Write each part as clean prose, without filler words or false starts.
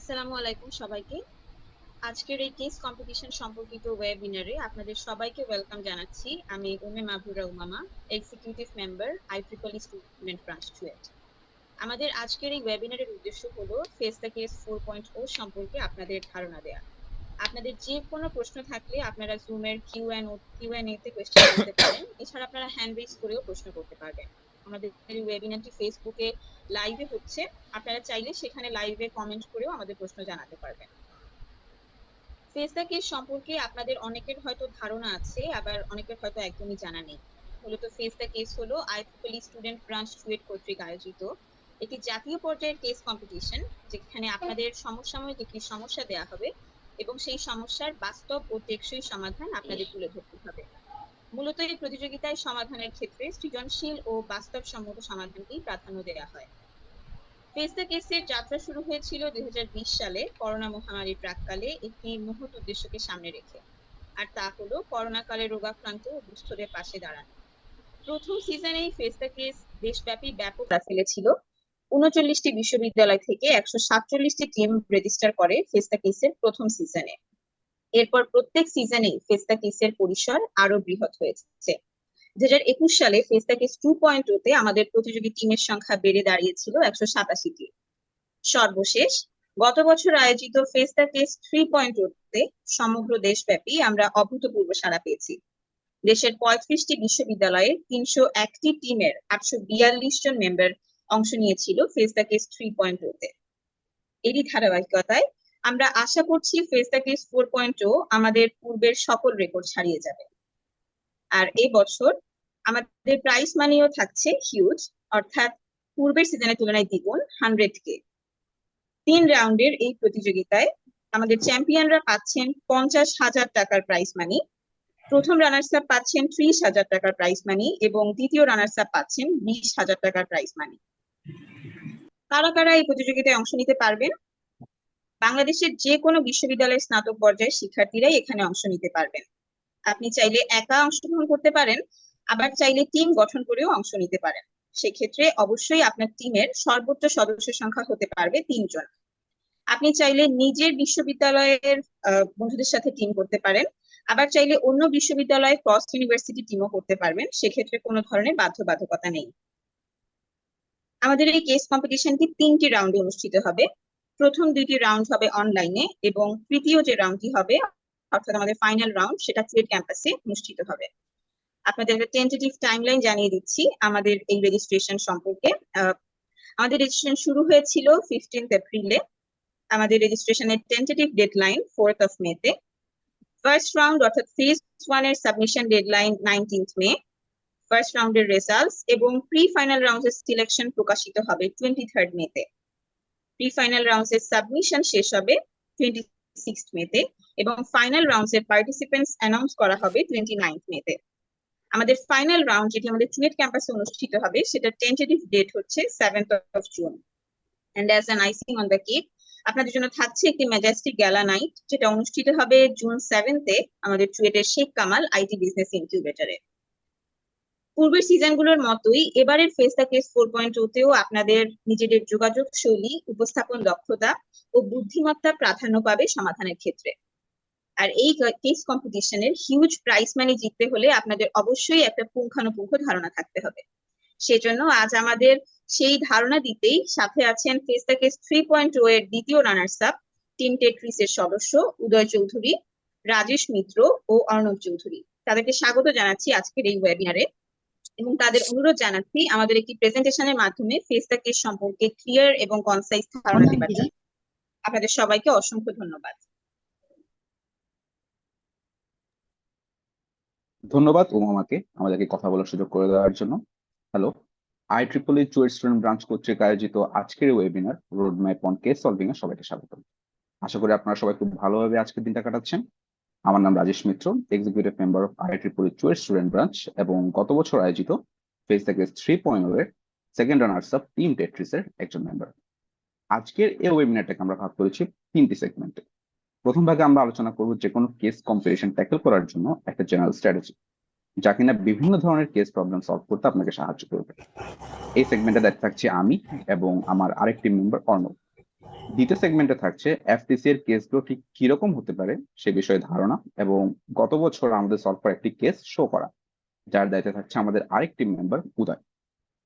আসসালামু আলাইকুম সবাইকে। আজকের এই কেস কম্পিটিশন সম্পর্কিত ওয়েবিনারে আপনাদের সবাইকে ওয়েলকাম জানাচ্ছি। আমি Mahbura Umama, executive member IEEE student branch CUET. আমাদের আজকের এই ওয়েবিনারের উদ্দেশ্য হলো ফেস দ্য কেস 4.0 সম্পর্কে আপনাদের ধারণা দেয়া। আপনাদের যে কোনো প্রশ্ন থাকলে আপনারা জুমের কিউএনএ তে কোয়েশ্চেন করতে পারেন। এছাড়া আপনারা হ্যান্ড রেজ করেও প্রশ্ন করতে পারবেন। আমাদের এই ওয়েবিনারটি ফেসবুকে লাইভে হচ্ছে, আপনারা চাইলে সেখানে লাইভে কমেন্ট করেও আমাদের প্রশ্ন জানাতে পারবেন। ফেস দ্য কেস সম্পর্কে আপনাদের অনেকের হয়তো ধারণা আছে, আবার অনেকের হয়তো একদমই জানা নেই। মূলত ফেস দ্য কেস হলো IEEE স্টুডেন্ট ব্রাঞ্চ চুয়েট কর্তৃক আয়োজিত একটি জাতীয় পর্যায়ের কেস কম্পিটিশন, যেখানে আপনাদের সমসাময়িক একটি সমস্যা দেয়া হবে এবং সেই সমস্যার বাস্তব ও টেকসই সমাধান আপনাদের তুলে ধরতে হবে। মূলত এই প্রতিযোগিতায় সমাধানের ক্ষেত্রে সৃজনশীল ও বাস্তবসম্মত সমাধানকেই প্রাধান্য দেওয়া হয়। ফেস দ্য কেসের যাত্রা শুরু হয়েছিল 2020 সালে করোনা মহামারীর প্রাক্কালে একটি মহৎ উদ্দেশ্যকে সামনে রেখে, আর তা হলো করোনাকালে রোগাক্রান্ত ও দুস্থদের পাশে দাঁড়ানো। প্রথম সিজনেই ফেস দ্য কেস দেশব্যাপী ব্যাপক সাড়া ফেলেছিল। 39টি বিশ্ববিদ্যালয় থেকে 147টি টিম রেজিস্টার করে ফেস দ্য কেসের প্রথম সিজনে। এরপর প্রত্যেক সিজনেই ফেস দ্য কেসের পরিসর আরো বৃহৎ হয়েছে। 2021 সালে ফেস দ্য কেস 2.0 তে আমাদের প্রতিযোগী টিমের সংখ্যা বেড়ে দাঁড়িয়েছিল 187টি। সর্বশেষ গত বছর আয়োজিত ফেস দ্য কেস 3.0 তে সমগ্র দেশব্যাপী আমরা অভূতপূর্ব সাড়া পেয়েছি। দেশের 35টি বিশ্ববিদ্যালয়ে 301টি টিমের 842 জন মেম্বার অংশ নিয়েছিল ফেস দ্য কেস 3.0 তে। এরই ধারাবাহিকতায় আমরা আশা করছি ফেস দ্য কেস 4.0 আমাদের পূর্বের সকল রেকর্ড ছাড়িয়ে যাবে। আর এই বছর আমাদের প্রাইস মানিও থাকছে হিউজ, অর্থাৎ পূর্বের সিজনের তুলনায় দ্বিগুণ, 100K। 3 রাউন্ডের এই প্রতিযোগিতায় আমাদের চ্যাম্পিয়নরা পাচ্ছেন 50,000 টাকার প্রাইজ মানি, প্রথম রানার্স আপ পাচ্ছেন 30,000 টাকার প্রাইজ মানি এবং দ্বিতীয় রানার্স আপ পাচ্ছেন 20,000 টাকার প্রাইজ মানি। কারা কারা এই প্রতিযোগিতায় অংশ নিতে পারবেন? বাংলাদেশের যে কোনো বিশ্ববিদ্যালয়ের স্নাতক পর্যায়ের শিক্ষার্থীরাই এখানে অংশ নিতে পারবেন। আপনি চাইলে একা অংশগ্রহণ করতে পারেন, আবার চাইলে টিম গঠন করেও অংশ নিতে পারেন। সেক্ষেত্রে অবশ্যই আপনার টিমের সর্বোচ্চ সদস্য সংখ্যা হতে পারবে 3 জন। আপনি চাইলে নিজের বিশ্ববিদ্যালয়ের বন্ধুদের সাথে টিম করতে পারেন, আবার চাইলে অন্য বিশ্ববিদ্যালয়ে ক্রস ইউনিভার্সিটি টিমও করতে পারবেন। সেক্ষেত্রে কোনো ধরনের বাধ্যবাধকতা নেই। আমাদের এই কেস কম্পিটিশনটি 3টি রাউন্ডে অনুষ্ঠিত হবে। প্রথম 2টি রাউন্ড হবে অনলাইনে এবং তৃতীয় যে রাউন্ডটি হবে, অর্থাৎ আমাদের ফাইনাল রাউন্ড, সেটা চুয়েট ক্যাম্পাসে অনুষ্ঠিত হবে। আপনাদের একটা টেন্টেটিভ টাইমলাইন জানিয়ে দিচ্ছি আমাদের এই রেজিস্ট্রেশন সম্পর্কে। আমাদের রেজিস্ট্রেশন শুরু হয়েছিল 15 এপ্রিলে। আমাদের রেজিস্ট্রেশনের tentative deadline 4th of May তে। ফার্স্ট রাউন্ড অর্থাৎ ফেজ 1 এর submission deadline 19th May। First রাউন্ডের রেজাল্টস এবং প্রি ফাইনাল রাউন্ডের সিলেকশন প্রকাশিত হবে 23rd May তে। প্রি ফাইনাল রাউন্ডের সাবমিশন শেষ হবে 26th May তে এবং ফাইনাল রাউন্ডের পার্টিসিপেন্টস অ্যানাউন্স করা হবে 29th May তে। আমাদের ফাইনাল রাউন্ড, যেটি আমাদের চুয়েট ক্যাম্পাসে অনুষ্ঠিত হবে, সেটা টেন্টেটিভ ডেট হচ্ছে 7th of June। And as an icing on the cake, আপনাদের জন্য থাকছে একটি ম্যাজেস্টিক গ্যালা নাইট, যেটা অনুষ্ঠিত হবে June 7 আমাদের চুয়েটের শেখ কামাল আইটি বিজনেস ইনকিউবেটরে। পূর্বের সিজনগুলোর মতোই এবারের ফেস দ্য কেস 4.0 তেও আপনাদের নিজেদের যোগাযোগ শৈলী, উপস্থাপন দক্ষতা ও বুদ্ধিমত্তা প্রাধান্য পাবে সমাধানের ক্ষেত্রে। আর এই কেস কম্পিটিশনের হিউজ প্রাইজ মানি জিততে হলে আপনাদের অবশ্যই একটা পুঙ্খানুপুঙ্খ ধারণা থাকতে হবে। সেজন্য আজ আমাদের সেই ধারণা দিতেই সাথে আছেন ফেস দ্য কেস 3.0 এর দ্বিতীয় রানার্স আপ টিম টেট্রিসের সদস্য উদয় চৌধুরী, রাজেশ মিত্র ও অর্ণব চৌধুরী। তাদেরকে স্বাগত জানাচ্ছি আজকের এই ওয়েবিনারে এবং তাদের অনুরোধ জানাচ্ছি আমাদের একটি প্রেজেন্টেশনের মাধ্যমে ফেস দ্য কেস সম্পর্কে ক্লিয়ার এবং কনসাইজ ধারণা দেবার জন্য। আপনাদের সবাইকে অসংখ্য ধন্যবাদ। ধন্যবাদ উমামাকে আমাদেরকে কথা বলার সুযোগ করে দেওয়ার জন্য। Hello, IEEE CUET student branch কর্তৃক আয়োজিত আজকের webinar road map on case solving এ সবাইকে স্বাগত। আশা করি আপনারা সবাই খুব ভালোভাবে আজকের দিনটা কাটাচ্ছেন। আমার নাম Rajesh Mitra, executive member of IEEE CUET student branch এবং গত বছর আয়োজিত ফেস দ্য কেস 3.0 এর সেকেন্ড রানার্স আপ টিম টেট্রিসের একজন মেম্বার। আজকের এই ওয়েবিনারটাকে আমরা ভাগ করেছি 3টি সেগমেন্টে। প্রথম ভাগে আমরা আলোচনা করব যে কোনো কেস কম্পিটিশন ট্যাকল করার জন্য একটা জেনারেল স্ট্র্যাটেজি, যা কিনা বিভিন্ন ধরনের কেস প্রবলেম সলভ করতে আপনাকে সাহায্য করবে। এই সেগমেন্টে দেখতে থাকছি আমি এবং আমার আরেকটি মেম্বার অর্ণব। দ্বিতীয় সেগমেন্টে থাকছে এফটিসি এর কেসগুলো ঠিক কিরকম হতে পারে সে বিষয়ে ধারণা, এবং গত বছর আমাদের সলভ করা একটি কেস শো করা, যার দায়িত্বে থাকছে আমাদের আরেকটি মেম্বার উদয়।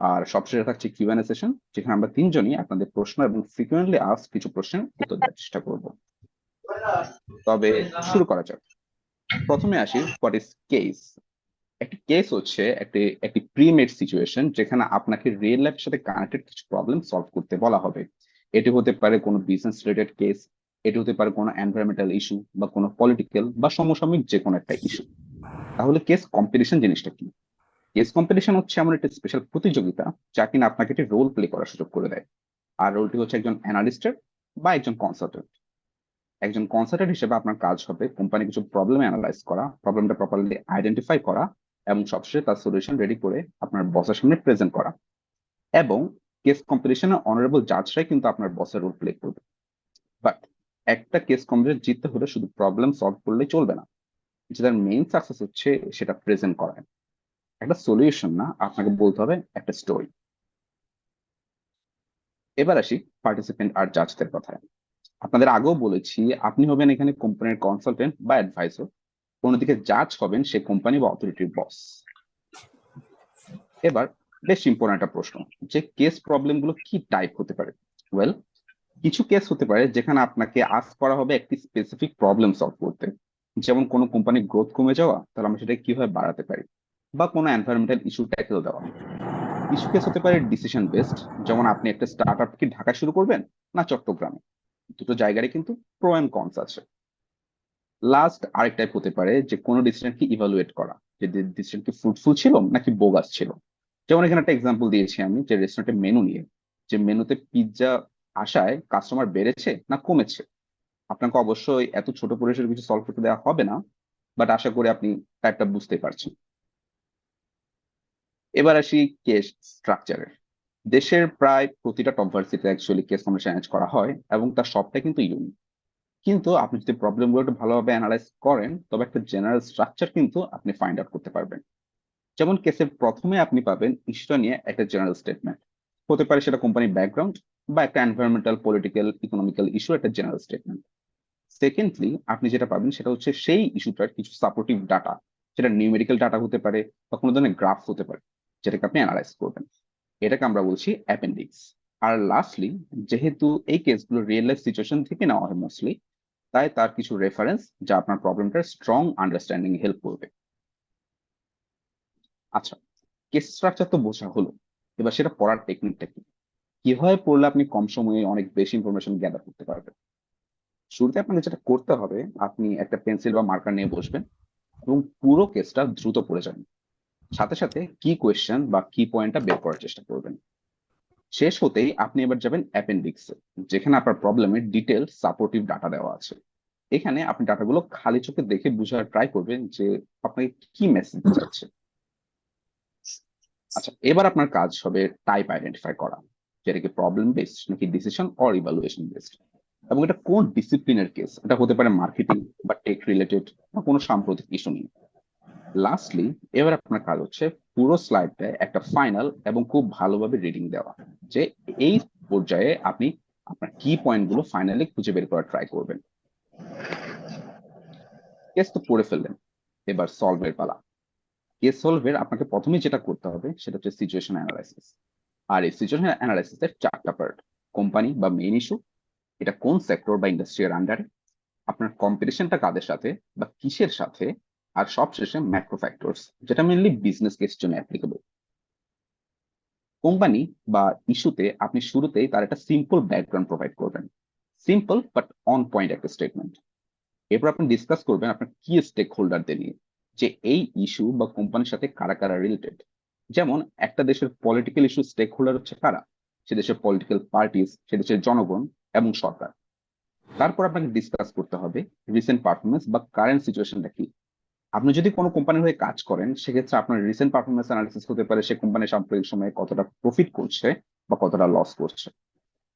আর সবশেষে থাকছে কিউএনএ সেশন, যেখানে আমরা তিনজনই আপনাদের প্রশ্ন এবং ফ্রিকুয়েন্টলি আস্ক কিছু প্রশ্নের উত্তর দেওয়ার চেষ্টা করব। তবে শুরু করা যাক। প্রথমে আসি, হোয়াট ইজ কেস। একটি কেস হচ্ছে একটি একটি প্রিমেড সিচুয়েশন, যেখানে আপনাকে রিয়েল লাইফের সাথে কানেক্টেড কিছু প্রবলেম সলভ করতে বলা হবে। এটি হতে পারে কোনো বিজনেস রিলেটেড কেস, এটি হতে পারে কোনো এনভায়রনমেন্টাল ইস্যু, বা কোনো পলিটিক্যাল বা সমসাময়িক যে কোনো একটা ইস্যু। তাহলে কেস কম্পিটিশন জিনিসটা কি? কেস কম্পিটিশন হচ্ছে এমন একটা স্পেশাল প্রতিযোগিতা যা কিনা আপনাকে একটি রোল প্লে করার সুযোগ করে দেয়। আর রোলটি হচ্ছে একজন অ্যানালিস্টের বা একজন কনসালটেন্ট। একজন কনসালটেন্ট হিসেবে আপনার কাজ হবে কোম্পানি কিছু প্রবলেম অ্যানালাইজ করা, প্রবলেমটা প্রপারলি আইডেন্টিফাই করা, এবং সবশেষে তার সলিউশন রেডি করে আপনার বসের সামনে প্রেজেন্ট করা। এবং কেস কম্পিটিশনে অনারেবল জাজরাই কিন্তু আপনার বসের রোল প্লে করবে। বাট একটা কেস কম্পিটিশন জিততে হলে শুধু প্রবলেম সলভ করলেই চলবে না, যেটার মেইন সাকসেস হচ্ছে সেটা প্রেজেন্ট করা। একটা সলিউশন না, আপনাকে বলতে হবে একটা স্টোরি। এবার আসি পার্টিসিপেন্ট আর জাজদের কথায়। আপনাদের আগেও বলেছি, আপনি হবেন এখানে কোম্পানির কনসালটেন্ট বা অ্যাডভাইসর, অন্যদিকে জাজ হবেন সে কোম্পানি বা অথরিটির বস। এবার বেশ ইম্পর্টেন্ট একটা প্রশ্ন, যে কেস প্রবলেম গুলো কি টাইপ হতে পারে। ওয়েল, কিছু কেস হতে পারে যেখানে আপনাকে আস্ক করা হবে একটি স্পেসিফিক প্রবলেম সলভ করতে, যেমন কোনো কোম্পানির গ্রোথ কমে যাওয়া, তাহলে আমরা সেটা কিভাবে বাড়াতে পারি, বা কোনো এনভায়রনমেন্টাল ইস্যু ট্যাকেল দেওয়া। কিছু কেস হতে পারে ডিসিশন বেসড, যেমন আপনি একটা স্টার্ট আপ কি ঢাকা শুরু করবেন না চট্টগ্রামে। দুটো জায়গারই কিন্তু প্রো এন্ড কনস আছে। লাস্ট আরেক টাইপ হতে পারে যে কোনো ডিসিশন কি ইভালুয়েট করা, যে ডিসিশন কি ফ্রুটফুল ছিল নাকি বোগাস ছিল। যেমন এখানে একটা এক্সাম্পল দিয়েছি আমি, যে রেস্টুরেন্টের মেনু নিয়ে, যে মেনুতে পিৎজা আসায় কাস্টমার বেড়েছে না কমেছে। আপনাকে অবশ্যই এত ছোট পরিসরের কিছু সলভ করতে দেওয়া হবে না, বাট আশা করি আপনি টাইপটা বুঝতে পারছেন। এবার আসি কেস স্ট্রাকচারের। দেশের প্রায় প্রতিটা টপ ভার্সিটিতে অ্যাকচুয়ালি কেস কম্পিটিশন অ্যারেঞ্জ করা হয়, এবং তার সবটাই কিন্তু ইউনিক। কিন্তু আপনি যদি প্রবলেমগুলো একটু ভালোভাবে অ্যানালাইজ করেন, তবে একটা জেনারেল স্ট্রাকচার কিন্তু আপনি ফাইন্ড আউট করতে পারবেন। যেমন কেসের প্রথমে আপনি পাবেন ইস্যুটা নিয়ে একটা জেনারেল স্টেটমেন্ট, হতে পারে সেটা কোম্পানির ব্যাকগ্রাউন্ড বা একটা এনভায়রনমেন্টাল, পলিটিক্যাল, ইকোনমিক্যাল ইস্যু, একটা জেনারেল স্টেটমেন্ট। সেকেন্ডলি আপনি যেটা পাবেন সেটা হচ্ছে সেই ইস্যুটার কিছু সাপোর্টিভ ডাটা, সেটা নিউমেরিক্যাল ডাটা হতে পারে বা কোনো ধরনের গ্রাফ হতে পারে, যেটাকে আপনি অ্যানালাইজ করবেন। এটাকে আমরা বলছি অ্যাপেন্ডিক্স। আর লাস্টলি, যেহেতু এই কেসগুলো রিয়েল লাইফ সিচুয়েশন থেকে নেওয়া হয় মোস্টলি, তাই তার কিছু রেফারেন্স যা আপনার প্রবলেমটার স্ট্রং আন্ডারস্ট্যান্ডিং হেল্প করবে। আচ্ছা, কেস স্ট্রাকচার তো বোঝা হলো, এবার সেটা পড়ার টেকনিকটা কি, কিভাবে পড়লে আপনি কম সময়ে অনেক বেশি ইনফরমেশন গ্যাদার করতে পারবেন। শুরুতে আপনাকে যেটা করতে হবে, আপনি একটা পেন্সিল বা মার্কার নিয়ে বসবেন এবং পুরো কেসটা দ্রুত পড়ে যাবেন। সাথে সাথে কি কোয়েশ্চেন বা কি পয়েন্টটা বের করার চেষ্টা করবেন। শেষ হতেই আপনি এবার যাবেন অ্যাপেন্ডিক্সে, যেখানে আপনার প্রবলেমের ডিটেল সাপোর্টিভ ডাটা দেওয়া আছে। এখানে আপনি ডাটাগুলো খালি চোখে দেখে বোঝার ট্রাই করবেন যে আপনাকে কি মেসেজ দিতে চাচ্ছে। আচ্ছা, এবার আপনার কাজ হবে টাইপ আইডেন্টিফাই করা, যেটা কি প্রবলেম বেসড নাকি ডিসিশন অর ইভালুয়েশন বেসড, এবং এটা কোন ডিসিপ্লিনের কেস। এটা হতে পারে মার্কেটিং বা টেক রিলেটেড বা কোনো সাম্প্রতিক ইস্যু নিয়ে। লাস্টলি, এবার আপনার কাজ হচ্ছে পুরো স্লাইডটা একটা ফাইনাল এবং খুব ভালোভাবে রিডিং দেওয়া, যে এই পর্যায়ে আপনি আপনার কি পয়েন্টগুলো ফাইনালি খুঁজে বের করার ট্রাই করবেন। কেস তো পড়ে ফেললেন, এবার সলভের পালা। কেস সলভের আপনাকে প্রথমে যেটা করতে হবে সেটা হচ্ছে সিচুয়েশন অ্যানালাইসিস। আর এই সিচুয়েশন অ্যানালাইসিসের চারটা পার্ট: কোম্পানি বা মেইন ইস্যু, এটা কোন সেক্টর বা ইন্ডাস্ট্রিয়ার আন্ডারে, আপনার কম্পিটিশনটা কাদের সাথে বা কিসের সাথে, আর সবশেষে ম্যাক্রো ফ্যাক্টরস, যেটা মেইনলি বিজনেস কেসের জন্য অ্যাপ্লিকেবল। কোম্পানি বা ইস্যুতে আপনি শুরুতেই তার একটা সিম্পল ব্যাকগ্রাউন্ড প্রোভাইড করবেন, সিম্পল বাট অন পয়েন্ট একটা স্টেটমেন্ট। এরপর আপনি ডিসকাস করবেন আপনার কি স্টেক হোল্ডারদের নিয়ে, যে এই ইস্যু বা কোম্পানির সাথে কারা কারা রিলেটেড। যেমন একটা দেশের পলিটিক্যাল ইস্যু স্টেক হোল্ডার হচ্ছে কারা, সে দেশের পলিটিক্যাল পার্টিস, সে দেশের জনগণ এবং সরকার। তারপর আপনাকে ডিসকাস করতে হবে রিসেন্ট পারফরমেন্স বা কারেন্ট সিচুয়েশনটা কি। আপনি যদি কোনো কোম্পানির হয়ে কাজ করেন, সেক্ষেত্রে আপনার রিসেন্ট পারফরমেন্স অ্যানালিসিস হতে পারে সে কোম্পানি সাম্প্রতিক সময়ে কতটা প্রফিট করছে বা কতটা লস করছে।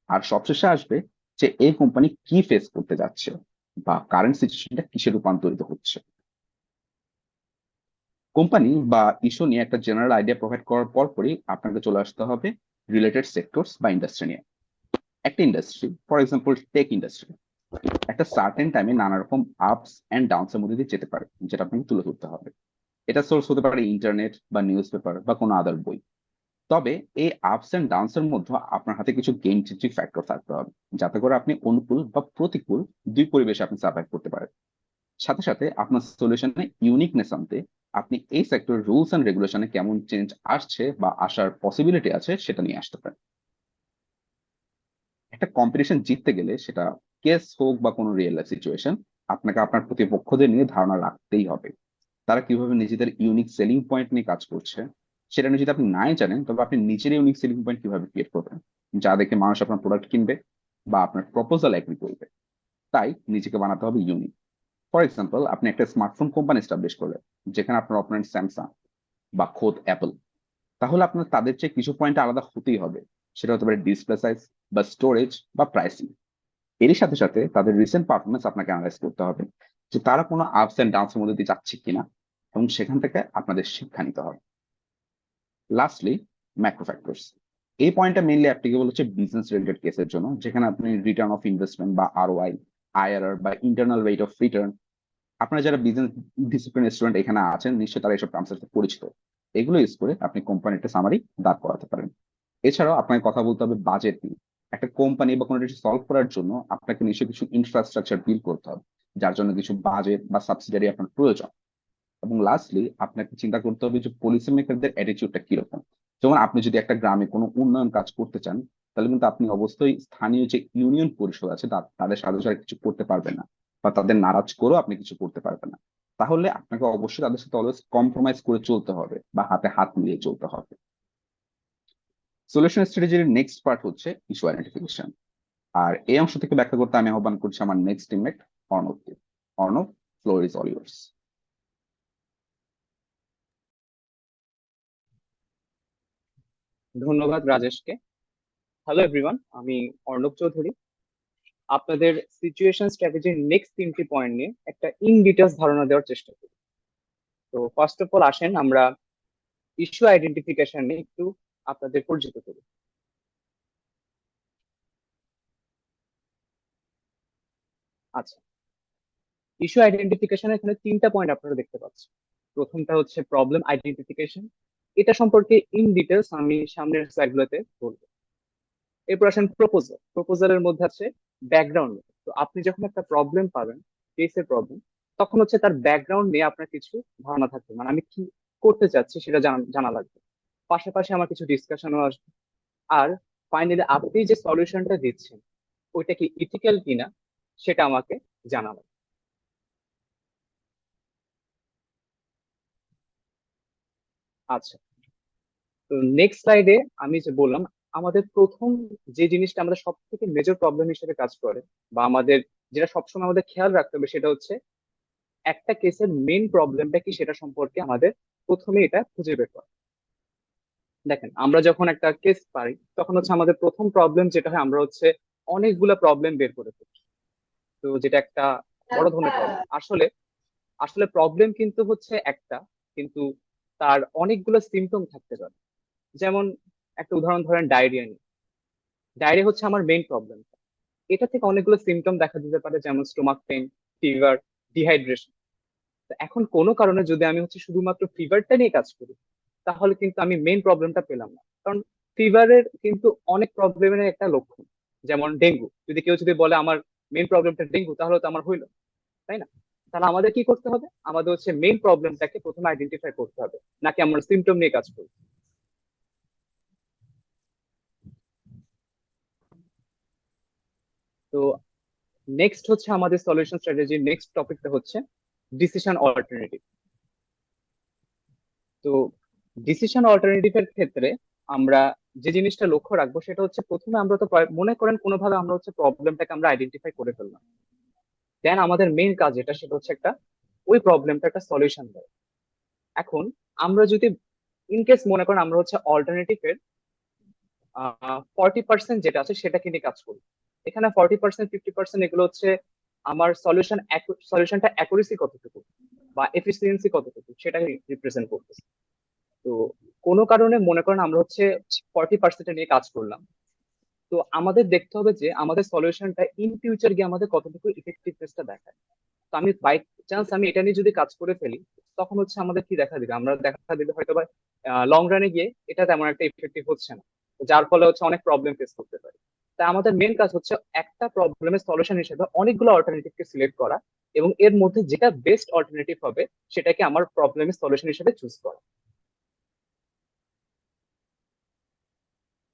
আর সবশেষে আসবে যে এই কোম্পানি কি ফেস করতে যাচ্ছে বা কারেন্ট সিচুয়েশনটা কিসে রূপান্তরিত হচ্ছে। কোম্পানি বা ইস্যু নিয়ে একটা জেনারেল আইডিয়া প্রোভাইড করার পরপরই আপনাকে চলে আসতে হবে রিলেটেড সেক্টরস বা ইন্ডাস্ট্রি নিয়ে। একটা industry, for example tech industry, একটা সার্টেন টাইমে নানা রকম আপস এন্ড ডাউনস এর মধ্যে দিয়ে যেতে পারে, যেটা আপনাকে তুলে ধরতে হবে। এটা সোর্স হতে পারে ইন্টারনেট বা নিউজ পেপার বা কোনো আদার বই। তবে এই আপস এন্ড ডাউনস এর মধ্যে আপনার হাতে কিছু গেম চেঞ্জিং ফ্যাক্টর থাকতে হবে, যাতে করে আপনি অনুকূল বা প্রতিকূল দুই পরিবেশে আপনি সার্ভাইভ করতে পারেন। সাথে সাথে আপনার সলিউশনে ইউনিকনেস আনতে আপনি এই সেক্টরের রুলস এন্ড রেগুলেশনে কেমন চেঞ্জ আসছে বা আসার পসিবিলিটি আছে সেটা নিয়ে আসতে পারেন। একটা কম্পিটিশন জিততে গেলে, সেটা কেস হোক বা কোনো রিয়েল লাইফ সিচুয়েশন, আপনাকে আপনার প্রতিপক্ষদের নিয়ে ধারণা রাখতেই হবে। তারা কিভাবে নিজেদের ইউনিক সেলিং পয়েন্ট নিয়ে কাজ করছে সেটা নিয়ে যদি আপনি নাই জানেন, তবে আপনি নিজের ইউনিক সেলিং পয়েন্ট কিভাবে ক্রিয়েট করবেন, যা দেখে মানুষ আপনার প্রোডাক্ট কিনবে বা আপনার প্রপোজাল এগ্রি করবে। তাই নিজেকে বানাতে হবে ইউনিক। ফর এক্সাম্পল, আপনি একটা স্মার্টফোন কোম্পানি এস্টাবলিশ করলেন, যেখানে আপনার অপোনেন্ট স্যামসাং বা খোদ অ্যাপল, তাহলে আপনার তাদের চেয়ে কিছু পয়েন্ট আলাদা হতেই হবে। সেটা হতে পারে ডিসপ্লে সাইজ বা স্টোরেজ বা প্রাইসিং। এরই সাথে সাথে তাদের রিসেন্ট পারফরমেন্স আপনাকে অ্যানালাইজ করতে হবে, যে তারা কোনো আপস এন্ড ডাউনস এর মধ্যে দিয়ে যাচ্ছে কিনা, এবং সেখান থেকে আপনাদের শিক্ষা নিতে হবে। Lastly, macro factors. এই পয়েন্টটা মেইনলি অ্যাপ্লিকেবল হচ্ছে বিজনেস রিলেটেড কেসের জন্য, যেখানে আপনি রিটার্ন অফ ইনভেস্টমেন্ট বা আরওআই, আইআরআর বা ইন্টারনাল রেট অফ রিটার্ন, আপনারা যারা বিজনেস ডিসিপ্লিন স্টুডেন্ট এখানে আছেন, নিশ্চয়ই তারা এইসব টার্মস সাথে পরিচিত। এগুলো ইউজ করে আপনি কোম্পানির একটা সামারি দাঁড় করাতে পারেন। এছাড়াও আপনাকে কথা বলতে হবে বাজেট নিয়ে। একটা কোম্পানি বা কোনো কিছু সলভ করার জন্য আপনাকে নিশ্চয়ই কিছু ইনফ্রাস্ট্রাকচার বিল্ড করতে হবে, যার জন্য কিছু বাজেট বা সাবসিডারি আপনার প্রয়োজন। এবং লাস্টলি, আপনাকে চিন্তা করতে হবে যে পলিসি মেকারদের অ্যাটিটিউডটা কিরকম। যেমন আপনি যদি একটা গ্রামে কোনো উন্নয়ন কাজ করতে চান, তাহলে কিন্তু আপনি অবশ্যই স্থানীয় যে ইউনিয়ন পরিষদ আছে তাদের সাথে সাথে কিছু করতে পারবেন না, বা তাদের নারাজ করেও আপনি কিছু করতে পারবেন না। তাহলে আপনাকে অবশ্যই তাদের সাথে অলওয়েজ কম্প্রোমাইজ করে চলতে হবে বা হাতে হাত মিলিয়ে চলতে হবে। সলিউশন স্ট্র্যাটেজির নেক্সট পার্ট হচ্ছে ইস্যু আইডেন্টিফিকেশন। আর এই অংশ থেকে ব্যাখ্যা করতে আমি আহ্বান করছি আমার নেক্সট টিমমেট অর্ণবকে। Arnab, floor is all yours. ধন্যবাদ রাজেশকে। হ্যালো এভরিওয়ান, আমি অর্ণব চৌধুরী। আপনাদের সিচুয়েশন স্ট্র্যাটেজির নেক্সট 3টি পয়েন্ট নিয়ে একটা ইন ডিটেলস ধারণা দেওয়ার চেষ্টা করি। তো ফার্স্ট অফ অল আসেন আমরা ইস্যু আইডেন্টিফিকেশন নিয়ে একটু আপনাদের পরিচিত করি। আচ্ছা, ইস্যু আইডেন্টিফিকেশন এখানে 3টা পয়েন্ট আপনারা দেখতে পাচ্ছেন। প্রথমটা হচ্ছে প্রবলেম আইডেন্টিফিকেশন। এটা সম্পর্কে ইন ডিটেলস আমি সামনের স্লাইডগুলোতে বলবো। এরপর আসেন প্রপোজাল। প্রপোজালের মধ্যে আছে ব্যাকগ্রাউন্ড। তো আপনি যখন একটা প্রবলেম পাবেন, কেসের প্রবলেম, তখন হচ্ছে তার ব্যাকগ্রাউন্ড নিয়ে আপনার কিছু ধারণা থাকবে, মানে আমি কি করতে চাচ্ছি সেটা জানা লাগবে। পাশাপাশি আমার কিছু ডিসকাশনও আসবে। আর ফাইনালি আপনি যে সলিউশনটা দিচ্ছেন ওইটা কি ইথিক্যাল কিনা সেটা আমাকে জানাবে। আচ্ছা, তো নেক্সট স্লাইডে আমি যে বললাম, আমাদের প্রথম যে জিনিসটা আমাদের সব থেকে মেজর প্রবলেম হিসেবে কাজ করে, বা আমাদের যেটা সবসময় আমাদের খেয়াল রাখতে হবে, সেটা হচ্ছে একটা কেসের মেইন প্রবলেমটা কি সেটা সম্পর্কে আমাদের প্রথমে এটা খুঁজে বের করা। দেখেন, আমরা যখন একটা কেস পাই তখন হচ্ছে আমাদের প্রথম প্রবলেম যেটা হয়, আমরা হচ্ছে অনেকগুলা প্রবলেম বের করে ফেলি। তো যেটা একটা বড় ধরনের প্রবলেম। আসলে আসলে প্রবলেম কিন্তু হচ্ছে একটা, কিন্তু তার অনেকগুলো সিমটম থাকতে পারে। যেমন একটা উদাহরণ ধরেন ডায়রিয়া নিয়ে। ডায়রিয়া হচ্ছে আমার মেইন প্রবলেম। এটা থেকে অনেকগুলো সিমটম দেখা দিতে পারে, যেমন স্টোমাক পেইন, ফিভার, ডিহাইড্রেশন। এখন কোনো কারণে যদি আমি হচ্ছে শুধুমাত্র ফিভারটা নিয়ে কাজ করি, তাহলে কিন্তু আমি মেইন প্রবলেমটা পেলাম না। কারণ ফিভারের কিন্তু অনেক প্রবলেমের একটা লক্ষণ। যেমন ডেঙ্গু, যদি কেউ যদি বলে আমার মেইন প্রবলেমটা ডেঙ্গু, তাহলে তো আমার হইলো, তাই না? তাহলে আমাদের কি করতে হবে? আমাদের হচ্ছে মেইন প্রবলেমটাকে প্রথমে আইডেন্টিফাই করতে হবে, নাকি আমরা সিমটম নিয়ে কাজ করব। তো নেক্সট হচ্ছে আমাদের সলিউশন স্ট্র্যাটেজির নেক্সট টপিকটা হচ্ছে ডিসিশন অল্টারনেটিভ। তো ডিসিশন অল্টারনেটিভের ক্ষেত্রে আমরা যে জিনিসটা লক্ষ্য রাখবো সেটা হচ্ছে, প্রথমে আমরা তো মনে করেন কোনোভাবে আমরা হচ্ছে প্রবলেমটাকে আমরা আইডেন্টিফাই করে ফেললাম। দেন আমাদের মেইন কাজ যেটা, সেটা হচ্ছে একটা ওই প্রবলেমটা একটা সলিউশন দেয়। এখন আমরা যদি ইনকেস মনে করেন আমরা হচ্ছে অল্টারনেটিভের 40% যেটা আছে সেটাকে নিয়ে কাজ করি। এখানে 40%, 50% এগুলো হচ্ছে আমার সলিউশনটা অ্যাকুরেসি কতটুকু বা এফিসিয়েন্সি কতটুকু সেটাকে রিপ্রেজেন্ট করতেছে। তো কোনো কারণে মনে করেন আমরা হচ্ছে 40% নিয়ে কাজ করলাম। তো তো আমাদের দেখতে হবে যে আমাদের সলিউশনটা ইন ফিউচার গিয়ে আমাদের কতটুকু ইফেক্টিভনেসটা দেখায়। তো আমি বাই চান্স আমি এটা নিয়ে যদি কাজ করে ফেলি, তখন হচ্ছে আমাদের কি দেখা দিবে, আমরা দেখা দিবে হয়তো বা লং রানে গিয়ে এটা তেমন একটা ইফেক্টিভ হচ্ছে না, তো যার ফলে হচ্ছে অনেক প্রবলেম ফেস করতে পারি। তাই আমাদের মেন কাজ হচ্ছে একটা প্রবলেমের সলিউশন হিসেবে অনেকগুলো অল্টারনেটিভকে সিলেক্ট করা, এবং এর মধ্যে যেটা বেস্ট অল্টারনেটিভ হবে সেটাকে আমার প্রবলেমের সলিউশন হিসেবে চুজ করা।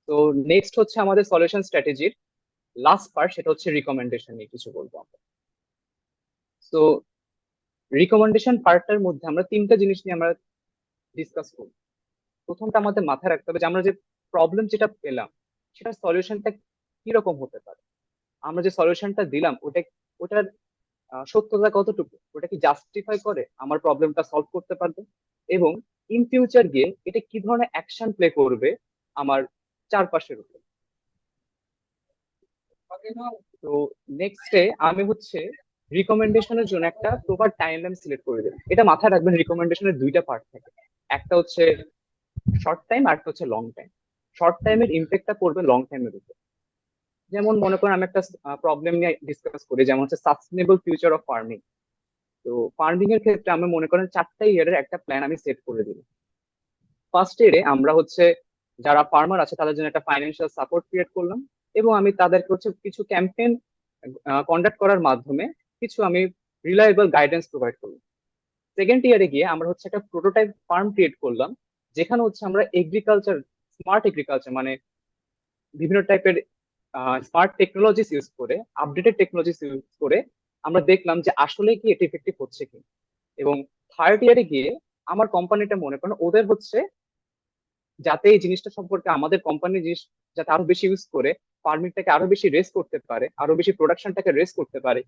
তো নেক্সট হচ্ছে আমাদের সলিউশন স্ট্র্যাটেজির লাস্ট পার্ট, সেটা হচ্ছে রিকমেন্ডেশন নিয়ে কিছু বলবো আমরা। তো রিকমেন্ডেশন পার্টটার মধ্যে আমরা তিনটা জিনিস নিয়ে আমরা ডিসকাস করব। প্রথমটা আমাদের মাথায় রাখতে হবে যে আমরা যে প্রবলেম যেটা পেলাম সেটার সলিউশনটা কিরকম হতে পারে। আমরা যে সলিউশনটা দিলাম ওটার সত্যতা কতটুকু, ওটা কি জাস্টিফাই করে আমার প্রবলেমটা সলভ করতে পারবে, এবং ইন ফিউচার গিয়ে এটা কি ধরনের অ্যাকশন প্লে করবে আমার চারপাশের উপর। তো নেক্সটে আমি হচ্ছে রিকমেন্ডেশনের জন্য একটা প্রপার টাইমলাইন সিলেক্ট করে দেব। এটা মাথায় রাখবেন, রিকমেন্ডেশনের দুইটা পার্ট থাকে, একটা হচ্ছে শর্ট টাইম আর একটা হচ্ছে লং টাইম। শর্ট টাইমের ইম্প্যাক্টটা পড়বে লং টাইমের উপর। যেমন মনে করেন আমি একটা প্রবলেম নিয়ে ডিসকাস করি, যেমন হচ্ছে সাস্টেনেবল ফিউচার অফ ফার্মিং। তো ফার্মিং এর ক্ষেত্রে আমি মনে করেন 4টা ইয়ারের একটা প্ল্যান আমি সেট করে দিই। ফার্স্ট ইয়ারে আমরা হচ্ছে যারা ফার্মার আছে তাদের জন্য একটা ফাইন্যান্সিয়াল সাপোর্ট ক্রিয়েট করলাম, এবং আমি তাদেরকে হচ্ছে কিছু ক্যাম্পেইন কন্ডাক্ট করার মাধ্যমে কিছু আমি রিলায়েবল গাইডেন্স প্রোভাইড করলাম। সেকেন্ড ইয়ারে গিয়ে আমরা হচ্ছে একটা প্রোটোটাইপ ফার্ম ক্রিয়েট করলাম, যেখানে হচ্ছে আমরা এগ্রিকালচার, স্মার্ট এগ্রিকালচার মানে বিভিন্ন টাইপের স্মার্ট টেকনোলজিস ইউজ করে, আপডেটেড টেকনোলজিস ইউজ করে আমরা দেখলাম যে আসলে কি এটা ইফেক্টিভ হচ্ছে কি। এবং থার্ড ইয়ারে গিয়ে আমার কোম্পানিটা মনে করেন ওদের হচ্ছে যাতে এই জিনিসটা সম্পর্কে আমাদের কোম্পানি জিনিস যাতে আরো বেশি ইউজ করে ফার্মিংটাকে আরো বেশি রেস করতে পারে, আরো বেশি প্রোডাকশনটাকে রেস করতে পারে,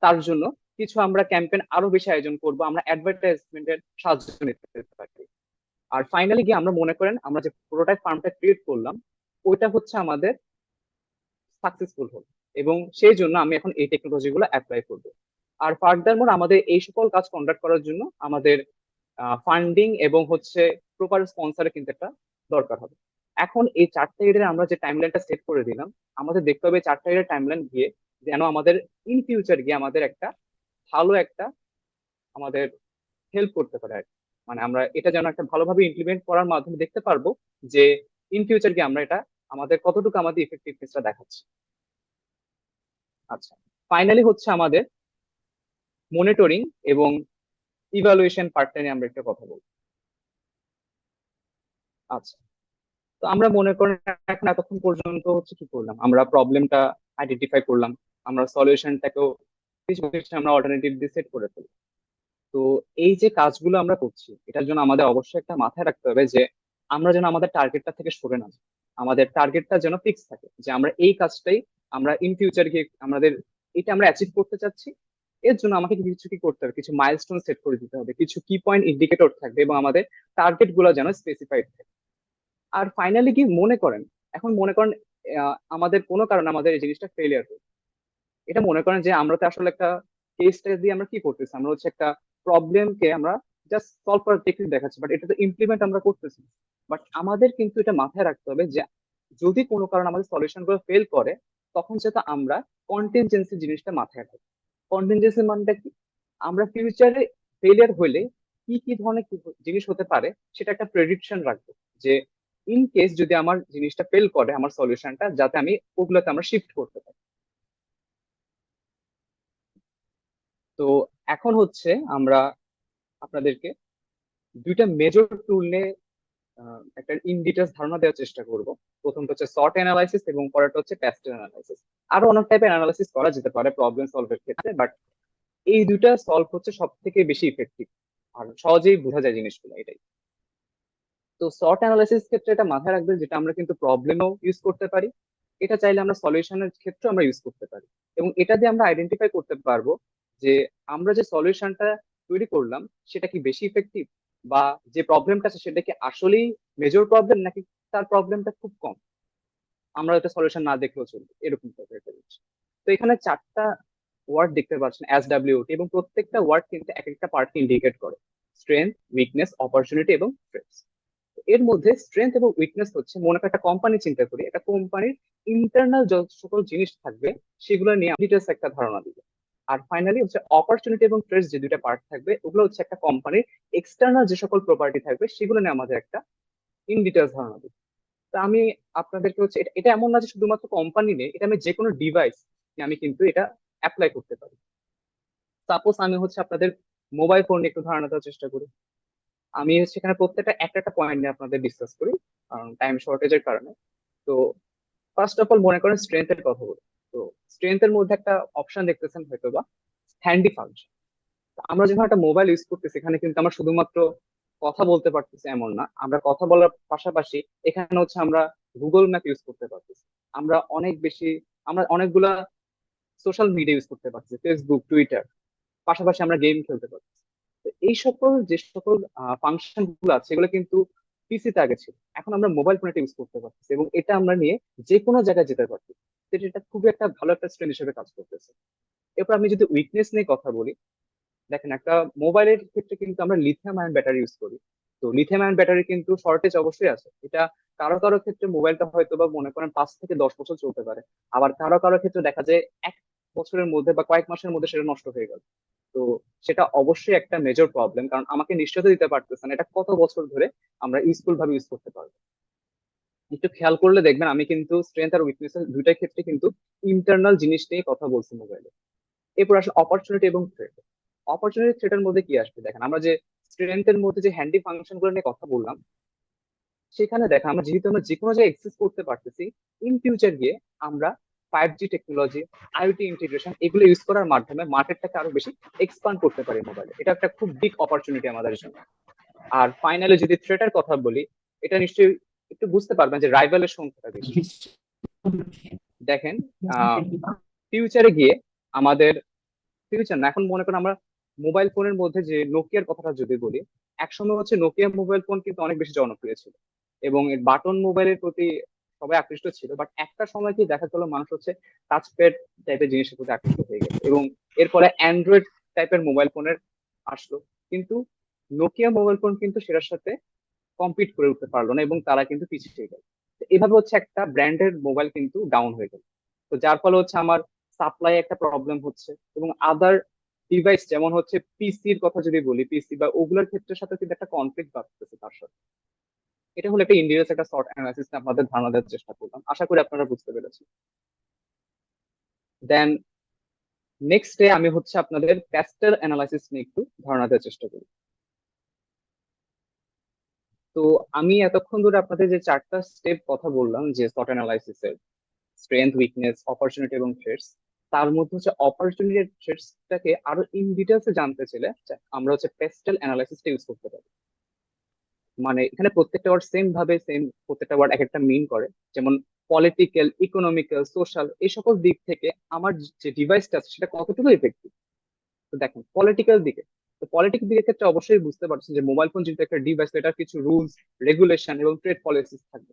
তার জন্য কিছু আমরা ক্যাম্পেইন আরো বেশি আয়োজন করব, আমরা অ্যাডভার্টাইজমেন্টের সাহায্য নিতে পারি। আর ফাইনালি গিয়ে আমরা মনে করেন আমরা যে প্রোটোটাইপ ফার্মটা ক্রিয়েট করলাম ওইটা হচ্ছে আমাদের সাকসেসফুল হল, এবং সেই জন্য আমি এখন এই টেকনোলজি গুলো অ্যাপ্লাই করব। আর ফার্দার মোর আমাদের এই সকল কাজ কন্ডাক্ট করার জন্য আমাদের ফান্ডিং এবং হচ্ছে প্রপার স্পন্সরের কিন্তু একটা দরকার হবে। এখন এই 4টা ইয়ারের আমরা যে টাইমলাইনটা সেট করে দিলাম, আমাদের দেখতে হবে 4টা ইয়ারের টাইমলাইন গিয়ে যেন আমাদের ইন ফিউচার গিয়ে আমাদের একটা ভালো একটা আমাদের হেল্প করতে পারে আর কি। মানে আমরা এটা যেন একটা ভালোভাবে ইমপ্লিমেন্ট করার মাধ্যমে দেখতে পারবো যে ইন ফিউচার গিয়ে আমরা এটা আমাদের কতটুকু আমাদের ইফেক্টিভনেসটা দেখাচ্ছে। আচ্ছা, ফাইনালি হচ্ছে আমাদের মনিটরিং এবং ইভালুয়েশন পার্টটা নিয়ে আমরা একটা কথা বলবো। আচ্ছা, তো আমরা মনে করেন এখন এতক্ষণ পর্যন্ত হচ্ছে কি করলাম, আমরা প্রবলেমটা আইডেন্টিফাই করলাম, আমরা সলিউশনটাকেও কিছু কিছু আমরা অল্টারনেটিভ দিয়ে সেট করে ফেলি। তো এই যে কাজগুলো আমরা করছি এটার জন্য আমাদের অবশ্যই একটা মাথায় রাখতে হবে যে আমরা যেন আমাদের টার্গেটটা থেকে সরে না যাই, আমাদের টার্গেটটা যেন ফিক্স থাকে যে আমরা এই কাজটাই আমরা ইন ফিউচার গিয়ে আমাদের এটা আমরা অ্যাচিভ করতে চাচ্ছি। এর জন্য আমাকে কিছু কি করতে হবে, কিছু মাইলস্টোন সেট করে দিতে হবে, কিছু কি পয়েন্ট ইন্ডিকেটর থাকবে, এবং আমাদের টার্গেট গুলো যেন স্পেসিফাইড থাকে। আর ফাইনালি কি মনে করেন, এখন মনে করেন আমাদের কোনো কারণে আমাদের এই জিনিসটা ফেলিয়ার হলো, এটা মনে করেন যে আমরা তো আসলে একটা কেস স্টাডি দিয়ে আমরা কি করতেছি, আমরা হচ্ছে একটা প্রবলেমকে আমরা জাস্ট সলভ করার টেকনিক দেখাচ্ছি, বাট এটা তো ইমপ্লিমেন্ট আমরা করতেছি। বাট আমাদের কিন্তু এটা মাথায় রাখতে হবে যে যদি কোনো কারণে আমাদের সলিউশন গুলো ফেল করে, তখন যাতে আমরা কন্টিনজেন্সি জিনিসটা মাথায় রাখি। কন্টিনজেন্সি মানটা কি, আমরা ফিউচারে ফেলিয়ার হলে কি কি ধরনের জিনিস হতে পারে সেটা একটা প্রেডিকশন রাখবো, যে ইন কেস যদি আমার জিনিসটা ফেল করে আমার সলিউশনটা, যাতে আমি ওগুলোতে আমরা শিফট করতে পারি। তো এখন হচ্ছে আমরা আপনাদেরকে দুইটা মেজর টুল নিয়ে একটা ইন ডিটেলস ধারণা দেওয়ার চেষ্টা করব। প্রথমটা হচ্ছে সর্ট অ্যানালাইসিস এবং পরেরটা হচ্ছে প্যাস্টেল অ্যানালাইসিস। আরো অনেক টাইপের অ্যানালাইসিস করা যেতে পারে প্রবলেম সলভের ক্ষেত্রে, বাট এই দুইটা সলভ হচ্ছে সব থেকে বেশি ইফেক্টিভ আর সহজেই বোঝা যায় জিনিসগুলো, এটাই। তো সর্ট অ্যানালাইসিস ক্ষেত্রে এটা মাথায় রাখবেন, যেটা আমরা কিন্তু প্রবলেমও ইউজ করতে পারি, এটা চাইলে আমরা সলিউশনের ক্ষেত্রে আমরা ইউজ করতে পারি, এবং এটা দিয়ে আমরা আইডেন্টিফাই করতে পারবো যে আমরা যে সলিউশনটা তৈরি করলাম সেটা কি বেশি ইফেক্টিভ, বা যে প্রবলেমটা আছে সেটা কি আসলেই মেজর প্রবলেম নাকি তার প্রবলেমটা খুব কম, আমরা এটা সলিউশন না দেখলেও চলবে, এরকম টাইপের একটা জিনিস। তো এখানে 4টা ওয়ার্ড দেখতে পাচ্ছেন SWOT, এবং প্রত্যেকটা ওয়ার্ড কিন্তু এক একটা পার্টকে ইন্ডিকেট করে: স্ট্রেংথ, উইকনেস, অপরচুনিটি এবং থ্রেটস। এর মধ্যে স্ট্রেংথ এবং উইকনেস হচ্ছে, মনে করেন একটা কোম্পানি চিন্তা করি, একটা কোম্পানির ইন্টারনাল যত সকল জিনিস থাকবে সেগুলো নিয়ে ডিটেলস একটা ধারণা দিবে। আর ফাইনালি হচ্ছে অপরচুনিটি এবং থ্রেটস, যে দুইটা পার্ট থাকবে ওগুলো হচ্ছে একটা কোম্পানির এক্সটার্নাল যে সকল প্রপার্টি থাকবে সেগুলো নিয়ে আমাদের একটা ইন ডিটেলস ধারণা দিবে। তো আমি আপনাদেরকে হচ্ছে, এটা এটা এমন না যে শুধুমাত্র কোম্পানি নেই, এটা আমি যে কোনো ডিভাইস আমি কিন্তু এটা অ্যাপ্লাই করতে পারি। সাপোজ আমি হচ্ছে আপনাদের মোবাইল ফোন নিয়ে একটু ধারণা দেওয়ার চেষ্টা করি। আমি সেখানে প্রত্যেকটা একটা একটা পয়েন্ট নিয়ে আপনাদের ডিসকাস করি, কারণ টাইম শর্টেজের কারণে। তো ফার্স্ট অফ অল মনে করেন স্ট্রেংথের কথা বলি। তো স্ট্রেংথের মধ্যে একটা অপশন দেখতেছেন হয়তো বা, হ্যান্ডি ফাংশন। আমরা যখন একটা মোবাইল ইউজ করতেছি, এখানে কিন্তু আমরা শুধুমাত্র কথা বলতে পারতেছি এমন না, আমরা কথা বলার পাশাপাশি এখানে হচ্ছে আমরা গুগল ম্যাপ ইউজ করতে পারতেছি, আমরা অনেক বেশি, আমরা অনেকগুলা সোশ্যাল মিডিয়া ইউজ করতে পারতেছি, ফেসবুক, টুইটার, পাশাপাশি আমরা গেম খেলতে পারতেছি। তো এই সকল যে সকল ফাংশন গুলো আছে এগুলো কিন্তু পিসিতে আগে ছিল, এখন আমরা মোবাইল ফোনে ইউজ করতে পারতেছি এবং এটা আমরা নিয়ে যে কোনো জায়গায় যেতে পারতেছি। তো এটা খুবই একটা ভালো একটা স্ট্রেংথ হিসেবে কাজ করতেছে। এরপর আমি যদি উইকনেস নিয়ে কথা বলি, দেখেন একটা মোবাইলের ক্ষেত্রে কিন্তু আমরা লিথিয়াম আয়ন ব্যাটারি ইউজ করি। তো লিথিয়াম আয়ন ব্যাটারি কিন্তু শর্টেজ অবশ্যই আছে, এটা কারো কারো ক্ষেত্রে মোবাইলটা হয়তো বা মনে করেন 5 থেকে 10 বছর চলতে পারে, আবার কারো কারো ক্ষেত্রে দেখা যায় 1 বছরের মধ্যে বা কয়েক মাসের মধ্যে সেটা নষ্ট হয়ে গেল। তো সেটা অবশ্যই একটা মেজর প্রবলেম, কারণ আমাকে নিশ্চয়তা দিতে পারতেছে না এটা কত বছর ধরে আমরা ইউজফুল ভাবে ইউজ করতে পারবো। একটু খেয়াল করলে দেখবেন আমি কিন্তু স্ট্রেংথ আর উইকনেস দুইটার ক্ষেত্রে কিন্তু ইন্টারনাল জিনিস নিয়ে কথা বলছি মোবাইলে। এরপর আসলে অপরচুনিটি এবং থ্রেট। অপরচুনিটি থ্রেটের মধ্যে কি আসবে, দেখেন আমরা যে স্ট্রেংথের মধ্যে যে হ্যান্ডি ফাংশন গুলো নিয়ে কথা বললাম, সেখানে দেখেন আমরা যেহেতু আমরা যে কোনো জায়গায় এক্সেস করতে পারতেছি, ইন ফিউচার গিয়ে আমরা 5G টেকনোলজি, আইওটি ইন্টিগ্রেশন এগুলো ইউজ করার মাধ্যমে মার্কেটটাকে আরো বেশি এক্সপান্ড করতে পারি মোবাইলে। এটা একটা খুব বিগ অপরচুনিটি আমাদের জন্য। আর ফাইনালি যদি থ্রেটের কথা বলি, এটা নিশ্চয়ই একটু বুঝতে পারবেন যে রাইভালের সংখ্যাটা বেশি। দেখেন ফিউচারে গিয়ে আমাদের, ফিউচার না, এখন মনে করেন আমরা মোবাইল ফোনের মধ্যে যে নোকিয়ার কথাটা যদি বলি, একসময় হচ্ছে নোকিয়া মোবাইল ফোন কিন্তু অনেক বেশি জনপ্রিয় ছিল এবং এর বাটন মোবাইলের প্রতি সবাই আকৃষ্ট ছিল। বাট একটা সময় কি দেখা গেল মানুষ হচ্ছে টাচপ্যাড টাইপের জিনিসের প্রতি আকৃষ্ট হয়ে গেছে এবং এরপরে অ্যান্ড্রয়েড টাইপের মোবাইল ফোনের আসলো, কিন্তু নোকিয়া মোবাইল ফোন কিন্তু সেটার সাথে কম্পিট করে উঠতে পারলো না এবং তারা কিন্তু পিছিয়ে গেল। তো এভাবে হচ্ছে একটা ব্র্যান্ডের মোবাইল কিন্তু ডাউন হয়ে গেল। তো যার ফলে হচ্ছে আমার সাপ্লাই একটা প্রবলেম হচ্ছে এবং আদার ডিভাইস যেমন হচ্ছে পিসির কথা যদি বলি, পিসি বা ওগুলোর ক্ষেত্রের সাথে কিন্তু একটা কনফ্লিক্ট বাড়তেছে তার সাথে। এটা হলো একটা ইন্ডিয়াস একটা শর্ট অ্যানালাইসিস আপনাদের ধারণা দেওয়ার চেষ্টা করলাম, আশা করি আপনারা বুঝতে পেরেছেন। দেন নেক্সট ডে আমি হচ্ছে আপনাদের প্যাস্টেল অ্যানালাইসিস নিয়ে একটু ধারণা দেওয়ার চেষ্টা করি। তো আমি এতক্ষণ ধরে আপনাদের যে 4টা স্টেপ কথা বললাম যে শর্ট অ্যানালাইসিসের, স্ট্রেংথ, উইকনেস, অপরচুনিটি এবং থ্রেটস, তার মধ্যে হচ্ছে অপরচুনিটি থ্রেটসটাকে আরো ইন ডিটেলসে জানতে চাইলে আমরা হচ্ছে পেস্টেল অ্যানালাইসিসটা ইউজ করতে পারি। মানে এখানে প্রত্যেকটা ওয়ার্ড সেম ভাবে সেম, প্রত্যেকটা ওয়ার্ড এক একটা মিন করে। যেমন পলিটিক্যাল, ইকোনমিক্যাল, সোশ্যাল এই সকল দিক থেকে আমার যে ডিভাইসটা আছে সেটা কতটুকু এফেক্টিভ। তো দেখেন পলিটিক্যাল দিকে, তো পলিটিক্যাল দিকের ক্ষেত্রে অবশ্যই বুঝতে পারছেন যে মোবাইল ফোন যেহেতু একটা ডিভাইস, এটার কিছু রুলস, রেগুলেশন এবং ট্রেড পলিসিস থাকবে।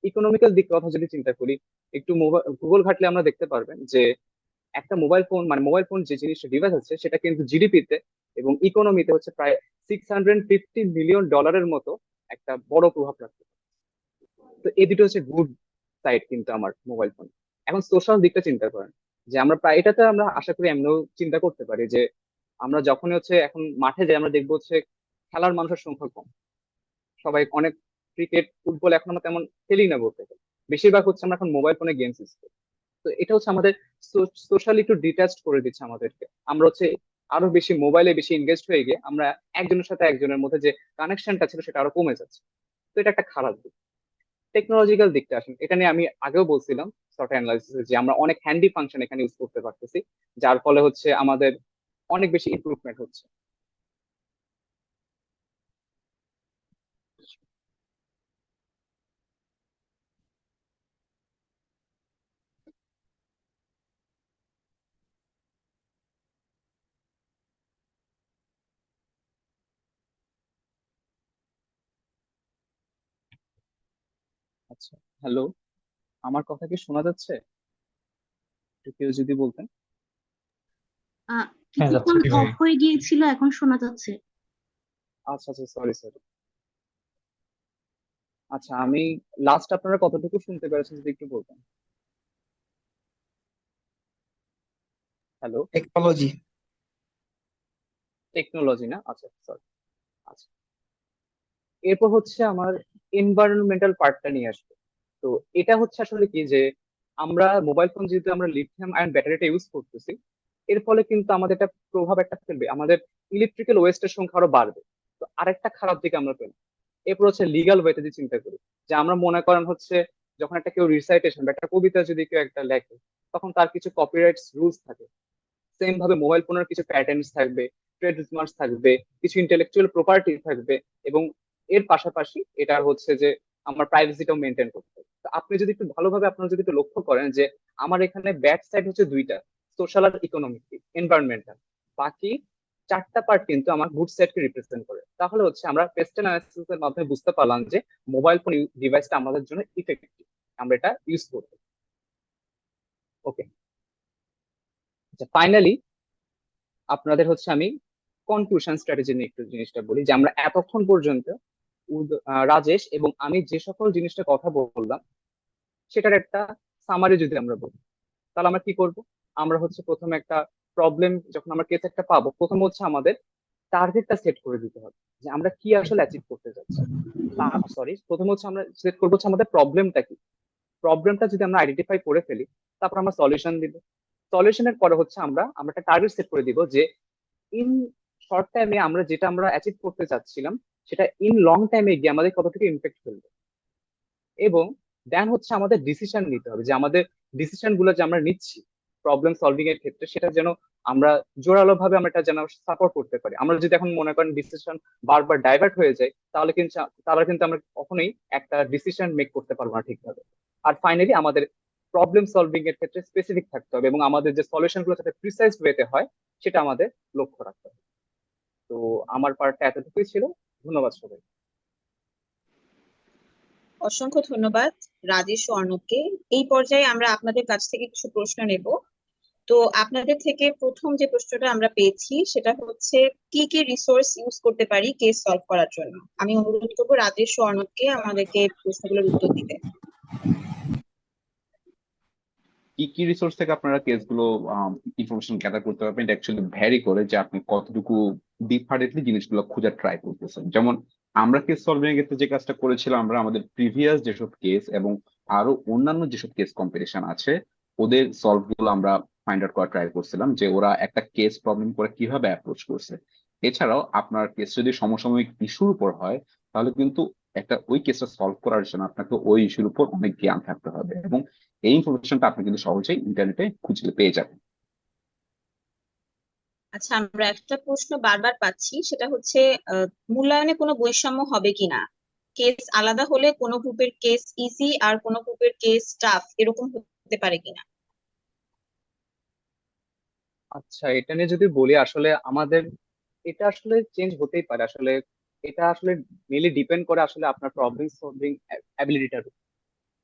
ইকোনমিক্যাল দিক কথা যদি চিন্তা করি, একটু গুগল ঘাটলে আমরা দেখতে পারবেন যে একটা মোবাইল ফোন, মানে মোবাইল ফোন যে জিনিসটা ডিভাইস আছে সেটা কিন্তু জিডিপিতে এবং ইকোনমিতে হচ্ছে প্রায় $650 মিলিয়ন মতো একটা বড় প্রভাব রাখবে। তো এই দুটো হচ্ছে গুড সাইড কিন্তু আমার মোবাইল ফোন। এখন সোশ্যাল দিকটা চিন্তা করেন, যে আমরা প্রায়, এটাতে আমরা আশা করি এমনিও চিন্তা করতে পারি যে আমরা যখনই হচ্ছে এখন মাঠে যাই আমরা দেখবো হচ্ছে খেলার মানুষের সংখ্যা কম, সবাই অনেক ক্রিকেট, ফুটবল এখন আমরা তেমন খেলি না বলতে গেলে, বেশিরভাগ হচ্ছে আমরা এখন মোবাইল ফোনে গেমস ইউজ করি। তো এটা হচ্ছে আমাদের সোশ্যালি একটু ডিটাচড করে দিচ্ছে আমাদেরকে। আমরা হচ্ছে আরো বেশি মোবাইলে বেশি এনগেজড হয়ে গিয়ে আমরা একজনের সাথে একজনের মধ্যে যে কানেকশনটা ছিল সেটা আরো কমে যাচ্ছে। তো এটা একটা খারাপ দিক। টেকনোলজিক্যাল দিকটা আসেন, এটা নিয়ে আমি আগেও বলছিলাম শর্ট অ্যানালাইসিস, যে আমরা অনেক হ্যান্ডি ফাংশন এখানে ইউজ করতে পারতেছি, যার ফলে হচ্ছে আমাদের অনেক বেশি ইমপ্রুভমেন্ট হচ্ছে। আচ্ছা, হ্যালো, আমার কথা কি শোনা যাচ্ছে? একটু কেউ যদি বলতেন। আহ হ্যাঁ যাচ্ছে কিছুক্ষণ কি অফ ভাই? হয়ে গিয়েছিল, এখন শোনা যাচ্ছে। আচ্ছা আচ্ছা, সরি সরি। আচ্ছা, আমি লাস্ট আপনারা কতটুকু শুনতে পেরেছেন যদি একটু বলতেন। হ্যালো? টেকনোলজি। টেকনোলজি না, আচ্ছা সরি। আচ্ছা, এরপর হচ্ছে আমার এনভায়রনমেন্টাল পার্টটা নিয়ে আসবে। তো এটা হচ্ছে আসলে কি যে আমরা মোবাইল ফোন যেহেতু আমরা লিথিয়াম আয়ন ব্যাটারিটা ইউজ করতেছি, এর ফলে কিন্তু আমাদের একটা প্রভাব একটা ফেলবে, আমাদের ইলেকট্রিক্যাল ওয়েস্টের সংখ্যা আরো বাড়বে। তো আরেকটা খারাপ দিকে আমরা পেলাম। এরপর হচ্ছে লিগাল ওয়েতে যদি চিন্তা করি, যে আমরা মনে করেন হচ্ছে যখন একটা কেউ রিসাইটেশন বা একটা কবিতা যদি কেউ একটা লেখে, তখন তার কিছু কপিরাইটস রুলস থাকে। সেম ভাবে মোবাইল ফোনের কিছু প্যাটার্নস থাকবে, ট্রেডমার্কস থাকবে, কিছু ইন্টেলেকচুয়াল প্রপার্টি থাকবে, এবং এর পাশাপাশি এটা হচ্ছে যে আমার প্রাইভেসিটাও মেনটেন করতে হবে। তো আপনি যদি একটু ভালোভাবে আপনারা যদি একটু লক্ষ্য করেন যে আমার এখানে ব্যাক সাইড হচ্ছে দুইটা, সোশ্যাল আর ইকোনমিক, এনভায়রনমেন্টাল, বাকি চারটা পার্ট কিন্তু আমার গুড সাইডকে রিপ্রেজেন্ট করে। তাহলে হচ্ছে আমরা পেস্ট অ্যানালাইসিস এর মাধ্যমে বুঝতে পারলাম যে মোবাইল ফোন ডিভাইসটা আমাদের জন্য ইফেক্টিভ, আমরা এটা ইউজ করব। ওকে, আচ্ছা, ফাইনালি আপনাদের হচ্ছে আমি কনক্লুশন স্ট্র্যাটেজি নিয়ে একটু জিনিসটা বলি, যে আমরা এতক্ষণ পর্যন্ত রাজেশ এবং আমি যে সকল জিনিসটা কথা বললাম সেটার একটা সামারি যদি আমরা বলি, তাহলে আমরা কি করব? আমরা হচ্ছে প্রথমে একটা প্রবলেম, যখন আমরা কেস একটা পাবো, প্রথম হচ্ছে আমাদের টার্গেটটা সেট করে দিতে হবে যে আমরা কি আসলে অ্যাচিভ করতে যাচ্ছি। সরি, প্রথম হচ্ছে আমরা সেট করবো হচ্ছে আমাদের প্রবলেমটা কি। প্রবলেমটা যদি আমরা আইডেন্টিফাই করে ফেলি, তারপর আমরা সলিউশন দিব। সলিউশনের পরে হচ্ছে আমরা আমরা একটা টার্গেট সেট করে দিব যে ইন শর্ট টাইমে আমরা যেটা আমরা অ্যাচিভ করতে চাচ্ছিলাম, সেটা ইন লং টাইমে গিয়ে আমাদের কতটুকু ইম্প্যাক্ট ফেলবে। এবং দেন হচ্ছে আমাদের ডিসিশন নিতে হবে যে আমাদের ডিসিশন গুলো যে আমরা নিচ্ছি প্রবলেম সলভিং এর ক্ষেত্রে, সেটা যেন আমরা জোরালো ভাবে আমরা এটা যেন সাপোর্ট করতে পারি। আমরা যদি এখন মনে করেন ডিসিশন বারবার ডাইভার্ট হয়ে যায়, তাহলে কিন্তু আমরা কখনোই একটা ডিসিশন মেক করতে পারবো না ঠিকভাবে। আর ফাইনালি আমাদের প্রবলেম সলভিং এর ক্ষেত্রে স্পেসিফিক থাকতে হবে, এবং আমাদের যে সলিউশন গুলো যাতে প্রিসাইজ ওয়েতে হয় সেটা আমাদের লক্ষ্য রাখতে হবে। তো আমার পার্টটা এতটুকুই ছিল। ধন্যবাদ সবাই। অসংখ্য ধন্যবাদ রাজেশ ও অর্ণবকে। এই পর্যায়ে আমরা আপনাদের কাছ থেকে কিছু প্রশ্ন নেব। তো আপনাদের থেকে প্রথম যে প্রশ্নটা আমরা পেয়েছি সেটা হচ্ছে, কি কি রিসোর্স ইউজ করতে পারি কেস সলভ করার জন্য? আমি অনুরোধ করবো রাজেশ ও অর্ণবকে আমাদেরকে প্রশ্নগুলোর উত্তর দিতে। কি কি রিসোর্স থেকে আপনারা কেসগুলো ইনফরমেশন গ্যাদার করতে পারবেন, এটা অ্যাকচুয়ালি ভ্যারি করে যে আপনি কতটুকু ডিফারেন্টলি জিনিসগুলো খোঁজার ট্রাই করতেছেন। যেমন আমরা কেস সলভিং এর ক্ষেত্রে যে কাজটা করেছিলাম, আমরা আমাদের প্রিভিয়াস যেসব কেস এবং আরো অন্যান্য যেসব কেস কম্পিটিশন আছে ওদের সলভ গুলো আমরা ফাইন্ড আউট করার ট্রাই করছিলাম, যে ওরা একটা কেস প্রবলেম করে কিভাবে অ্যাপ্রোচ করছে। এছাড়াও আপনার কেস যদি সমসাময়িক ইস্যুর উপর হয়, তাহলে কিন্তু একটা ওই কেসটা সলভ করার জন্য আপনাকে ওই ইস্যুর উপর অনেক জ্ঞান থাকতে হবে, এবং এই ইনফরমেশনটা আপনি কিন্তু সহজেই ইন্টারনেটে খুঁজলে পেয়ে যাবেন। আচ্ছা, আমরা একটা প্রশ্ন বারবার পাচ্ছি, সেটা হচ্ছে মূল্যায়নে কোনো বৈষম্য হবে কিনা? কেস আলাদা হলে কোনো গ্রুপের কেস ইজি আর কোনো গ্রুপের কেস টাফ, এরকম হতে পারে কিনা? আচ্ছা, এটা নিয়ে যদি বলি, আসলে আমাদের এটা আসলে চেঞ্জ হতেই পারে। আসলে এটা আসলে মেনলি ডিপেন্ড করে আসলে আপনার প্রবলেম সলভিং অ্যাবিলিটিটার উপর।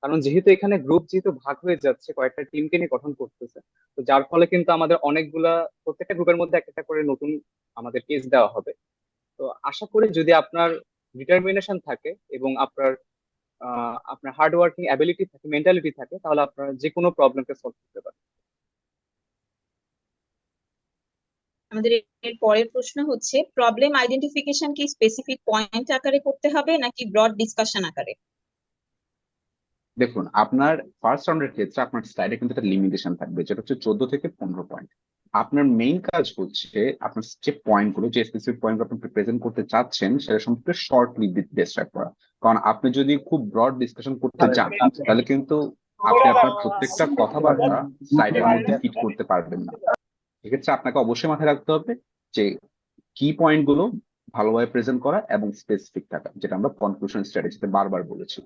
কারণ যেহেতু এখানে গ্রুপ যেহেতু ভাগ হয়ে যাচ্ছে, কয়েকটা টিমকে নিয়ে গঠন করতেছে, তো যার ফলে কিন্তু আমাদের অনেকগুলা, প্রত্যেকটা গ্রুপের মধ্যে একটা একটা করে নতুন আমাদের কেস দেওয়া হবে। তো আশা করি যদি আপনার ডিটারমিনেশন থাকে এবং আপনার হার্ড ওয়ার্কিং অ্যাবিলিটি থাকে, মেন্টালিটি থাকে, তাহলে আপনারা যে কোনো প্রবলেমকে সলভ করতে পারেন। আমাদের এর পরের প্রশ্ন হচ্ছে, প্রবলেম আইডেন্টিফিকেশন কি স্পেসিফিক পয়েন্ট আকারে করতে হবে নাকি ব্রড ডিসকাশন আকারে? দেখুন, আপনার ফার্স্ট রাউন্ডের ক্ষেত্রে আপনার স্লাইডে কিন্তু একটা লিমিটেশন থাকবে, যেটা হচ্ছে 14 থেকে 15 পয়েন্ট। আপনার মেইন কাজ হচ্ছে আপনার যে পয়েন্ট গুলো, যে স্পেসিফিক পয়েন্ট আপনি প্রেজেন্ট করতে চাচ্ছেন, সেটা সম্পর্কে শর্টলি ডিসক্রাইব করা। কারণ আপনি যদি খুব ব্রড ডিসকাশন করতে যান, তাহলে কিন্তু আপনি আপনার প্রত্যেকটা কথাবার্তা স্লাইডের মধ্যে ফিট করতে পারবেন না। এক্ষেত্রে আপনাকে অবশ্যই মাথায় রাখতে হবে যে কি পয়েন্ট গুলো ভালোভাবে প্রেজেন্ট করা এবং স্পেসিফিক থাকা, যেটা আমরা কনক্লুশন স্ট্র্যাটেজিতে বারবার বলেছি।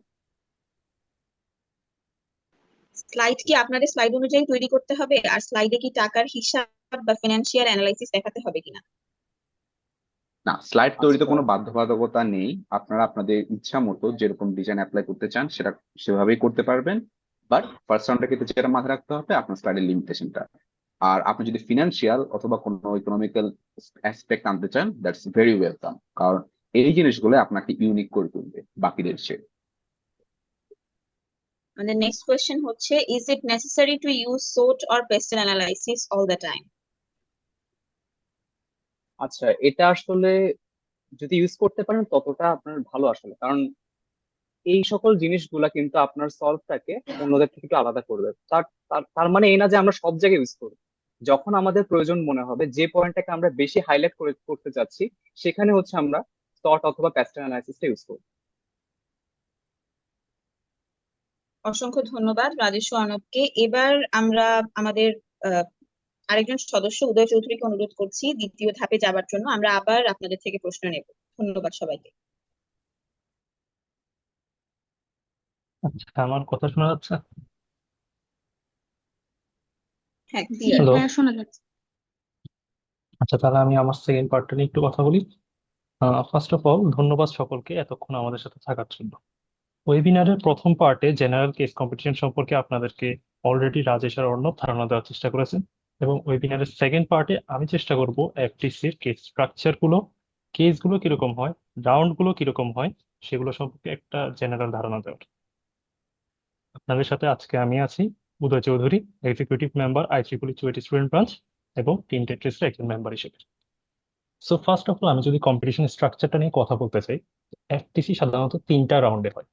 স্লাইড কি আপনাদের স্লাইড অনুযায়ী তৈরি করতে হবে? আর স্লাইডে কি টাকার হিসাব বা ফিনান্সিয়াল অ্যানালাইসিস দেখাতে হবে কিনা? না, স্লাইড তৈরিতে আচ্ছা, কোনো বাধ্যবাধকতা নেই। আপনারা আপনাদের ইচ্ছা মতো যেরকম ডিজাইন অ্যাপ্লাই করতে চান সেটা সেভাবেই করতে পারবেন। বাট ফার্স্ট রাউন্ডের ক্ষেত্রে যেটা মাথায় রাখতে হবে আপনার স্লাইডের লিমিটেশনটা। আর আপনি যদি ফিনান্সিয়াল অথবা কোনো ইকোনমিক্যাল অ্যাসপেক্ট আনতে চান, দ্যাটস ভেরি ওয়েলকাম, কারণ এই জিনিসগুলো আপনাকে ইউনিক করে তুলবে বাকিদের চেয়ে। আমাদের নেক্সট কোয়েশ্চেন হচ্ছে, is it necessary to use SWOT or pestle analysis all the time? আচ্ছা, এটা আসলে যদি ইউজ করতে পারেন ততটা আপনার ভালো আসলে, কারণ এই সকল জিনিসগুলা কিন্তু আপনার সলভটাকে অন্যদের থেকে একটু আলাদা করবে। তার তার তার মানে এই না যে আমরা সব জায়গায় ইউজ করব। যখন আমাদের প্রয়োজন মনে হবে, যে পয়েন্টটাকে আমরা বেশি হাইলাইট করতে চাচ্ছি, সেখানে হচ্ছে আমরা SWOT অথবা প্যাস্টেল অ্যানালাইসিসটা ইউজ করব। অসংখ্য ধন্যবাদ রাজেশ ও অর্ণবকে। এবার আমরা আমাদের আহ, আরেকজন সদস্য উদয় চৌধুরীকে অনুরোধ করছি দ্বিতীয় ধাপে যাবার জন্য। আমরা আবার আপনাদের থেকে প্রশ্ন নেব। ধন্যবাদ সবাইকে। আচ্ছা, আমার কথা শোনা যাচ্ছে? হ্যাঁ, জি ক্লিয়ার। হ্যালো। ভাইয়া শোনা যাচ্ছে। আচ্ছা, তাহলে আমি আমার সেকেন্ড পার্টটা নিয়ে একটু কথা বলি। ফার্স্ট অফ অল, ধন্যবাদ সকলকে এতক্ষণ আমাদের সাথে থাকার জন্য। ওয়েবিনারের প্রথম পার্টে জেনারেল কেস কম্পিটিশন সম্পর্কে আপনাদেরকে অলরেডি রাজেশ আর অর্ণব ধারণা দেওয়ার চেষ্টা করেছেন, এবং ওয়েবিনারের সেকেন্ড পার্টে আমি চেষ্টা করব এফটিসির কেস স্ট্রাকচার গুলো, কেসগুলো কিরকম হয়, রাউন্ড গুলো কিরকম হয়, সেগুলো সম্পর্কে একটা জেনারেল ধারণা দেওয়ার। আপনাদের সাথে আজকে আমি আছি Uday Chowdhury, executive member IEEE CUET student branch এবং টিম টেট্রিসের একজন মেম্বার হিসেবে। সো ফার্স্ট অফ অল, আমি যদি কম্পিটিশন স্ট্রাকচারটা নিয়ে কথা বলতে চাই, এফটিসি সাধারণত তিনটা রাউন্ডে হয়।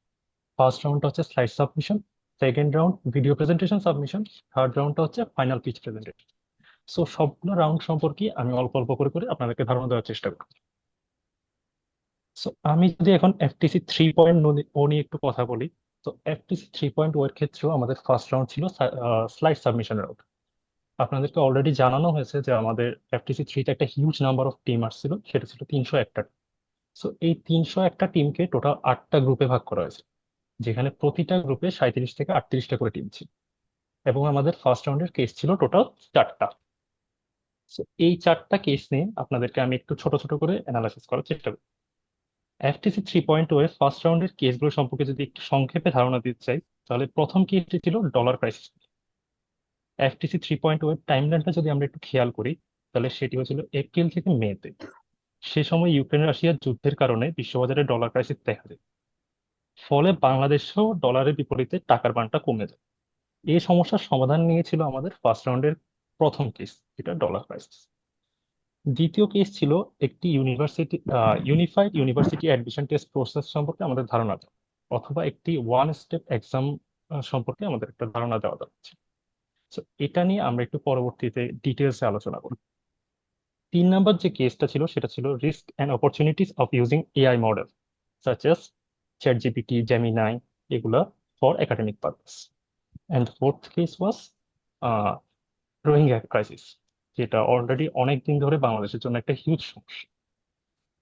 ফার্স্ট রাউন্ডটা হচ্ছে slide submission, second round video presentation submission, third রাউন্ডটা হচ্ছে ফাইনাল পিচ প্রেজেন্টেশন। সো সবগুলো রাউন্ড সম্পর্কে আমি অল্প অল্প করে করে আপনাদেরকে ধারণা দেওয়ার চেষ্টা করব। সো আমি যদি এখন এফটিসি 3.0 নিয়ে একটু কথা বলি, তো এফটিসি 3.0 এর ক্ষেত্রেও আমাদের ফার্স্ট রাউন্ড ছিল স্লাইড সাবমিশন রাউন্ড। আপনাদেরকে অলরেডি জানানো হয়েছে যে আমাদের এফটিসি 3 তে একটা হিউজ নাম্বার অফ টিম আসছিল, সেটা ছিল 301টা। সো এই 301টা টিমকে টোটাল 8টা গ্রুপে ভাগ করা হয়েছে, যেখানে প্রতিটা গ্রুপে 37 থেকে 38টা করে টিম ছিল, এবং আমাদের ফার্স্ট রাউন্ডের কেস ছিল টোটাল 4টা। সো এই 4টা কেস নিয়ে আপনাদেরকে আমি একটু ছোট ছোট করে অ্যানালাইসিস করার চেষ্টা করি। এফটিসি 3.0 এর ফার্স্ট রাউন্ডের কেসগুলো সম্পর্কে যদি একটু সংক্ষেপে ধারণা দিতে চাই, তাহলে প্রথম কেসটি ছিল ডলার ক্রাইসিস। এফটিসি 3.0 এর টাইমলাইনটা যদি আমরা একটু খেয়াল করি, তাহলে সেটি হচ্ছিল এপ্রিল থেকে মেতে। সে সময় ইউক্রেন রাশিয়ার যুদ্ধের কারণে বিশ্ববাজারে ডলার ক্রাইসিস দেখা দেয়, ফলে বাংলাদেশেও ডলারের বিপরীতে টাকার মানটা কমে যায়। এই সমস্যার সমাধান নিয়েছিল আমাদের ফার্স্ট রাউন্ডের প্রথম কেস, যেটা ডলার ক্রাইসিস। দ্বিতীয় কেস ছিল একটি unified university admission test process সম্পর্কে আমাদের ধারণা দেওয়া, অথবা একটি ওয়ান স্টেপ এক্সাম সম্পর্কে আমাদের একটা ধারণা দেওয়া যাচ্ছে। তো এটা নিয়ে আমরা একটু পরবর্তীতে ডিটেলসে আলোচনা করব। 3 নম্বর যে কেসটা ছিল সেটা ছিল risk and opportunities of using AI model such as ChatGPT, Gemini, এগুলা for academic purpose. And fourth case was Rohingya crisis, যেটা অলরেডি অনেক দিন ধরে বাংলাদেশের জন্য একটা হিউজ সমস্যা।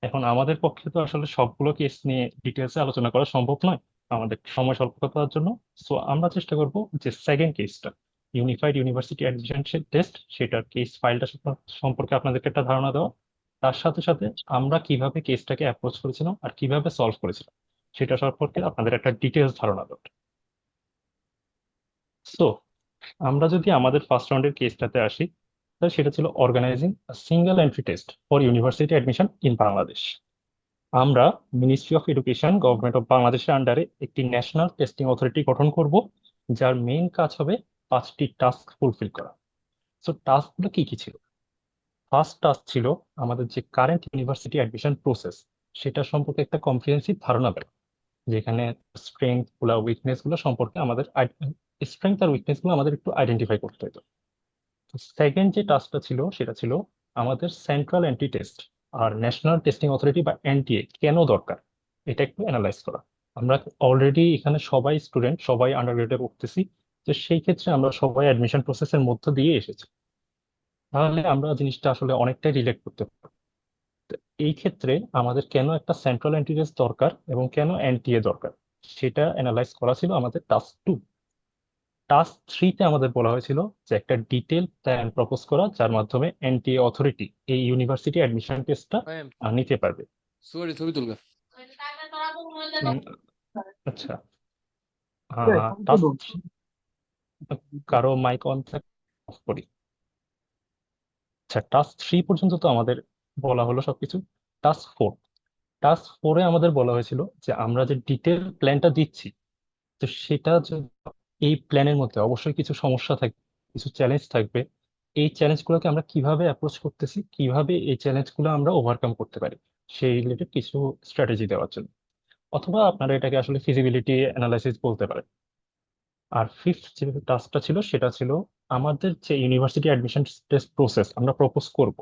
এখন আমাদের পক্ষে তো আসলে সবগুলো কেস নিয়ে ডিটেলসে আলোচনা করা সম্ভব নয় আমাদের সময় স্বল্পতার জন্য। সো আমরা চেষ্টা করব যে সেকেন্ড কেসটা, ইউনিফাইড ইউনিভার্সিটি অ্যাডমিশন টেস্ট, সেটার কেস ফাইলটা সম্পর্কে আপনাদেরকে একটা ধারণা দেওয়া, তার সাথে সাথে আমরা কিভাবে কেসটাকে অ্যাপ্রোচ করেছিলাম আর কিভাবে সলভ করেছিলাম সেটা সম্পর্কে আপনাদের একটা ডিটেলস ধারণা দেওয়া। সো আমরা যদি আমাদের ফার্স্ট রাউন্ডের কেসটাতে আসি, তাহলে সেটা ছিল organising single entry test for university admission in Bangladesh. আমরা ministry of education government of বাংলাদেশের আন্ডারে একটি ন্যাশনাল টেস্টিং অথরিটি গঠন করব, যার মেইন কাজ হবে 5টি টাস্ক ফুলফিল করা। সো টাস্কগুলো কি কি ছিল? ফার্স্ট টাস্ক ছিল আমাদের যে কারেন্ট ইউনিভার্সিটি অ্যাডমিশন প্রসেস, সেটা সম্পর্কে একটা কম্প্রিহেন্সিভ ধারণা দেওয়া, যেখানে স্ট্রেংথ গুলা উইকনেস গুলো সম্পর্কে আমাদের স্ট্রেংথ আর উইকনেস গুলো আমাদের একটু আইডেন্টিফাই করতে হতো। সেকেন্ড যে টাস্কটা ছিল সেটা ছিল আমাদের সেন্ট্রাল এন্ট্রি টেস্ট আর ন্যাশনাল টেস্টিং অথরিটি বা এনটিএ কেন দরকার, এটা একটু অ্যানালাইজ করা। আমরা অলরেডি এখানে সবাই স্টুডেন্ট, সবাই আন্ডারগ্রেডে পড়তেছি, তো সেই ক্ষেত্রে আমরা সবাই অ্যাডমিশন প্রসেসের মধ্য দিয়ে এসেছি, তাহলে আমরা জিনিসটা আসলে অনেকটাই রিলেট করতে পারি। তো এই ক্ষেত্রে আমাদের কেন একটা সেন্ট্রাল এন্ট্রি টেস্ট দরকার এবং কেন এনটিএ দরকার, সেটা অ্যানালাইজ করা ছিল আমাদের টাস্ক 2। টাস্ক 3-তে আমাদের বলা হয়েছিল যে একটা ডিটেল প্ল্যান প্রপোজ করা, যার মাধ্যমে এনটিএ অথরিটি এই ইউনিভার্সিটি অ্যাডমিশন টেস্টটা নিতে পারবে। সরি ছবি তুলবে। উম, আচ্ছা, টাস্ক কারো মাইক অন অফ করি। আচ্ছা, টাস্ক 3 পর্যন্ত তো আমাদের বলা হলো সবকিছু। টাস্ক 4 আমাদের বলা হয়েছিল যে আমরা যে ডিটেল প্ল্যানটা দিচ্ছি, তো সেটা যদি এই প্ল্যানের মধ্যে অবশ্যই কিছু সমস্যা থাকবে, কিছু চ্যালেঞ্জ থাকবে। এই চ্যালেঞ্জগুলোকে আমরা কিভাবে অ্যাপ্রোচ করতেছি, কিভাবে এই চ্যালেঞ্জগুলো আমরা ওভারকাম করতে পারি, সেই রিলেটেড কিছু স্ট্র্যাটেজি দেওয়ার জন্য। অথবা আপনারা এটাকে আসলে ফিজিবিলিটি অ্যানালাইসিস বলতে পারেন। আর ফিফথ যে টাস্কটা ছিল সেটা ছিল আমাদের যে ইউনিভার্সিটি অ্যাডমিশন টেস্ট প্রসেস আমরা প্রপোজ করব,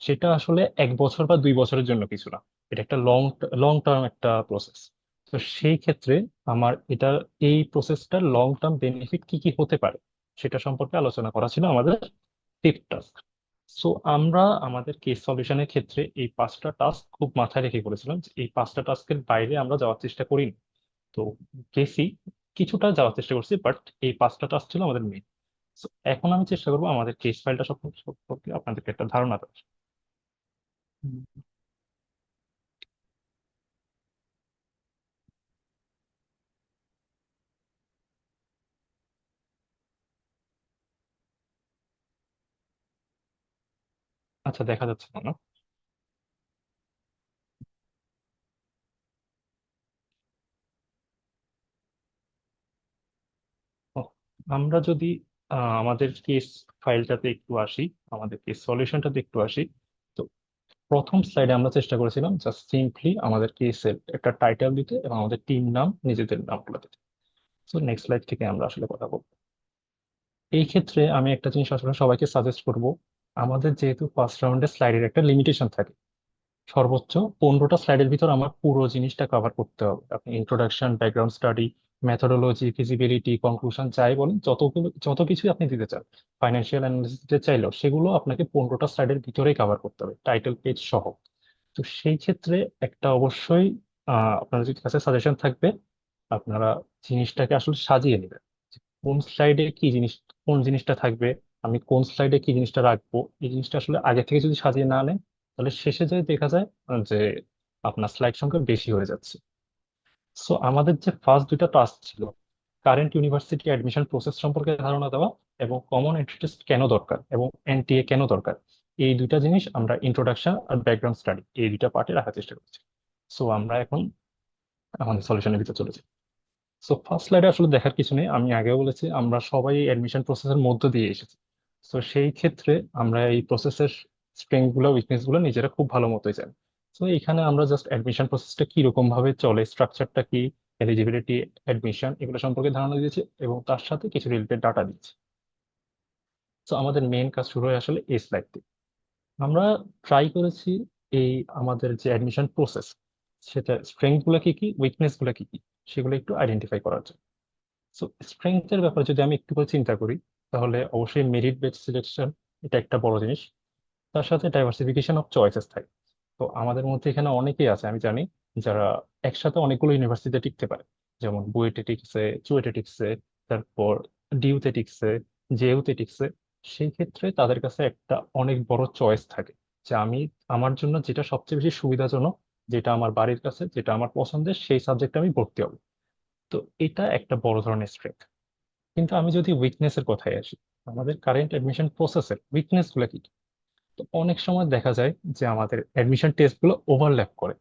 সেটা আসলে 1 বছর বা 2 বছরের জন্য কিছু না, এটা একটা লং লং টার্ম একটা প্রসেস। তো সেই ক্ষেত্রে আমার এটা এই প্রসেসটার লং টার্ম বেনিফিট কি কি হতে পারে সেটা সম্পর্কে আলোচনা করা ছিল আমাদের ফিফথ টাস্ক। সো আমরা আমাদের কেস সলিউশনের ক্ষেত্রে এই 5টা টাস্ক খুব মাথায় রেখে করেছিলাম, যে এই 5টা টাস্কের বাইরে আমরা যাওয়ার চেষ্টা করিনি। তো গেছি, কিছুটা যাওয়ার চেষ্টা করছি, বাট এই 5টা টাস্ক ছিল আমাদের মেইন। So, এখন আমি চেষ্টা করবো আমাদের কেস ফাইলটা সম্পর্কে আপনাদেরকে একটা ধারণা দেওয়ার। হুম, আচ্ছা, দেখা যাচ্ছে না, না? ও, আমরা যদি আমাদের কেস ফাইলটাতে একটু আসি, আমাদের কেস সলিউশনটাতে একটু আসি। তো প্রথম স্লাইডে আমরা চেষ্টা করেছিলাম জাস্ট সিম্পলি আমাদের কেসের একটা টাইটেল দিতে এবং আমাদের টিম নাম, নিজেদের নামগুলো দিতে। তো নেক্সট স্লাইড থেকে আমরা আসলে কথা বলবো। এই ক্ষেত্রে আমি একটা জিনিস আসলে সবাইকে সাজেস্ট করব, আমাদের যেহেতু ফার্স্ট রাউন্ডে স্লাইডের একটা লিমিটেশন থাকে, সর্বোচ্চ 15টা স্লাইডের ভিতর আমার পুরো জিনিসটা কভার করতে হবে। আপনি introduction, background study, methodology, feasibility, conclusion যাই বলেন, যত কিছুই আপনি দিতে চান, ফাইন্যান্সিয়াল অ্যানালিসিস দিতে চাইলেও সেগুলো আপনাকে 15টা স্লাইডের ভিতরেই কভার করতে হবে, টাইটেল পেজ সহ। তো সেই ক্ষেত্রে একটা অবশ্যই আপনাদের কাছে সাজেশন থাকবে, আপনারা জিনিসটাকে আসলে সাজিয়ে নেবেন। কোন স্লাইডে কি জিনিস, কোন জিনিসটা থাকবে, আমি কোন স্লাইডে কি জিনিসটা রাখবো, এই জিনিসটা আসলে আগে থেকে যদি সাজিয়ে না নেন, তাহলে শেষে যদি দেখা যায় যে আপনার স্লাইড সংখ্যা বেশি হয়ে যাচ্ছে। সো আমাদের যে ফার্স্ট দুইটা টাস্ক ছিল, কারেন্ট ইউনিভার্সিটি অ্যাডমিশন প্রসেস সম্পর্কে ধারণা দেওয়া এবং কমন এন্ট্রি টেস্ট কেন দরকার এবং এনটিএ কেন দরকার, এই দুইটা জিনিস আমরা ইন্ট্রোডাকশন আর ব্যাকগ্রাউন্ড স্টাডি এই দুইটা পার্টে রাখার চেষ্টা করছি। সো আমরা এখন আমাদের সলিউশনের ভিতরে চলেছি। সো ফার্স্ট স্লাইডে আসলে দেখার কিছু নেই, আমি আগেও বলেছি আমরা সবাই অ্যাডমিশন প্রসেসের মধ্য দিয়ে এসেছি। তো সেই ক্ষেত্রে আমরা এই প্রসেসের স্ট্রেংথ গুলো, উইকনেস গুলো নিজেরা খুব ভালো মতোই জানি। তো এখানে আমরা জাস্ট অ্যাডমিশন প্রসেসটা কি রকম ভাবে চলে, স্ট্রাকচারটা কি, এলিজিবিলিটি, অ্যাডমিশন, এগুলো সম্পর্কে ধারণা দিয়েছি এবং তার সাথে কিছু রিলেটেড ডাটা দিচ্ছি। তো আমাদের মেইন কাজ শুরু হয় আসলে এই স্লাইড থেকে। আমরা ট্রাই করেছি এই আমাদের যে অ্যাডমিশন প্রসেস, সেটা স্ট্রেংথ গুলো কি কি, উইকনেস গুলো কি কি, সেগুলো একটু আইডেন্টিফাই করার জন্য। সো স্ট্রেংথের ব্যাপারে যদি আমি একটু করে চিন্তা করি, তাহলে অবশ্যই মেরিট বেসড সিলেকশন, এটা একটা বড় জিনিস। তার সাথে ডাইভার্সিফিকেশন অফ চয়েসেস থাকে। তো আমাদের মধ্যে এখানে অনেকেই আছে আমি জানি, যারা একসাথে অনেকগুলো ইউনিভার্সিটিতে টিকতে পারে, যেমন বুয়েটে টিকছে, চুয়েটে টিকছে, তারপর ডিউতে টিকছে, জেইউতে টিকছে। সেই ক্ষেত্রে তাদের কাছে একটা অনেক বড় চয়েস থাকে, যে আমি আমার জন্য যেটা সবচেয়ে বেশি সুবিধাজনক, যেটা আমার বাড়ির কাছে, যেটা আমার পছন্দের, সেই সাবজেক্টে আমি ভর্তি হবো। তো এটা একটা বড় ধরনের স্ট্রেংথ। কিন্তু আমি যদি উইকনেস এর কথায় আসি, আমাদের কারেন্ট অ্যাডমিশন প্রসেসের উইকনেস গুলো কি কি? তো অনেক সময় দেখা যায় যে আমাদের অ্যাডমিশন টেস্ট গুলো ওভারল্যাপ করে,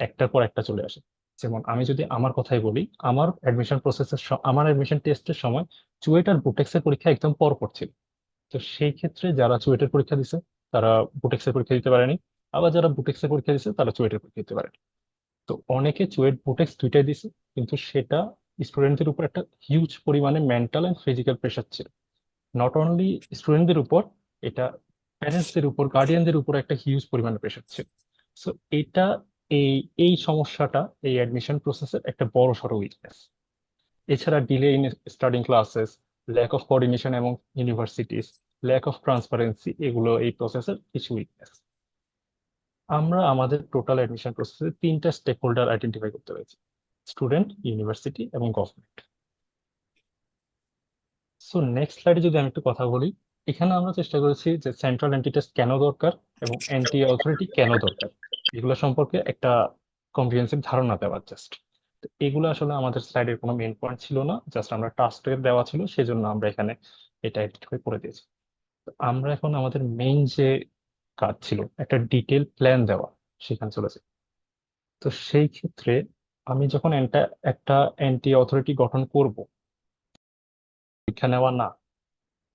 একটার পর একটা চলে আসে। যেমন আমি যদি আমার কথাই বলি, আমার অ্যাডমিশন প্রসেসের আমার অ্যাডমিশন টেস্টের সময় চুয়েট আর বুটেক্সের পরীক্ষা একদম পর পর ছিল। তো সেই ক্ষেত্রে যারা চুয়েটের পরীক্ষা দিছে তারা বুটেক্সের পরীক্ষা দিতে পারেনি, আবার যারা বুটেক্সের পরীক্ষা দিছে তারা চুয়েটের পরীক্ষা দিতে পারেনি। তো অনেকে চুয়েট বুটেক্স দুইটাই দিছে, কিন্তু সেটা স্টুডেন্টদের উপর একটা হিউজ পরিমাণে মেন্টাল এন্ড ফিজিক্যাল প্রেশার ছিল। নট অনলি স্টুডেন্টদের উপর, এটা প্যারেন্টসদের উপর, গার্ডিয়ানদের উপর একটা হিউজ পরিমাণে প্রেশার ছিল। সো এটা এই এই সমস্যাটা এই অ্যাডমিশন প্রসেসের একটা বড় সড় উইকনেস। এছাড়া delay in starting classes, lack of coordination এবং ইউনিভার্সিটিস, ল্যাক অফ ট্রান্সপারেন্সি, এগুলো এই প্রসেসের কিছু উইকনেস। আমরা আমাদের টোটাল অ্যাডমিশন প্রসেসে 3টা স্টেক হোল্ডার আইডেন্টিফাই করতে পেরেছি: স্টুডেন্ট, ইউনিভার্সিটি এবং গভর্নমেন্ট। সো নেক্সট স্লাইডে যদি আমি একটু কথা বলি, এখানে আমরা চেষ্টা করেছি যে সেন্ট্রাল এন্টিটেস্ট কেন দরকার এবং এনটি অথরিটি কেন দরকার, এগুলো সম্পর্কে একটা কম্প্রিহেন্সিভ ধারণা দেওয়ার জাস্ট। এগুলো আসলে আমাদের স্লাইডের কোনো মেইন পয়েন্ট ছিল না, জাস্ট আমরা টাস্কের দেওয়া ছিল সেজন্য আমরা এখানে এটা আইডেন্টিফাই করে দিয়েছি। তো আমরা এখন আমাদের মেইন যে কাজ ছিল একটা ডিটেল প্ল্যান দেওয়া, সেখানে চলেছে। তো সেই ক্ষেত্রে আমি যখন একটা এনটি অথরিটি গঠন করব, পরীক্ষা নেওয়া না,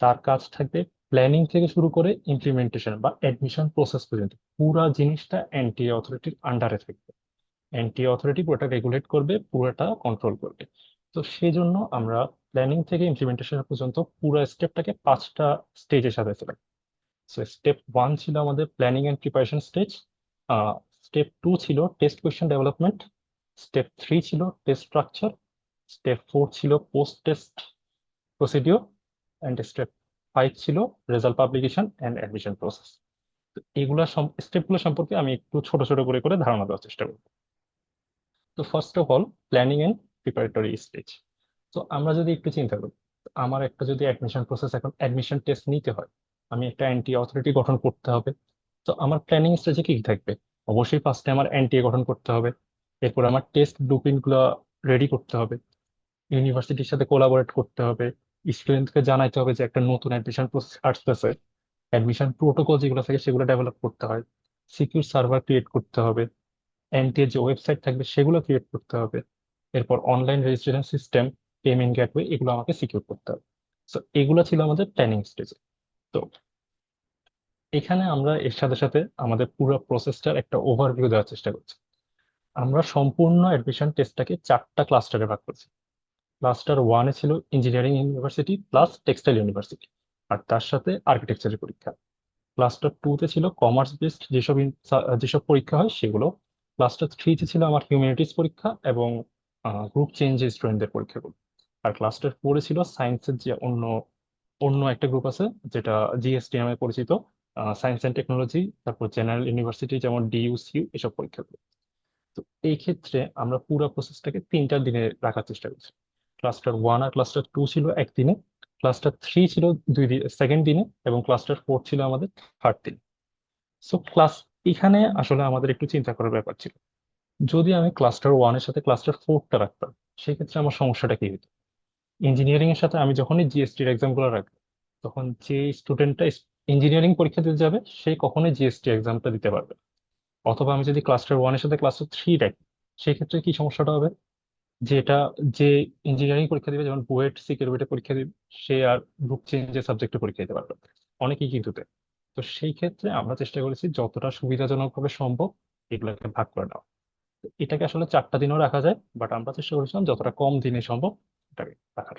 তার কাজ থাকবে প্ল্যানিং থেকে শুরু করে ইমপ্লিমেন্টেশন বা অ্যাডমিশন প্রসেস পর্যন্ত পুরা জিনিসটা এনটিএ অথরিটির আন্ডারে থাকবে। এনটিএ অথরিটি পুরোটা রেগুলেট করবে, পুরোটা কন্ট্রোল করবে। তো সেই জন্য আমরা প্ল্যানিং থেকে ইমপ্লিমেন্টেশন পর্যন্ত পুরো স্টেপটাকে 5টা স্টেজে সাজাইছিলাম। সো স্টেপ 1 ছিল আমাদের planning and preparation stage, step 2 ছিল টেস্ট কোয়েশ্চেন ডেভেলপমেন্ট, স্টেপ 3 ছিল টেস্ট স্ট্রাকচার, স্টেপ 4 ছিল post test procedure, and step 5 ছিল result publication and admission process. তো এগুলা স্টেপগুলো সম্পর্কে আমি একটু ছোট ছোট করে করে ধারণা দেওয়ার চেষ্টা করব। তো first of all planning and preparatory stage. তো আমরা যদি একটু চিন্তা করি, আমার একটা যদি অ্যাডমিশন প্রসেস, এখন অ্যাডমিশন টেস্ট নিতে হয়, আমি একটা এনটিএ অথরিটি গঠন করতে হবে। তো আমার প্ল্যানিং স্টেজে কি কি থাকবে? অবশ্যই ফার্স্টে আমার এনটিএ গঠন করতে হবে, এরপর আমার টেস্ট ব্লুপ্রিন্ট গুলো রেডি করতে হবে, ইউনিভার্সিটির সাথে কোলাবোরেট করতে হবে, স্টুডেন্টকে জানাইতে হবে যে একটা নতুন অ্যাডমিশন প্রসেস আসতেছে, অ্যাডমিশন প্রোটোকল যেগুলো থাকে সেগুলো ডেভেলপ করতে হয়, সিকিউর সার্ভার ক্রিয়েট করতে হবে, এনটিএর যে ওয়েবসাইট থাকবে সেগুলো ক্রিয়েট করতে হবে, এরপর online registration system, payment gateway, এগুলো আমাকে সিকিউর করতে হবে। তো এগুলো ছিল আমাদের প্ল্যানিং স্টেজে। তো এখানে আমরা এর সাথে সাথে আমাদের পুরো প্রসেসটার একটা ওভারভিউ দেওয়ার চেষ্টা করছি। আমরা সম্পূর্ণ অ্যাডমিশন টেস্টটাকে 4টা ক্লাস্টারে ভাগ করছি। ক্লাস্টার 1-এ ছিল engineering university plus textile university, আর তার সাথে আর্কিটেকচারের পরীক্ষা। ক্লাস্টার 2-তে ছিল কমার্স বেসড যেসব পরীক্ষা হয় সেগুলো। ক্লাস্টার 3-তে ছিল আমার হিউম্যানিটিস পরীক্ষা এবং গ্রুপ চেঞ্জে স্টুডেন্টদের পরীক্ষাগুলো। আর ক্লাস্টার 4-এ ছিল সায়েন্সের যে অন্য অন্য একটা গ্রুপ আছে যেটা জিএসটি নামে পরিচিত, সায়েন্স অ্যান্ড টেকনোলজি, তারপর জেনারেল ইউনিভার্সিটি যেমন ডিইউসিউ, এসব পরীক্ষাগুলো। তো এই ক্ষেত্রে আমরা পুরো প্রসেসটাকে 3টা দিনে রাখার চেষ্টা করছি। ক্লাস্টার 1 আর ক্লাস্টার 2 ছিল একদিনে, ক্লাস্টার 3 ছিল সেকেন্ড দিনে, এবং ক্লাস্টার 4 ছিল আমাদের থার্ড দিন। সো এখানে আসলে আমাদের একটু চিন্তা করার ব্যাপার ছিল, যদি আমি ক্লাস্টার 1-এর সাথে ক্লাস্টার 4টা রাখতাম সেক্ষেত্রে আমার সমস্যাটা কি হতো? ইঞ্জিনিয়ারিং এর সাথে আমি যখনই জিএসটির এক্সাম গুলো রাখবো, তখন যে স্টুডেন্টটা ইঞ্জিনিয়ারিং পরীক্ষা দিতে যাবে সে কখনোই জিএসটি এক্সামটা দিতে পারবে না। অথবা আমি যদি ক্লাস্টার 1-এর সাথে ক্লাস্টার 3 রাখি, সেই ক্ষেত্রে কি সমস্যাটা হবে? যেটা যে ইঞ্জিনিয়ারিং পরীক্ষা দিবে, যেমন বুয়েট সিকিউরিটি পরীক্ষা দিবে, সে আর গ্রুপ চেঞ্জের সাবজেক্টে পরীক্ষা দিতে পারবে না। অনেকেই কিন্তু দেয়। তো সেই ক্ষেত্রে আমরা চেষ্টা করেছি যতটা সুবিধাজনক ভাবে সম্ভব এগুলোকে ভাগ করে নেওয়া। তো এটাকে আসলে 4টা দিনও রাখা যায়, বাট আমরা চেষ্টা করেছিলাম যতটা কম দিনে সম্ভব এটাকে রাখার।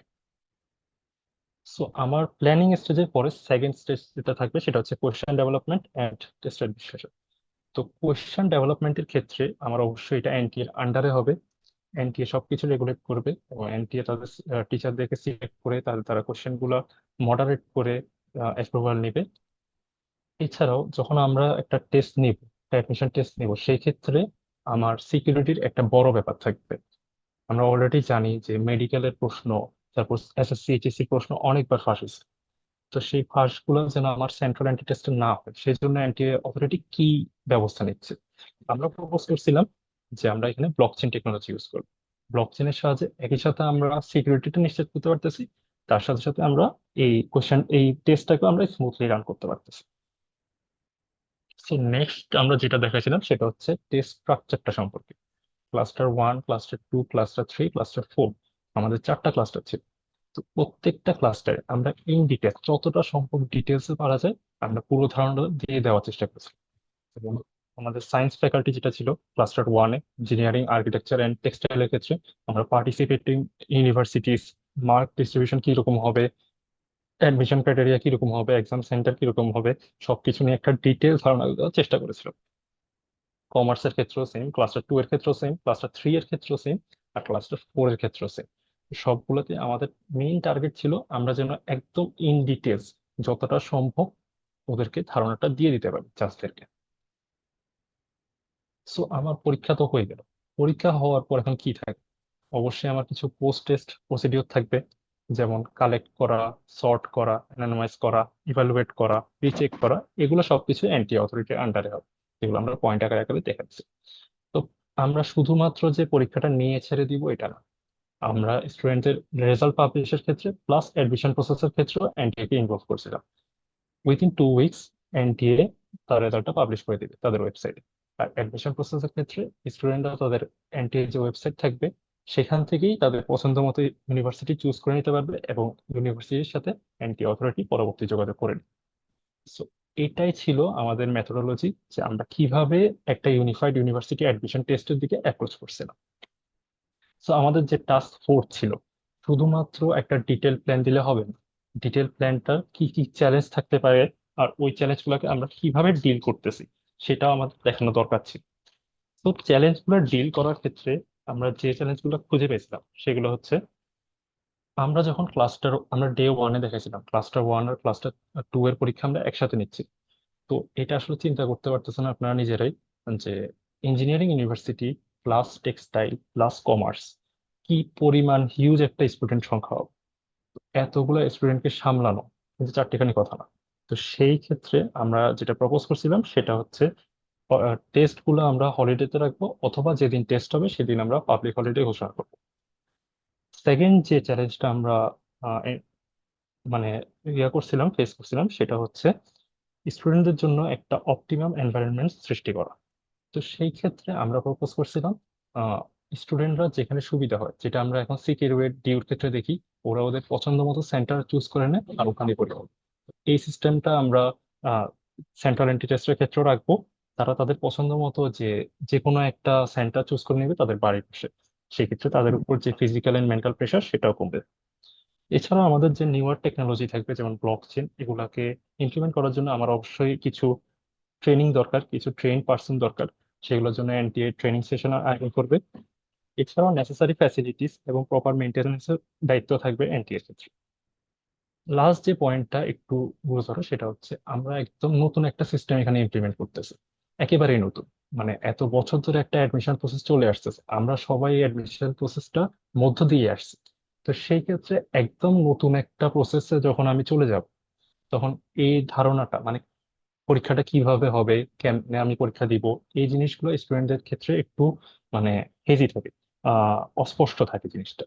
সো আমার প্ল্যানিং স্টেজের পরে সেকেন্ড স্টেজ যেটা থাকবে সেটা হচ্ছে কোয়েশ্চেন ডেভেলপমেন্ট অ্যান্ড টেস্টের বিশ্লেষণ। তো কোয়েশ্চেন ডেভেলপমেন্টের ক্ষেত্রে আমার অবশ্যই এটা এনটিএর আন্ডারে হবে। এনটিএ সবকিছু রেগুলেট করবে এবং এনটিএ তাদের টিচারদেরকে সিলেক্ট করে তারা কোশ্চেন গুলো মডারেট করে অ্যাপ্রুভাল নেবে। এছাড়াও যখন আমরা একটা টেস্ট নিব, অ্যাডমিশন টেস্ট নিব, সেই ক্ষেত্রে আমার সিকিউরিটির একটা বড় ব্যাপার থাকবে। আমরা অলরেডি জানি যে মেডিকেলের প্রশ্ন, তারপর এসএসসি এইচএসসি প্রশ্ন অনেকবার ফাঁস হয়েছে। তো সেই ফাঁসগুলো যেন আমার সেন্ট্রাল অ্যান্টি টেস্টে না হয়, সেই জন্য এনটিএ অথরিটি কি ব্যবস্থা নিচ্ছে? আমরা প্রপোজ করছিলাম যে আমরা এখানে ব্লকচেন টেকনোলজি ইউজ করব। ব্লকচেনের সাহায্যে একই সাথে আমরা সিকিউরিটিটা নিশ্চিত করতে পারতেছি, তার সাথে সাথে আমরা এই টেস্টটাকে আমরা স্মুথলি রান করতে পারতেছি। সো নেক্সট আমরা যেটা দেখাছিলাম সেটা হচ্ছে টেস্ট স্ট্রাকচারটা সম্পর্কে। ক্লাস্টার 1, ক্লাস্টার 2, ক্লাস্টার 3, ক্লাস্টার 4, আমাদের 4টা ক্লাস্টার ছিল। তো প্রত্যেকটা ক্লাস্টারে আমরা ইন ডিটেলস যতটা সম্ভব ডিটেলস পারা যায় আমরা পুরো ধারণা দিয়ে দেওয়ার চেষ্টা করছি। এবং আমাদের সায়েন্স ফ্যাকাল্টি যেটা ছিল ক্লাস্টার 1-এ, ইঞ্জিনিয়ারিং আর্কিটেকচার অ্যান্ড টেক্সটাইলের ক্ষেত্রে আমরা পার্টিসিপেটিং ইউনিভার্সিটিস, মার্ক ডিস্ট্রিবিউশন কিরকম হবে, অ্যাডমিশন ক্রাইটেরিয়া কিরকম হবে, এক্সাম সেন্টার কিরকম হবে, সবকিছু নিয়ে একটা ডিটেল ধারণা দেওয়ার চেষ্টা করেছিলাম। কমার্সের ক্ষেত্রেও সেম, ক্লাস্টার 2 এর ক্ষেত্রেও সেম, ক্লাস্টার 3 এর ক্ষেত্রেও সেম, আর ক্লাস্টার 4 এর ক্ষেত্রেও সেম। সবগুলোতে আমাদের মেইন টার্গেট ছিল আমরা যেন একদম ইন ডিটেলস যতটা সম্ভব ওদেরকে ধারণাটা দিয়ে দিতে পারি জাজদেরকে। সো আমার পরীক্ষা তো হয়ে গেল। পরীক্ষা হওয়ার পর এখন কি থাকে? অবশ্যই আমার কিছু পোস্ট টেস্ট প্রসিডিওর থাকবে, যেমন কালেক্ট করা, সর্ট করা, অ্যানালাইজ করা, ইভালুয়েট করা, রিচেক করা, এগুলো সবকিছু এনটি অথরিটির আন্ডারে হবে। এগুলো আমরা পয়েন্ট আকারে আকারে দেখাচ্ছি। তো আমরা শুধুমাত্র যে পরীক্ষাটা নিয়ে ছেড়ে দিব এটা না, আমরা স্টুডেন্টের রেজাল্ট পাবলিশের ক্ষেত্রে প্লাস অ্যাডমিশন প্রসেসের ক্ষেত্রেও এনটিএ কে ইনভলভ করছিলাম। উইথিন 2 উইকস এনটিএ তার রেজাল্টটা পাবলিশ করে দিবে তাদের ওয়েবসাইটে। আর অ্যাডমিশন প্রসেসের ক্ষেত্রে স্টুডেন্টরা তাদের এনটিএ যে ওয়েবসাইট থাকবে সেখান থেকেই তাদের পছন্দ মতো ইউনিভার্সিটি চুজ করে নিতে পারবে এবং ইউনিভার্সিটির সাথে এনটি অথরিটি পরবর্তী যোগাযোগ করে নেবে। So, এটাই ছিল আমাদের মেথোডোলজি, যে আমরা কিভাবে একটা ইউনিফাইড ইউনিভার্সিটি অ্যাডমিশন টেস্টের দিকে অ্যাপ্রোচ করছিলাম। সো আমাদের যে টাস্ক ফোর্স ছিল, শুধুমাত্র একটা ডিটেল প্ল্যান দিলে হবে না, ডিটেল প্ল্যানটা কি কি চ্যালেঞ্জ থাকতে পারে আর ওই চ্যালেঞ্জগুলোকে আমরা কিভাবে ডিল করতেছি সেটাও আমাদের দেখানো দরকার ছিল। তো চ্যালেঞ্জগুলো ডিল করার ক্ষেত্রে আমরা যে চ্যালেঞ্জগুলো খুঁজে পেয়েছিলাম সেগুলো হচ্ছে, আমরা ডে ওয়ানে দেখেছিলাম ক্লাস্টার ওয়ান আর ক্লাস্টার টু এর পরীক্ষা আমরা একসাথে নিচ্ছি। তো এটা আসলে চিন্তা করতে পারতেছেন আপনারা নিজেরাই, যে engineering university plus textile plus commerce কি পরিমাণ হিউজ একটা স্টুডেন্ট সংখ্যা হবে। এতগুলো স্টুডেন্টকে সামলানো কিন্তু চারটিখানি কথা না। তো সেই ক্ষেত্রে আমরা যেটা প্রপোজ করছিলাম সেটা হচ্ছে, টেস্ট গুলো আমরা হলিডেতে রাখবো, অথবা যেদিন টেস্ট হবে সেদিন আমরা পাবলিক হলিডে ঘোষণা করবো। সেকেন্ড যে চ্যালেঞ্জটা আমরা মানে ফেস করছিলাম সেটা হচ্ছে স্টুডেন্টদের জন্য একটা অপটিমাম এনভায়রনমেন্ট সৃষ্টি করা। তো সেই ক্ষেত্রে আমরা প্রপোজ করছিলাম স্টুডেন্টরা যেখানে সুবিধা হয়, যেটা আমরা এখন সিকিউর ডিউর ক্ষেত্রে দেখি, ওরা ওদের পছন্দ মতো সেন্টার চুজ করে নেয় আর ওখানে পড়ে। এই সিস্টেমটা আমরা সেন্ট্রাল এন্ট্রি টেস্টের ক্ষেত্রেও রাখবো। তারা তাদের পছন্দ মতো যে যে কোনো একটা সেন্টার চুজ করে নেবে তাদের বাড়ির পাশে। সেক্ষেত্রে তাদের উপর যে ফিজিক্যাল এন্ড মেন্টাল প্রেশার সেটাও কমবে। এছাড়াও আমাদের যে নিউয়ার টেকনোলজি থাকবে, যেমন ব্লক চেন, এগুলাকে ইমপ্লিমেন্ট করার জন্য আমার অবশ্যই কিছু ট্রেনিং দরকার, কিছু ট্রেন পার্সন দরকার। সেগুলোর জন্য এনটিএ ট্রেনিং সেশন আয়োজন করবে। এছাড়াও নেসেসারি ফ্যাসিলিটিস এবং প্রপার মেনটেন্যান্সের দায়িত্ব থাকবে এনটিএ এর ক্ষেত্রে। লাস্ট যে পয়েন্টটা একটু গুরুতর সেটা হচ্ছে, আমরা একদম নতুন একটা সিস্টেম এখানে ইমপ্লিমেন্ট করতেছি, একেবারেই নতুন। মানে এত বছর ধরে একটা অ্যাডমিশন প্রসেস চলে আসতেছে, আমরা সবাই অ্যাডমিশন প্রসেসটা মধ্য দিয়ে আসছি। তো সেই ক্ষেত্রে একদম নতুন একটা প্রসেসে যখন আমি চলে যাব, তখন এই ধারণাটা, মানে পরীক্ষাটা কিভাবে হবে, কেমনে আমি পরীক্ষা দিব, এই জিনিসগুলো স্টুডেন্টদের ক্ষেত্রে একটু মানে হেজি থাকে, অস্পষ্ট থাকে জিনিসটা।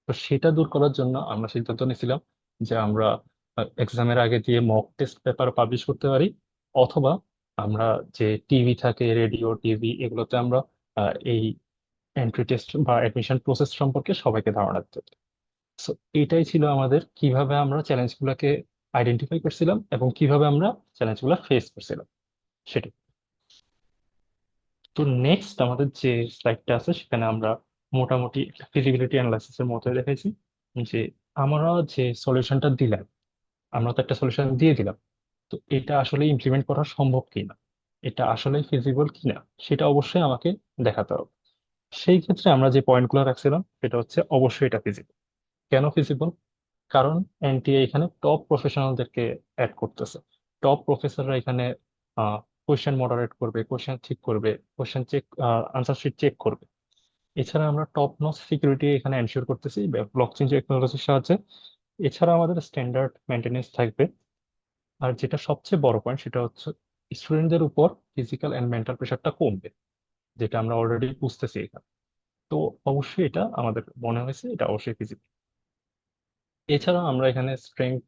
তো সেটা দূর করার জন্য আমরা সিদ্ধান্ত নিয়েছিলাম যে আমরা এক্সামের আগে দিয়ে মক টেস্ট পেপার পাবলিশ করতে পারি, অথবা আমরা যে টিভি থাকে, রেডিও, টিভি, এগুলোতে আমরা এই এন্ট্রি টেস্ট বা অ্যাডমিশন প্রসেস সম্পর্কে সবাইকে ধারণা দিতে পারি। সো এটাই ছিল আমাদের, কিভাবে আমরা চ্যালেঞ্জগুলোকে আইডেন্টিফাই করছিলাম এবং কিভাবে আমরা চ্যালেঞ্জগুলো ফেস করছিলাম সেটা। তো নেক্সট আমাদের যে স্লাইডটা আছে সেখানে আমরা মোটামুটি ফিজিবিলিটি অ্যানালাইসিসের মতো দেখাইছি যে আমরা যে সলিউশনটা দিলাম, আমরা তো একটা সলিউশন দিয়ে দিলাম, তো এটা আসলে ইমপ্লিমেন্ট করা সম্ভব কিনা, এটা আসলে ফিজিবল কিনা, সেটা অবশ্যই আমাকে দেখাতে হবে। সেই ক্ষেত্রে আমরা যে পয়েন্টগুলো রাখছিলাম সেটা হচ্ছে, অবশ্যই এটা ফিজিবল। কেন ফিজিবল? কারণ এনটিএ এখানে টপ প্রফেশনালদেরকে অ্যাড করতেছে। টপ প্রফেসররা এখানে কোয়েশ্চেন মডারেট করবে, কোয়েশ্চেন ঠিক করবে, question check, answer sheet check করবে। এছাড়া আমরা টপ নচ সিকিউরিটি এখানে এনশিওর করতেছি ব্লকচেন টেকনোলজির সাহায্যে। এছাড়া আমাদের স্ট্যান্ডার্ড মেনটেনেন্স থাকবে। আর যেটা সবচেয়ে বড় পয়েন্ট সেটা হচ্ছে, স্টুডেন্টদের উপর ফিজিক্যাল এন্ড মেন্টাল প্রেশারটা কমবে, যেটা আমরা অলরেডি বুঝতেছি এখানে। তো অবশ্যই এটা আমাদের মনে হয়েছে এটা অবশ্যই ফিজিবল। এছাড়া আমরা এখানে স্ট্রেংথ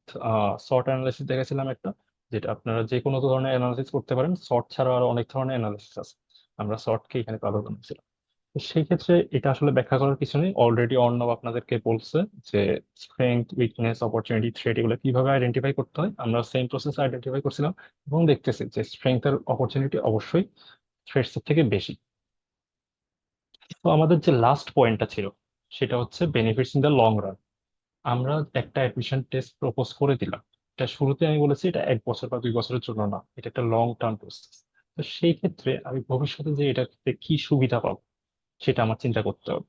সর্ট অ্যানালাইসিস দেখেছিলাম একটা, যেটা আপনারা যে কোনো ধরনের অ্যানালাইসিস করতে পারেন, সর্ট ছাড়া আরো অনেক ধরনের অ্যানালাইসিস আছে, আমরা সর্টকে এখানে প্রাধান্য দিয়েছিলাম। তো সেই ক্ষেত্রে এটা আসলে ব্যাখ্যা করার কিছু নেই, অলরেডি অর্ণব আপনাদেরকে বলছে যে স্ট্রেংথ, উইকনেস, অপরচুনিটি, থ্রেট এগুলো কিভাবে আইডেন্টিফাই করতে হয়। আমরা সেম প্রসেস আইডেন্টিফাই করছিলাম এবং দেখতেছি যে স্ট্রেংথ আর অপরচুনিটি অবশ্যই থ্রেটস এর থেকে বেশি। তো আমাদের যে লাস্ট পয়েন্টটা ছিল সেটা হচ্ছে benefits in the long run. আমরা একটা অ্যাডমিশন টেস্ট প্রপোজ করে দিলাম, এটা শুরুতে আমি বলেছি এটা 1 বছর বা 2 বছরের জন্য না, এটা একটা লং টার্ম প্রসেস। তো সেই ক্ষেত্রে আমি ভবিষ্যতে যে এটাতে কি সুবিধা পাবো সেটা আমার চিন্তা করতে হবে।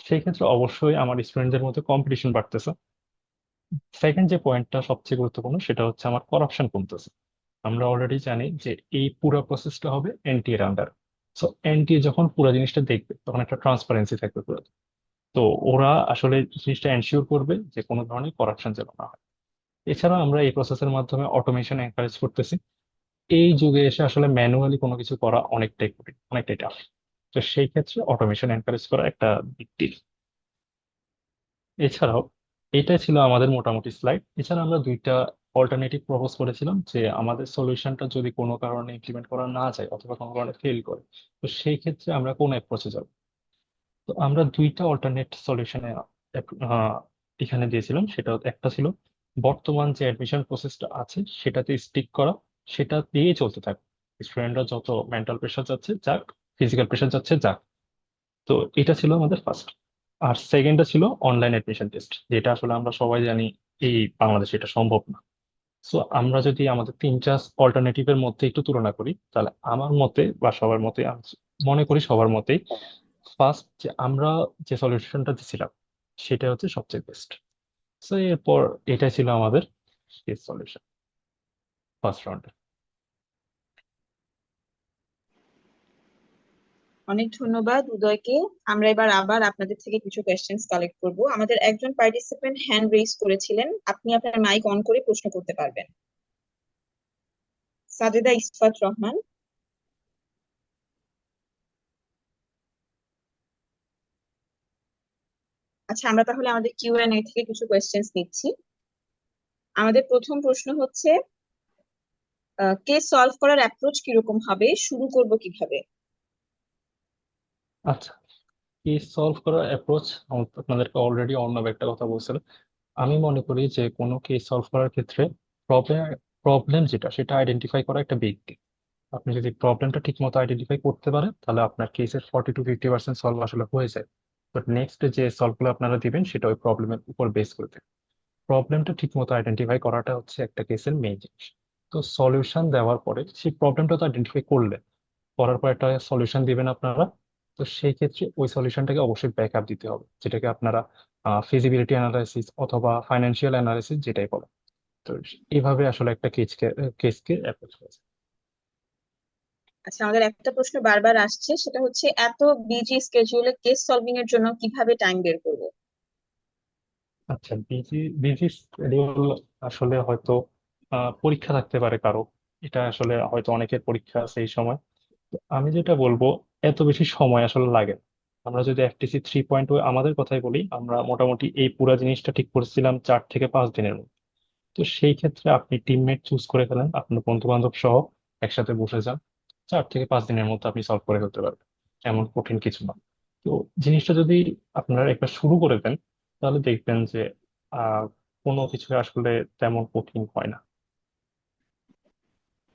সেই ক্ষেত্রে অবশ্যই আমার স্টুডেন্টদের মধ্যে কম্পিটিশন বাড়তেছে। সেকেন্ড যে পয়েন্টটা সবচেয়ে গুরুত্বপূর্ণ সেটা হচ্ছে, আমার করাপশন কমতেছে। আমরা অলরেডি জানি যে এই পুরো প্রসেসটা হবে এনটি এর আন্ডার। সো এনটি যখন পুরো জিনিসটা দেখবে তখন একটা ট্রান্সপারেন্সি থাকবে পুরো। তো ওরা আসলে জিনিসটা এনশিওর করবে যে কোনো ধরনের করাপশন যেন না হয়। এছাড়া আমরা এই প্রসেসের মাধ্যমে অটোমেশন এনকারেজ করতেছি। এই যুগে এসে আসলে ম্যানুয়ালি কোনো কিছু করা অনেকটাই কঠিন, অনেকটাই টাফ। তো সেই ক্ষেত্রে অটোমেশন এনকারেজ করা একটা বিগ ডিল। এছাড়াও এটা ছিল আমাদের মোটামুটি স্লাইড। এছাড়া আমরা দুইটা অল্টারনেটিভ প্রপোজ করেছিলাম, যে আমাদের সলিউশনটা যদি কোনো কারণে ইমপ্লিমেন্ট করা না যায় অথবা কোনো কারণে ফেল করে, তো সেই ক্ষেত্রে আমরা কোন অ্যাপ্রোচে যাব। তো আমরা দুইটা অল্টারনেট সলিউশনে এখানে দিয়েছিলাম। সেটা একটা ছিল বর্তমান যে অ্যাডমিশন প্রসেসটা আছে সেটাতে স্টিক করা, সেটা দিয়েই চলতে থাকে। স্টুডেন্টরা যত মেন্টাল প্রেশার যাচ্ছে যাক, ফিজিক্যাল প্রেশার যাচ্ছে যাক। তো এটা ছিল আমাদের ফার্স্ট। আর সেকেন্ডটা ছিল অনলাইন অ্যাডমিশন টেস্ট, যেটা আসলে আমরা সবাই জানি এই বাংলাদেশে এটা সম্ভব না। সো আমরা যদি আমাদের তিনটা অল্টারনেটিভের মধ্যে একটু তুলনা করি, তাহলে আমার মতে বা সবার মতে, আমি মনে করি সবার মতেই ফার্স্ট যে আমরা যে সলিউশনটা দিছিলাম সেটা হচ্ছে সবচেয়ে বেস্ট। সো এরপর এটাই ছিল আমাদের সলিউশন ফার্স্ট রাউন্ডে। অনেক ধন্যবাদ উদয়কে। আমরা এবার আবার আপনাদের থেকে কিছু কোয়েশ্চেন্স কালেক্ট করব। আমাদের একজন পার্টিসিপেন্ট হ্যান্ড রেজ করেছিলেন, আপনি আপনার মাইক অন করে প্রশ্ন করতে পারবেন। সাজেদা ইসফাত রহমান। আচ্ছা, আমরা তাহলে আমাদের কিউএনএ থেকে কিছু কোয়েশ্চেন্স নিচ্ছি। আমাদের প্রথম প্রশ্ন হচ্ছে, কেস সলভ করার অ্যাপ্রোচ কিরকম হবে, শুরু করব কিভাবে? আচ্ছা, কেস সলভ করার অ্যাপ্রোচ আপনাদেরকে অলরেডি অর্ণব একটা কথা বলছিলেন। আমি মনে করি যে কোনো কেস সলভ করার ক্ষেত্রে প্রবলেম প্রবলেম যেটা সেটা আইডেন্টিফাই করা একটা বিগ। আপনি যদি প্রবলেমটা ঠিক মতো আইডেন্টিফাই করতে পারেন তাহলে আপনার কেসের 40 to 50% সলভ আসলে হয়ে যায়। বাট নেক্সট যে সলভগুলো আপনারা দিবেন সেটা ওই প্রবলেমের উপর বেস করে থাকে। প্রবলেমটা ঠিক মতো আইডেন্টিফাই করাটা হচ্ছে একটা কেসের মেইন জিনিস। তো সলিউশন দেওয়ার পরে সেই প্রবলেমটা তো আইডেন্টিফাই করলে, করার পর একটা সলিউশন দিবেন আপনারা। তো সেই ক্ষেত্রে ওই সলিউশনটাকে অবশ্যই ব্যাকআপ দিতে হবে, যেটাকে আপনারা ফিজিবিলিটি অ্যানালাইসিস অথবা ফাইন্যান্সিয়াল অ্যানালাইসিস যেটাই বলেন। তো এইভাবে আসলে একটা কেসকে অ্যাপ্রোচ করা যায়। আচ্ছা, আমাদের একটা প্রশ্ন বারবার আসছে, সেটা হচ্ছে এত বিজি স্কেডিউলে কেস সলভিং এর জন্য কিভাবে টাইম বের করব? আচ্ছা, বিজি বিজি শিডিউল আসলে হয়তো পরীক্ষা থাকতে পারে কারো, এটা আসলে হয়তো অনেকের পরীক্ষা আছে এই সময়। তো আমি যেটা বলবো, এত বেশি সময় আসলে লাগে না। আমরা যদি FTC 3.0 আমাদের কথাই বলি, আমরা মোটামুটি এই পুরো জিনিসটা ঠিক করেছিলাম 4 থেকে 5 দিনের মধ্যে। তো সেই ক্ষেত্রে আপনি টিমমেট চুজ করে ফেলেন, আপনার বন্ধু বান্ধব সহ একসাথে বসে যান, 4 থেকে 5 দিনের মধ্যে আপনি সলভ করে ফেলতে পারবেন। এমন কঠিন কিছু না। তো জিনিসটা যদি আপনারা একবার শুরু করে দেন তাহলে দেখবেন যে আহ কোনো কিছু আসলে তেমন কঠিন হয় না।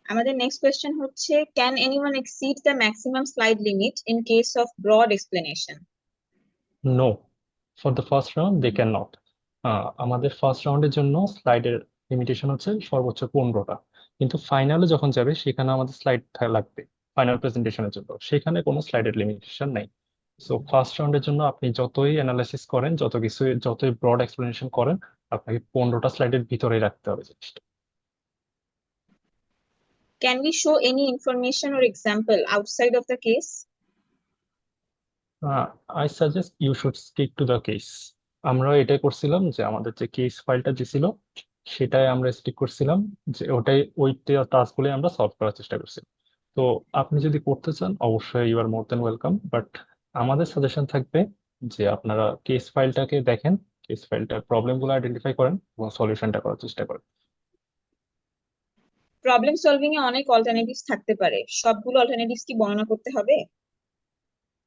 আমাদের নেক্সট কোয়েশ্চেন হচ্ছে, can anyone exceed the maximum slide limit in case of broad explanation? No, for the first round they can not. আমাদের ফার্স্ট রাউন্ডের জন্য স্লাইডের লিমিটেশন হচ্ছে সর্বোচ্চ 15টা, কিন্তু ফাইনালে যখন যাবে সেখানে আমাদের স্লাইড লাগবে ফাইনাল প্রেজেন্টেশনের জন্য, সেখানে কোনো স্লাইডের লিমিটেশন নাই। সো ফার্স্ট রাউন্ডের জন্য আপনি যতই অ্যানালাইসিস করেন, যত কিছু, যতই ব্রড এক্সপ্লেনেশন করেন, আপনাকে 15টা স্লাইডের ভিতরেই রাখতে হবে জিনিসটা। Can we show any information or example outside of the case? I suggest you should stick to the case. আমরা এটাই করছিলাম যে আমাদের যে কেস ফাইলটা দিছিল সেটাই আমরা স্টিক করছিলাম, যে ওটাই ওই টাস্কগুলোই আমরা সলভ করার চেষ্টা করছি। তো আপনি যদি করতে চান অবশ্যই you are more than welcome, but আমাদের সাজেশন থাকবে যে আপনারা কেস ফাইলটাকে দেখেন, কেস ফাইলটার প্রবলেমগুলো আইডেন্টিফাই করেন এবং সলিউশনটা করার চেষ্টা করেন। প্রবলেম সলভিং এ অনেক অল্টারনেটিভস থাকতে পারে, সবগুলো অল্টারনেটিভস কি বর্ণনা করতে হবে?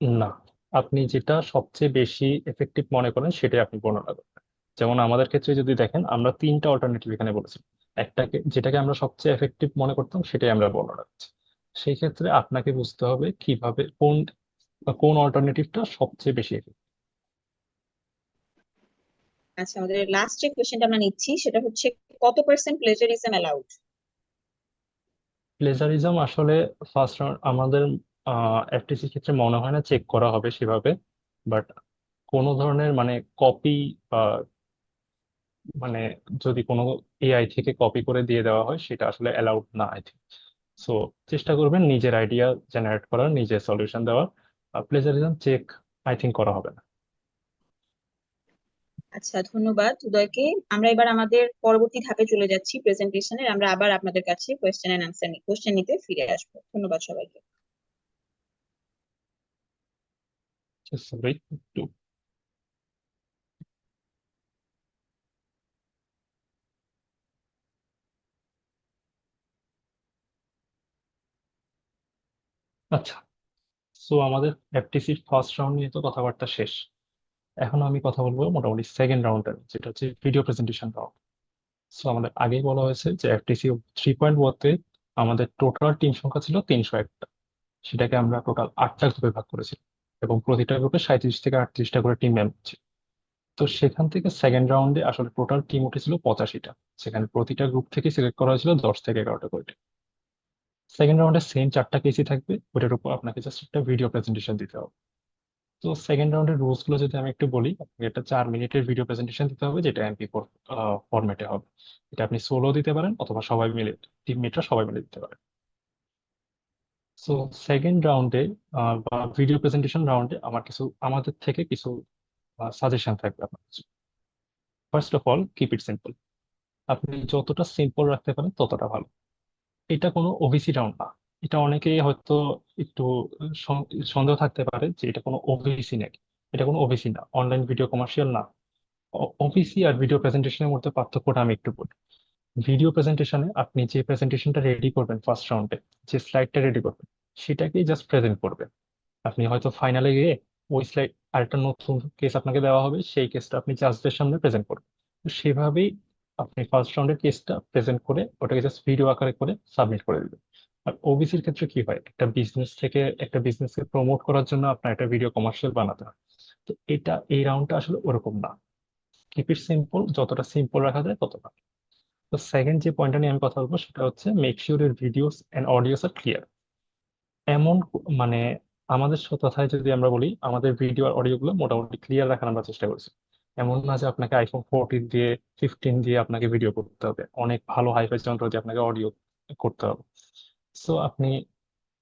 না, আপনি যেটা সবচেয়ে বেশি এফেক্টিভ মনে করেন সেটাই আপনি বর্ণনা করবেন। যেমন আমাদের ক্ষেত্রে যদি দেখেন, আমরা তিনটা অল্টারনেটিভ এখানে বলেছি, একটাকে যেটাকে আমরা সবচেয়ে এফেক্টিভ মনে করতাম সেটাই আমরা বর্ণনা করছি। সেই ক্ষেত্রে আপনাকে বুঝতে হবে কিভাবে কোন কোন অল্টারনেটিভটা সবচেয়ে বেশি effective। আচ্ছা, আমাদের লাস্ট যে কোয়েশ্চেনটা আমরা নিচ্ছি সেটা হচ্ছে, কত পার্সেন্ট প্লেজারিজম অ্যালাউড? প্লেজারিজম আসলে ফার্স্ট রাউন্ড আমাদের FTC ক্ষেত্রে মনে হয় না চেক করা হবে সেভাবে। বাট কোনো ধরনের মানে কপি বা মানে যদি কোনো AI থেকে কপি করে দিয়ে দেওয়া হয় সেটা আসলে অ্যালাউড না, আই থিঙ্ক। সো চেষ্টা করবেন নিজের আইডিয়া জেনারেট করার, নিজের সলিউশন দেওয়ার। প্লেজারিজম চেক আই থিঙ্ক করা হবে না। আচ্ছা, ধন্যবাদ উদয়কে। আমরা এবার আমাদের পরবর্তী ধাপে চলে যাচ্ছি প্রেজেন্টেশনের। আমরা আবার আপনাদের কাছে কোয়েশ্চেন নিতে ফিরে আসবো। ধন্যবাদ সবাইকে। সরি একটু। আচ্ছা, সো আমাদের এফটিসির ফার্স্ট রাউন্ড নিয়ে তো কথাবার্তা শেষ। এখন আমি কথা বলবো মোটামুটি সেকেন্ড রাউন্ডের, যেটা হচ্ছে ভিডিও প্রেজেন্টেশন রাউন্ড। সো আমাদের আগেই বলা হয়েছে যে এফটিসি 3.0 আমাদের টোটাল টিম সংখ্যা ছিল 301টা। সেটাকে আমরা টোটাল 8টা গ্রুপে ভাগ করেছি, এবং প্রতিটা গ্রুপে 37 থেকে 38টা করে টিম মেম্বার ছিল। তো সেখান থেকে সেকেন্ড রাউন্ডে আসলে টোটাল টিম উঠেছিল 85টা। সেখানে প্রতিটা গ্রুপ থেকে সিলেক্ট করা হয়েছিল 10 থেকে 11টা করে। সেকেন্ড রাউন্ডে সেম 4টা কেসই থাকবে, ওটার উপর আপনাকে জাস্ট একটা ভিডিও প্রেজেন্টেশন দিতে হবে। তো সেকেন্ড রাউন্ডের রুলস গুলো যদি আমি একটু বলি, আপনাকে একটা 4 মিনিটের ভিডিও প্রেজেন্টেশন দিতে হবে, যেটা MP4 ফরম্যাটে হবে। এটা আপনি সোলো দিতে পারেন অথবা সবাই মিলে, টিমমেটরা সবাই মিলে দিতে পারেন। সো সেকেন্ড রাউন্ডে বা ভিডিও প্রেজেন্টেশন রাউন্ডে আমাদের থেকে কিছু সাজেশন থাকবে আপনার। First of all, keep it simple. আপনি যতটা সিম্পল রাখতে পারেন ততটা ভালো। এটা কোনো ওভিসি রাউন্ড না। এটা অনেকেই হয়তো একটু সন্দেহ থাকতে পারে যে এটা কোনো ওভিসি নাকি। এটা কোনো ওভিসি না, অনলাইন ভিডিও কমার্শিয়াল না। ওভিসি আর ভিডিও প্রেজেন্টেশনের মধ্যে পার্থক্যটা আমি একটু বলি। ভিডিও প্রেজেন্টেশনে আপনি যে প্রেজেন্টেশনটা রেডি করবেন ফার্স্ট রাউন্ডে, যে স্লাইডটা রেডি করবেন, সেটাকেই জাস্ট প্রেজেন্ট করবেন। আপনি হয়তো ফাইনালে গিয়ে ওই স্লাইড, আরেকটা নতুন কেস আপনাকে দেওয়া হবে, সেই কেসটা আপনি জাজদের সামনে প্রেজেন্ট করবেন। তো সেভাবেই আপনি ফার্স্ট রাউন্ডের কেসটা প্রেজেন্ট করে ওটাকে জাস্ট ভিডিও আকারে করে সাবমিট করে দিবেন। আর ওবিসির ক্ষেত্রে কি হয়, একটা বিজনেসকে প্রমোট করার জন্য আপনার একটা ভিডিও কমার্শিয়াল বানাতে হয়। তো এই রাউন্ডটা আসলে ওরকম না। কিপ ইট সিম্পল, যতটা সিম্পল রাখা যায় ততটা। তো সেকেন্ড যে পয়েন্টটা নিয়ে আমি কথা বলবো সেটা হচ্ছে make sure your videos and audios are clear. মানে আমাদের কথায় যদি আমরা বলি, আমাদের ভিডিও আর অডিও গুলো মোটামুটি ক্লিয়ার রাখার আমরা চেষ্টা করছি। এমন না যে আপনাকে iPhone 14 দিয়ে 15 দিয়ে আপনাকে ভিডিও করতে হবে, অনেক ভালো হাইফাই যন্ত্র দিয়ে আপনাকে অডিও করতে হবে। সো আপনি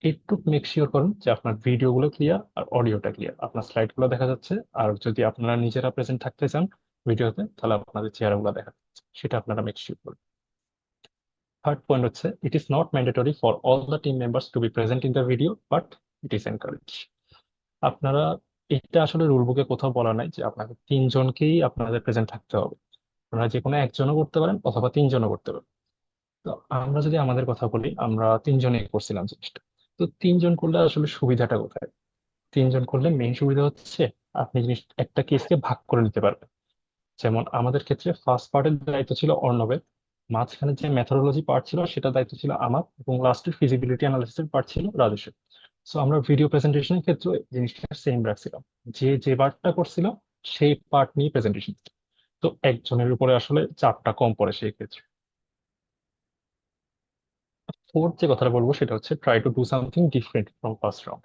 একটু মেক শিওর করুন যে আপনার ভিডিও গুলো ক্লিয়ার আর অডিওটা ক্লিয়ার, আপনার স্লাইড গুলো দেখা যাচ্ছে। আর যদি আপনারা নিজেরা প্রেজেন্ট থাকতে চান ভিডিওতে, তাহলে আপনাদের চেহারাগুলো দেখা যাচ্ছে, সেটা আপনারা মেক শিওর করুন। থার্ড পয়েন্ট হচ্ছে, it is not mandatory for all the team members two B present in the video, but it is encourage. আপনারা, এটা আসলে রুল বুকে কোথাও বলা নাই যে আপনাকে 3জনকেই আপনাদের প্রেজেন্ট থাকতে হবে। আপনারা যে কোনো একজনও করতে পারেন অথবা 3জনও করতে পারেন। তো আমরা যদি আমাদের কথা বলি, আমরা 3জনই করছিলাম জিনিসটা। তো 3জন করলে আসলে সুবিধাটা কোথায়? 3জন করলে মেইন সুবিধা হচ্ছে আপনি একটা কেসকে ভাগ করে নিতে পারবেন। যেমন আমাদের ক্ষেত্রে ফার্স্ট পার্টের দায়িত্ব ছিল অর্ণবের, মাঝখানে যে মেথোডোলজি পার্ট ছিল সেটা দায়িত্ব ছিল আমার, এবং লাস্টের ফিজিবিলিটি অ্যানালিসিসের পার্ট ছিল রাজেশের। সো আমরা ভিডিও প্রেজেন্টেশনের ক্ষেত্রে জিনিসটা সেম রাখছিলাম, যে যে পার্টটা করছিল সেই পার্ট নিয়ে প্রেজেন্টেশন। তো একজনের উপরে আসলে চাপটা কম পড়ে সেই ক্ষেত্রে। ফোর্থ যে কথাটা বলবো সেটা হচ্ছে, try to do something different from first round,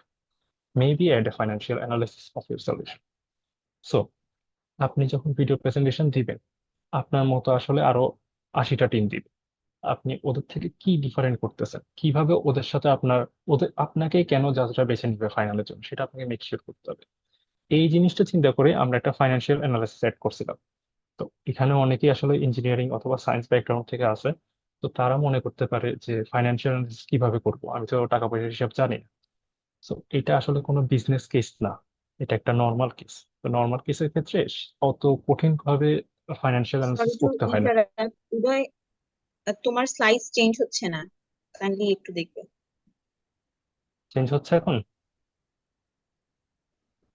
maybe add a financial analysis of your solution. So আপনি যখন ভিডিও প্রেজেন্টেশন দিবেন, আপনার মতো আসলে আরো 80টা টিম দিবে। আপনি ওদের থেকে কি ডিফারেন্ট করতেছেন, কিভাবে ওদের সাথে আপনাকে কেন জাজরা বেছে নিবে ফাইনালের জন্য, সেটা আপনাকে মেক শিওর করতে হবে। এই জিনিসটা চিন্তা করে আমরা একটা ফাইন্যান্সিয়াল অ্যানালিসিস সেট করছিলাম। তো এখানে অনেকেই আসলে ইঞ্জিনিয়ারিং অথবা সায়েন্স ব্যাকগ্রাউন্ড থেকে আসে। তো তারা মনে করতে পারে যে ফাইন্যান্সিয়াল অ্যানালিসিস কিভাবে করবো, আমি তো টাকা পয়সার হিসাব জানি না। তো এটা আসলে কোনো বিজনেস কেস না, এটা একটা নর্মাল কেস। তো নর্মাল কেসের ক্ষেত্রে অত কঠিন ভাবে ফাইন্যান্সিয়াল সরি অ্যানালিসিস টু করতে হয় না। ইন্টারাপ্ট উদয়, তোমার স্লাইড চেঞ্জ হচ্ছে না, কাইন্ডলি একটু দেখবে। চেঞ্জ হচ্ছে এখন?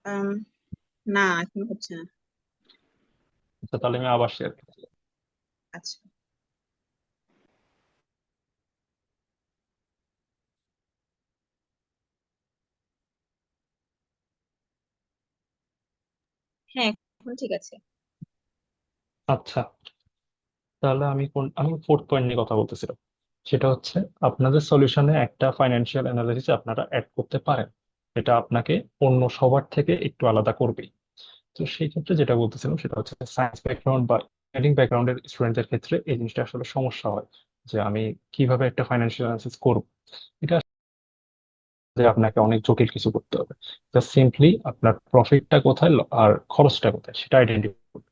আম, না এখন হচ্ছে না। আচ্ছা, তাহলে আমি আবার শেয়ার করছি। আচ্ছা, হ্যাঁ এখন ঠিক আছে। আচ্ছা, তাহলে আমি ফোর্থ পয়েন্ট নিয়ে কথা বলতেছিলাম। সেটা হচ্ছে, আপনাদের সলিউশনে একটা ফাইন্যান্সিয়াল অ্যানালিসিস আপনারা অ্যাড করতে পারেন। এটা আপনাকে অন্য সবার থেকে একটু আলাদা করবেই। তো সেই ক্ষেত্রে যেটা বলতেছিলাম সেটা হচ্ছে, সায়েন্স ব্যাকগ্রাউন্ড বা ইঞ্জিনিয়ারিং ব্যাকগ্রাউন্ডের স্টুডেন্টদের ক্ষেত্রে এই জিনিসটা আসলে সমস্যা হয়, যে আমি কিভাবে একটা ফাইন্যান্সিয়াল অ্যানালিসিস করব। এটা যে আপনাকে অনেক জটিল কিছু করতে হবে। জাস্ট সিম্পলি আপনার প্রফিটটা কোথায় আর খরচটা কোথায় সেটা আইডেন্টিফাই করতে।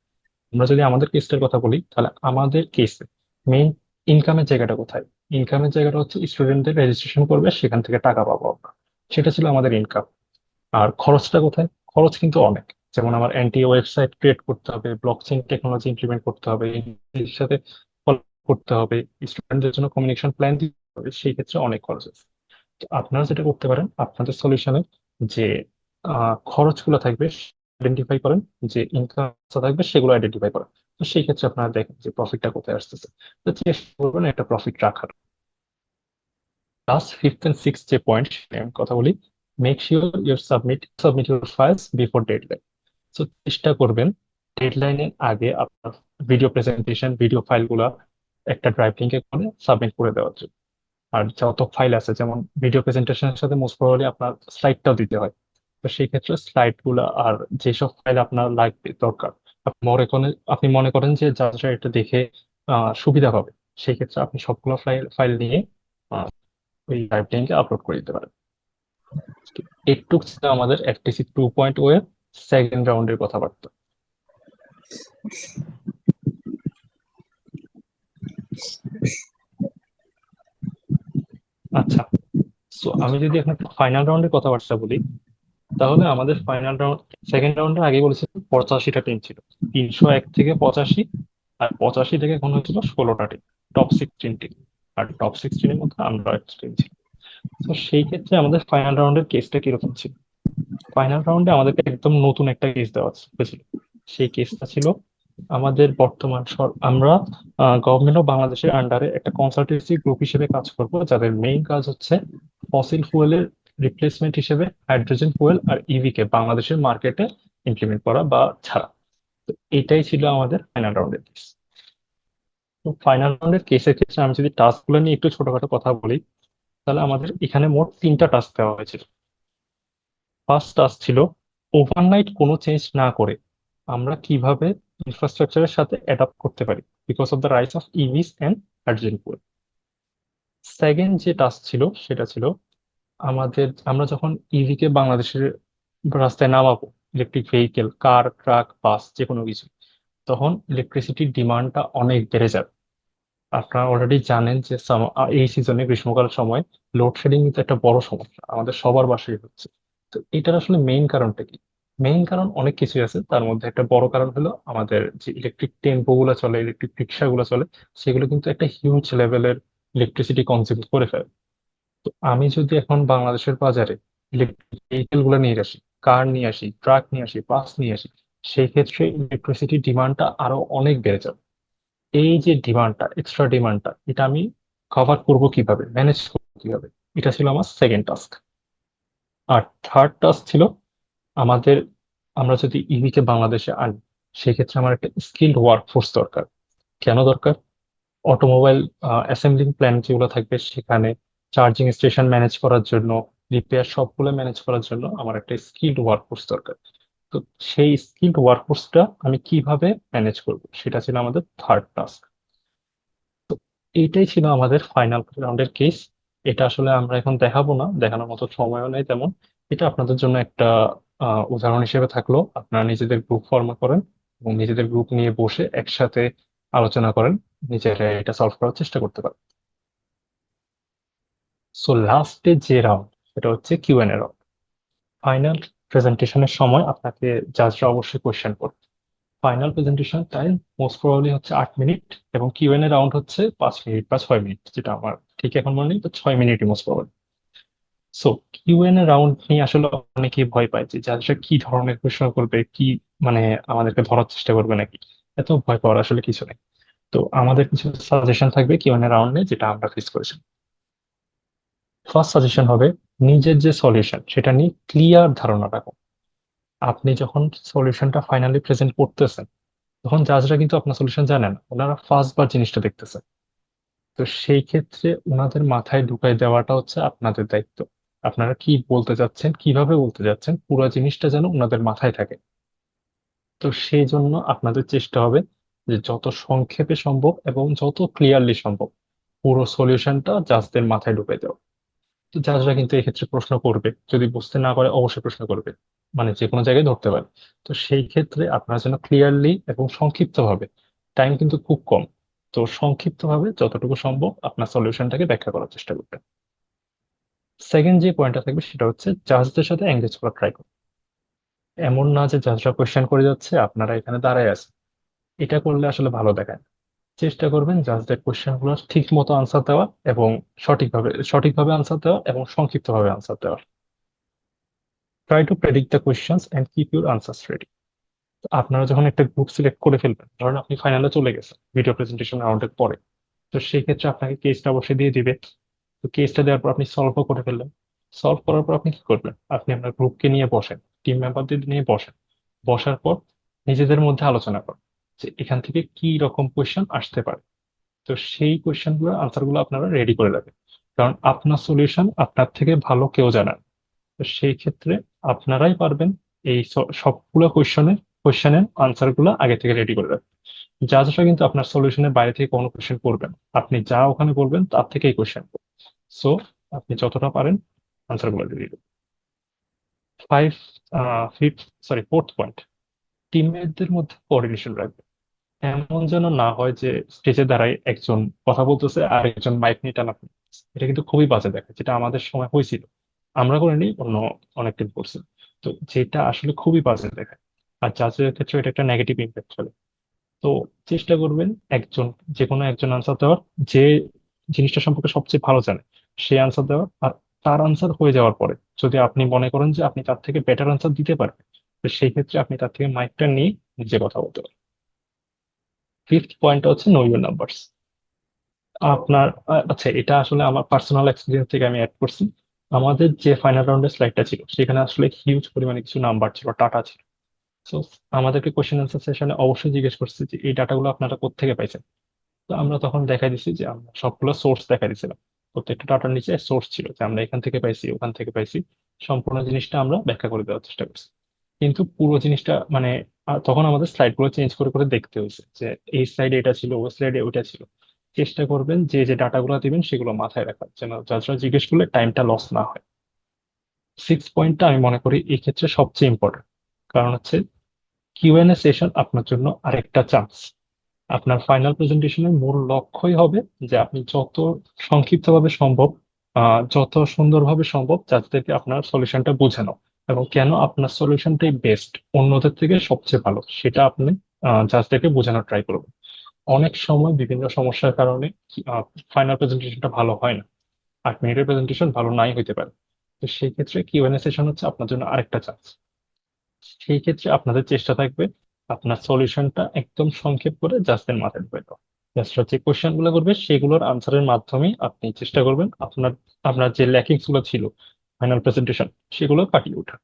আমরা যদি আমাদের কেসটার কথা বলি, তাহলে আমাদের কেসে মেইন ইনকামের জায়গাটা কোথায়? ইনকামের জায়গাটা হচ্ছে স্টুডেন্টদের রেজিস্ট্রেশন করবে, সেখান থেকে টাকা পাবো আমরা। সেটা ছিল আমাদের ইনকাম। আর খরচটা কোথায়? খরচ কিন্তু অনেক। যেমন আমার ওয়েবসাইট ক্রিয়েট করতে হবে, ব্লকচেইন টেকনোলজি ইমপ্লিমেন্ট করতে হবে, এর সাথে করতে হবে, স্টুডেন্টদের জন্য কমিউনিকেশন প্ল্যান দিতে হবে, সেই ক্ষেত্রে অনেক খরচ আছে। তো আপনারা যেটা করতে পারেন, আপনাদের সলিউশনে যে খরচগুলো থাকবে আইডেন্টিফাই করেন, যে ইনকাম থাকবে সেগুলো আইডেন্টিফাই করেন। তো সেই ক্ষেত্রে আপনারা দেখেন যে প্রফিটটা কোথায় আসতেছে, তো চেষ্টা করবেন একটা প্রফিট রাখার। লাস্ট ফিফথ এন্ড সিক্স যে পয়েন্ট আমি কথা বলি, make sure your submit your files before deadline. তো চেষ্টা করবেন ডেডলাইনের আগে আপনার ভিডিও প্রেজেন্টেশন, ভিডিও ফাইলগুলা একটা ড্রাইভ লিঙ্কে করে সাবমিট করে দেওয়ার জন্য। আর যত ফাইল আছে, যেমন ভিডিও প্রেজেন্টেশনের সাথে মোস্ট প্রবাবলি আপনার স্লাইডটাও দিতে হয়, তো সেই ক্ষেত্রে স্লাইড গুলা আর যেসব ফাইল আপনার লাগবে দরকার, আপনি মনে করেন যে যারা এটা দেখে সুবিধা পাবে, সেই ক্ষেত্রে আপনি সবগুলো ফাইল ফাইল নিয়ে আহ, ওই ড্রাইভ লিঙ্কে আপলোড করে দিতে পারেন। এইটুক ছিল আমাদের এফটিসি 2.0 এর সেকেন্ড রাউন্ডের কথাবার্তা। আচ্ছা, সো আমি যদি এখন ফাইনাল রাউন্ডের কথাবার্তা বলি, তাহলে আমাদের ফাইনাল রাউন্ড, সেকেন্ড রাউন্ডে আগে বলেছিলাম 85টা টিম ছিল, 301 থেকে 85, আর 85 থেকে এখন হয়েছিল 16টা টিম, টপ 16 টিম। আর টপ 16-এর মধ্যে আমরা একটা টিম ছিল। তো সেই ক্ষেত্রে আমাদের ফাইনাল রাউন্ডের কেসটা কিরকম ছিল? ফাইনাল রাউন্ডে আমাদেরকে একদম নতুন একটা কেস দেওয়া হয়েছিল। সেই কেসটা ছিল আমাদের আমরা গভর্নমেন্ট অফ বাংলাদেশের আন্ডারে একটা কনসালটেন্সি গ্রুপ হিসেবে কাজ করব, যাদের মেইন কাজ হচ্ছে ফসিল ফুয়েলের রিপ্লেসমেন্ট হিসেবে হাইড্রোজেন ফুয়েল আর ইভি কে বাংলাদেশের মার্কেটে ইমপ্লিমেন্ট করা বা ছাড়া। তো এটাই ছিল আমাদের ফাইনাল রাউন্ডের কেস। তো ফাইনাল রাউন্ডের কেসের ক্ষেত্রে আমি যদি টাস্ক গুলো নিয়ে একটু ছোটখাটো কথা বলি, তাহলে আমাদের এখানে মোট 3টা টাস্ক দেওয়া হয়েছিল। ফার্স্ট টাস্ক ছিল ওভারনাইট কোনো চেঞ্জ না করে আমরা কিভাবে ইনফ্রাস্ট্রাকচারের সাথে অ্যাডাপ্ট করতে পারি because of the rice of EVs and hydrogen fuel. Second যে টাস্ক ছিল সেটা ছিল আমরা যখন ইভি কে বাংলাদেশের রাস্তায় নামাবো, ইলেকট্রিক ভেহিকেল, কার, ট্রাক, বাস, যে কোনো কিছু, তখন ইলেকট্রিসিটির ডিমান্ডটা অনেক বেড়ে যাবে। আপনারা অলরেডি জানেন যে এই সিজনে, গ্রীষ্মকালের সময়, লোডশেডিং কিন্তু একটা বড় সমস্যা আমাদের সবার বাসায় হচ্ছে। তো এটার আসলে মেইন কারণটা কি? মেইন কারণ অনেক কিছুই আছে, তার মধ্যে একটা বড় কারণ হলো আমাদের যে ইলেকট্রিক টেম্পো গুলো চলে, ইলেকট্রিক রিক্সা গুলো চলে, সেগুলো কিন্তু একটা হিউজ লেভেলের ইলেকট্রিসিটি কনজিউম করে ফেলে। তো আমি যদি এখন বাংলাদেশের বাজারে ইলেকট্রিক ভেহিকেল গুলো নিয়ে আসি, কার নিয়ে আসি, ট্রাক নিয়ে আসি, বাস নিয়ে আসি, সেই ক্ষেত্রে ইলেকট্রিসিটির ডিমান্ডটা আরো অনেক বেড়ে যাবে। এই যে ডিমান্ডটা, এক্সট্রা ডিমান্ডটা, এটা আমি কভার করব কিভাবে, ম্যানেজ করবো কিভাবে, এটা ছিল আমার সেকেন্ড টাস্ক। আর থার্ড টাস্ক ছিল আমাদের, আমরা যদি ইভি কে বাংলাদেশে আনি, সেক্ষেত্রে আমার একটা স্কিল্ড ওয়ার্কফোর্স দরকার। কেন দরকার? অটোমোবাইল অ্যাসেম্বলিং প্ল্যান্ট যেগুলো থাকবে সেখানে চার্জিং স্টেশন ম্যানেজ করার জন্য, রিপেয়ার সবগুলো ম্যানেজ করার জন্য আমার একটা স্কিল্ড ওয়ার্কফোর্স দরকার। তো সেই স্কিল্ড ওয়ার্কফোর্সটা আমি কিভাবে ম্যানেজ করব, সেটা ছিল আমাদের থার্ড টাস্ক। এইটাই ছিল আমাদের ফাইনাল রাউন্ডের কেস। এটা আসলে আমরা এখন দেখাবো না, দেখানোর মতো সময়ও নেই তেমন। এটা আপনাদের জন্য একটা উদাহরণ হিসেবে থাকলো। আপনারা নিজেদের গ্রুপ ফর্ম করেন এবং নিজেদের গ্রুপ নিয়ে বসে একসাথে আলোচনা করেন, নিজেরা এটা সলভ করার চেষ্টা করতে পারেন। সো লাস্টে যে রাউন্ড, সেটা হচ্ছে কিউএনএ রাউন্ড। ফাইনাল প্রেজেন্টেশনের সময় আপনাকে জাজরা অবশ্যই কোয়েশ্চেন করবে। Final presentation time most probably হচ্ছে 8 মিনিট, এবং কিউএনএ রাউন্ড হচ্ছে 5 মিনিট বা 6 মিনিট, যেটা আমার ঠিক এখন মনে নেই, তো 6 মিনিটই most probably. So Q and A round নিয়ে আসলে অনেকেই ভয় পায় যে জাজরা কি ধরনের প্রশ্ন করবে, কি মানে আমাদেরকে ধরার চেষ্টা করবে নাকি। এত ভয় পাওয়ার আসলে কিছু নেই। তো আমাদের কিছু সাজেশন থাকবে কিউএনএ রাউন্ডে, যেটা আমরা ফেস করেছি। ফার্স্ট সাজেশন হবে, নিজের যে সলিউশন সেটা নিয়ে ক্লিয়ার ধারণা রাখুন। আপনি যখন সলিউশনটা ফাইনালি প্রেজেন্ট করতেছেন, তখন জাজরা কিন্তু আপনার সলিউশন জানে না, ওনারা ফার্স্ট বার জিনিসটা দেখতেছে। তো সেই ক্ষেত্রে ওনাদের মাথায় ঢুকাই দেওয়াটা হচ্ছে আপনাদের দায়িত্ব। আপনারা কি বলতে যাচ্ছেন, কিভাবে বলতে যাচ্ছেন, পুরো জিনিসটা যেন ওনাদের মাথায় থাকে। তো সেই জন্য আপনাদের চেষ্টা হবে যে যত সংক্ষেপে সম্ভব এবং যত ক্লিয়ারলি সম্ভব পুরো সলিউশনটা জাজদের মাথায় ঢুকাই দেওয়া। তো জাজরা কিন্তু এক্ষেত্রে প্রশ্ন করবে, যদি বুঝতে না পারে অবশ্যই প্রশ্ন করবে, মানে যে কোনো জায়গায় ধরতে পারে। তো সেই ক্ষেত্রে আপনারা যেন ক্লিয়ারলি এবং সংক্ষিপ্ত ভাবে, টাইম কিন্তু খুব কম, তো সংক্ষিপ্ত ভাবে যতটুকু সম্ভব আপনার সলিউশনটাকে ব্যাখ্যা করার চেষ্টা করবেন। সেকেন্ড যে পয়েন্টটা থাকবে সেটা হচ্ছে জাজদের সাথে এঙ্গেজ করা ট্রাই করুন। এমন না যে জাজরা কোয়েশ্চেন করে যাচ্ছে আপনারা এখানে দাঁড়ায় আছেন, এটা করলে আসলে ভালো দেখায় না। চেষ্টা করবেন জাজদের কোয়েশ্চেন গুলো ঠিক মতো আনসার দেওয়া এবং সঠিকভাবে আনসার দেওয়া এবং সংক্ষিপ্তভাবে আনসার দেওয়া। Try to predict the questions and keep your answers ready. আপনারা যখন একটা গ্রুপ সিলেক্ট করে ফেলবেন, ধরেন আপনি ফাইনালে চলে গেছেন ভিডিও প্রেজেন্টেশন রাউন্ডের পরে, তো সেই ক্ষেত্রে আপনাকে কেসটা অবশ্যই দিয়ে দিবে। তো কেসটা দেওয়ার পর আপনি সলভও করে ফেললেন। সলভ করার পর আপনি কি করবেন? আপনি আপনার গ্রুপকে নিয়ে বসেন, টিম মেম্বারদের নিয়ে বসেন। বসার পর নিজেদের মধ্যে আলোচনা করেন যে এখান থেকে কি রকম কোয়েশ্চেন আসতে পারে। তো সেই কোয়েশ্চেন গুলো আনসার গুলো আপনারা রেডি করে রাখেন, কারণ আপনার সলিউশন আপনার থেকে ভালো কেউ জানে না। তো সেই ক্ষেত্রে আপনারাই পারবেন এই সবগুলো কোয়েশ্চেনের আনসার গুলো আগে থেকে রেডি করে রাখবেন। জাজরা কিন্তু আপনার সলিউশনের বাইরে থেকে কোনো কোয়েশ্চেন করবেন না। আপনি যা ওখানে বলবেন তার থেকেই কোয়েশ্চেন করবেন। সো আপনি যতটা পারেন আনসার গুলো রেডি করবেন। Five fifth sorry fourth point, টিমমেটদের মধ্যে কোঅর্ডিনেশন রাখবেন। এমন যেন না হয় যে স্টেজে দাঁড়ায় একজন কথা বলতেছে আর একজন মাইক নিয়ে টানাটানি করতেছে। এটা কিন্তু খুবই বাজে দেখা, যেটা আমাদের সময় হয়েছিল। আমরা করিনি, অন্য অনেক টিম করছে। তো যেটা আসলে খুবই বাজে দেখা, আর জাজের ক্ষেত্রে এটা একটা নেগেটিভ ইম্প্যাক্ট ফেলে। তো চেষ্টা করবেন একজন, যে কোনো একজন আনসার দেওয়ার, যে জিনিসটা সম্পর্কে সবচেয়ে ভালো জানে সে আনসার দেওয়ার। আর তার আনসার হয়ে যাওয়ার পরে যদি আপনি মনে করেন যে আপনি তার থেকে বেটার আনসার দিতে পারবেন, তো সেই ক্ষেত্রে আপনি তার থেকে মাইকটা নিয়ে নিজে কথা বলতে পারেন। ফিফথ পয়েন্ট হচ্ছে নো ইউর নাম্বারস। আপনার আচ্ছা, এটা আসলে আমার পার্সোনাল এক্সপিরিয়েন্স থেকে আমি অ্যাড করছি। আমাদের যে ফাইনাল রাউন্ডের স্লাইডটা ছিল সেখানে আসলে হিউজ পরিমাণে কিছু নাম্বার ছিল, ডাটা ছিল। তো আমাদেরকে কোশ্চেন আনসার সেশনে অবশ্যই জিজ্ঞেস করছে যে এই ডাটাগুলো আপনারা কোত্থেকে পাইছেন। তো আমরা তখন দেখাই দিছি যে আমরা সবগুলো সোর্স দেখাই দিছিলাম। প্রত্যেকটা ডাটার নিচে সোর্স ছিল যে আমরা এখান থেকে পাইছি, ওখান থেকে পাইছি। সম্পূর্ণ জিনিসটা আমরা ব্যাখ্যা করে দেওয়ার চেষ্টা করছি। কিন্তু পুরো জিনিসটা মানে তখন আমাদের স্লাইড গুলো চেঞ্জ করে করে দেখতে হয়েছে যে এই স্লাইডে এটা ছিল, ওই স্লাইডে ওইটা ছিল। চেষ্টা করবেন যে যে ডাটাগুলো দিবেন সেগুলো মাথায় রাখার, যেন যারা জিজ্ঞেস করলে টাইমটা লস না হয়। সিক্স পয়েন্টটা আমি মনে করি এই ক্ষেত্রে সবচেয়ে ইম্পর্টেন্ট, কারণ হচ্ছে কিউএনএ সেশন আপনার জন্য আরেকটা চান্স। আপনার ফাইনাল প্রেজেন্টেশনের মূল লক্ষ্যই হবে যে আপনি যত সংক্ষিপ্তভাবে সম্ভব, যত সুন্দরভাবে সম্ভব যাদেরকে আপনার সলিউশনটা বোঝানো, এবং কেন আপনার সলিউশনটাই বেস্ট, অন্যদের থেকে সবচেয়ে ভালো, সেটা আপনি জাজদেরকে বোঝানোর ট্রাই করবেন। অনেক সময় বিভিন্ন সমস্যার কারণে ফাইনাল প্রেজেন্টেশনটা ভালো হয় না, 8 মিনিটের প্রেজেন্টেশন ভালো নাই হইতে পারে। তো সেই ক্ষেত্রে কিউএনএ সেশন হচ্ছে আপনার জন্য আরেকটা চান্স। সেই ক্ষেত্রে আপনাদের চেষ্টা থাকবে আপনার সলিউশনটা একদম সংক্ষেপ করে জাস্টের মাথায় ঢুকে দাও। জাস্টরা যে কোশ্চেন গুলো করবে সেগুলোর আনসারের মাধ্যমে আপনি চেষ্টা করবেন আপনার আপনার যে ল্যাকিংস গুলো ছিল ফাইনাল প্রেজেন্টেশন সেগুলো কাটিয়ে ওঠা।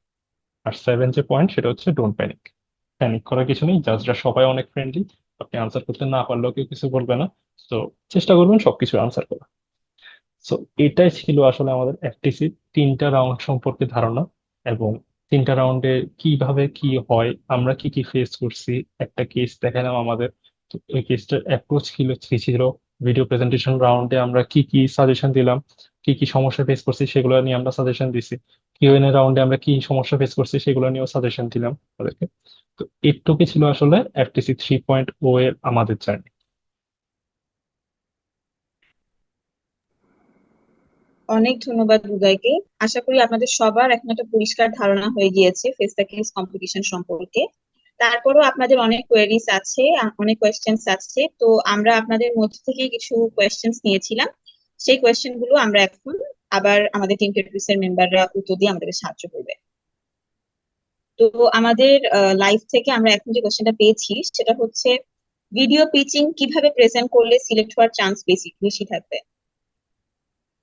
আর সেভেন যে পয়েন্ট সেটা হচ্ছে ডোন্ট প্যানিক। প্যানিক করার কিছু নেই, জাজরা সবাই অনেক ফ্রেন্ডলি। আপনি আনসার করতে না পারলেও কেউ কিছু বলবে না। তো চেষ্টা করবেন সবকিছু আনসার করা। সো এটাই ছিল আসলে আমাদের এফটিসি 3টা রাউন্ড সম্পর্কে ধারণা, এবং 3টা রাউন্ডে কিভাবে কি হয়, আমরা কি কি ফেস করছি, একটা কেস দেখালাম আমাদের। তো ওই কেসটার অ্যাপ্রোচ কি ছিল, ভিডিও প্রেজেন্টেশন রাউন্ডে আমরা কি কি সাজেশন দিলাম, কি কি সমস্যা ফেস করছি সেগুলো নিয়ে আমরা সাজেশন দিছি। কিউএনএ রাউন্ডে আমরা কি সমস্যা ফেস করছি সেগুলো নিয়েও সাজেশন দিলাম তাদেরকে। তো এইটুকুই ছিল আসলে এফটিসি 3.0 এর আমাদের জার্নি। অনেক ধন্যবাদ উদয়কে। আশা করি আপনাদের সবার এখন একটা পরিষ্কার ধারণা হয়ে গিয়েছে ফেস দ্য কেস কম্পিটিশন সম্পর্কে। তারপরও আপনাদের অনেক কোয়েরিজ আছে, অনেক কোয়েশ্চেন্স আছে। তো আমরা আপনাদের মধ্যে থেকে কিছু কোয়েশ্চেন্স নিয়েছিলাম, সেই কোয়েশ্চেন গুলো আমরা এখন আবার আমাদের টিম টেট্রিসের মেম্বাররা উত্তর দিয়ে আমাদেরকে সাহায্য করবে। তো আমাদের লাইভ থেকে আমরা এখন যে কোয়েশ্চেনটা পেয়েছি সেটা হচ্ছে, ভিডিও পিচিং কিভাবে প্রেজেন্ট করলে সিলেক্ট হওয়ার চান্স বেশি থাকবে?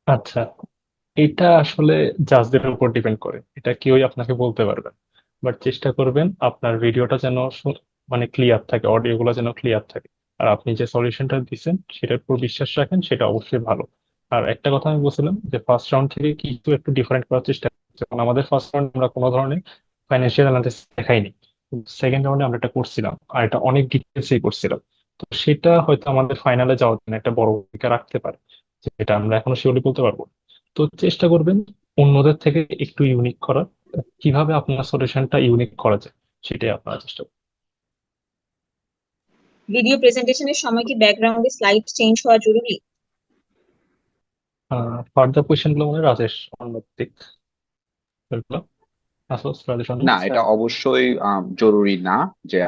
আচ্ছা, এটা আসলে জাজদের উপর ডিপেন্ড করে, এটা কেউই আপনাকে বলতে পারবে না। বাট চেষ্টা করবেন আপনার ভিডিওটা যেন মানে ক্লিয়ার থাকে, অডিও গুলো যেন ক্লিয়ার থাকে। আর আপনি যে সলিউশনটা দিচ্ছেন সেটার উপর বিশ্বাস রাখেন, সেটা অবশ্যই ভালো। আর একটা কথা আমি বলছিলাম যে ফার্স্ট রাউন্ড থেকে কিছু একটু ডিফারেন্ট করার চেষ্টা করছি, যেমন আমাদের ফার্স্ট রাউন্ড আমরা কোনো ধরনের ফাইন্যান্সিয়াল অ্যানালিসিস দেখাইনি। সেকেন্ড রাউন্ডে আমরা এটা করছিলাম, আর এটা অনেক ডিটেলসেই করছিলাম। তো সেটা হয়তো আমাদের ফাইনালে যাওয়ার জন্য একটা বড় ভূমিকা রাখতে পারে, যেটা আমরা এখনো শিওরলি বলতে পারবো না। তো চেষ্টা করবেন অন্যদের থেকে একটু ইউনিক করার, কিভাবে আপনার সলিউশনটা ইউনিক করা যায় সেটাই আপনারা চেষ্টা করবেন। ভিডিও প্রেজেন্টেশনের সময় কি ব্যাকগ্রাউন্ডে স্লাইড চেঞ্জ হওয়া জরুরি? ফার্দার কোয়েশ্চেন গুলো মনে হয় রাজেশ দিক রাজেশ না, আচ্ছা, এটা অবশ্যই জরুরি না যে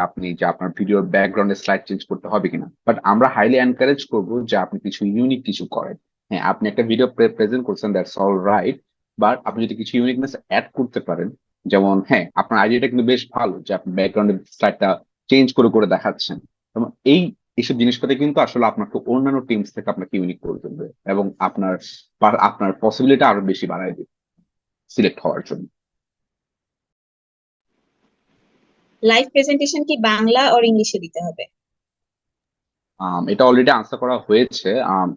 আপনার ভিডিওর ব্যাকগ্রাউন্ডে স্লাইড চেঞ্জ করতে হবে কিনা, বাট আমরা হাইলি এনকারেজ করব যে আপনি কিছু ইউনিক কিছু করেন। হ্যাঁ, আপনি একটা ভিডিও প্রেজেন্ট করছেন, দ্যাটস অল রাইট, বাট আপনি যদি কিছু ইউনিকনেস অ্যাড করতে পারেন যেমন হ্যাঁ, আপনার আইডিয়াটা কিন্তু বেশ ভালো যে আপনি ব্যাকগ্রাউন্ডের স্লাইডটা চেঞ্জ করে করে দেখাচ্ছেন, এবং এইসব জিনিসপাতি কিন্তু আসলে আপনাকে অন্যান্য টিমস থেকে আপনাকে ইউনিক করে তুলবে এবং আপনার পসিবিলিটি আরো বেশি বাড়ায় দিবে সিলেক্ট হওয়ার জন্য। লাইভ প্রেজেন্টেশন কি বাংলা আর ইংলিশে দিতে হবে? এটা অলরেডি আনসার করা হয়েছে।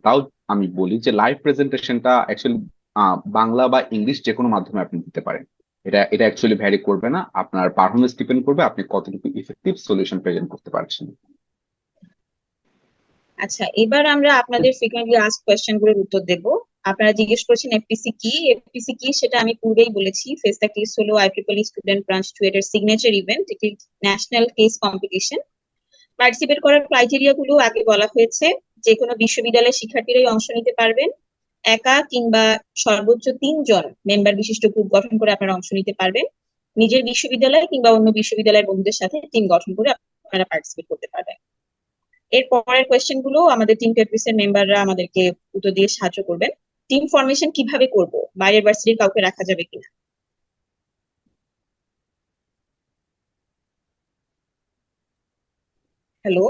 তাও আমি বলি যে লাইভ প্রেজেন্টেশনটা অ্যাকচুয়ালি বাংলা বা ইংলিশ যে কোনো মাধ্যমে আপনি দিতে পারেন। এটা অ্যাকচুয়ালি ভ্যারি করবে না, আপনার পারফরমেন্স ডিপেন্ড করবে আপনি কতটুকু ইফেক্টিভ সলিউশন প্রেজেন্ট করতে পারছেন। আচ্ছা, এবার আমরা আপনাদের ফ্রিকোয়েন্টলি আস্ক কোয়েশ্চেন গুলোর উত্তর দেব। আপনারা জিজ্ঞেস করেছেন এফটিসি কি। এফটিসি কি সেটা আমি পূর্বেই বলেছি। ফেস দ্য কেস হলো IEEE স্টুডেন্ট ব্রাঞ্চ 2 এর সিগনেচার ইভেন্ট, একটি ন্যাশনাল কেস কম্পিটিশন। পার্টিসিপেট করার ক্রাইটেরিয়া গুলো আগে বলা হয়েছে। যে কোনো বিশ্ববিদ্যালয়ের শিক্ষার্থীরাই অংশ নিতে পারবেন। একা কিংবা সর্বোচ্চ 3 জন মেম্বার বিশিষ্ট গ্রুপ গঠন করে আপনারা অংশ নিতে পারবেন। নিজের বিশ্ববিদ্যালয় কিংবা অন্য বিশ্ববিদ্যালয়ের বন্ধুদের সাথে টিম গঠন করে আপনারা পার্টিসিপেট করতে পারবেন। এর পরের কোয়েশ্চেন গুলো আমাদের টিম টেট্রিসের মেম্বাররা আমাদেরকে উত্তর দিয়ে সাহায্য করবেন। টিম ফরমেশন কিভাবে করব? বাইরের ভার্সিটির কাউকে রাখা যাবে কিনা? হ্যালো?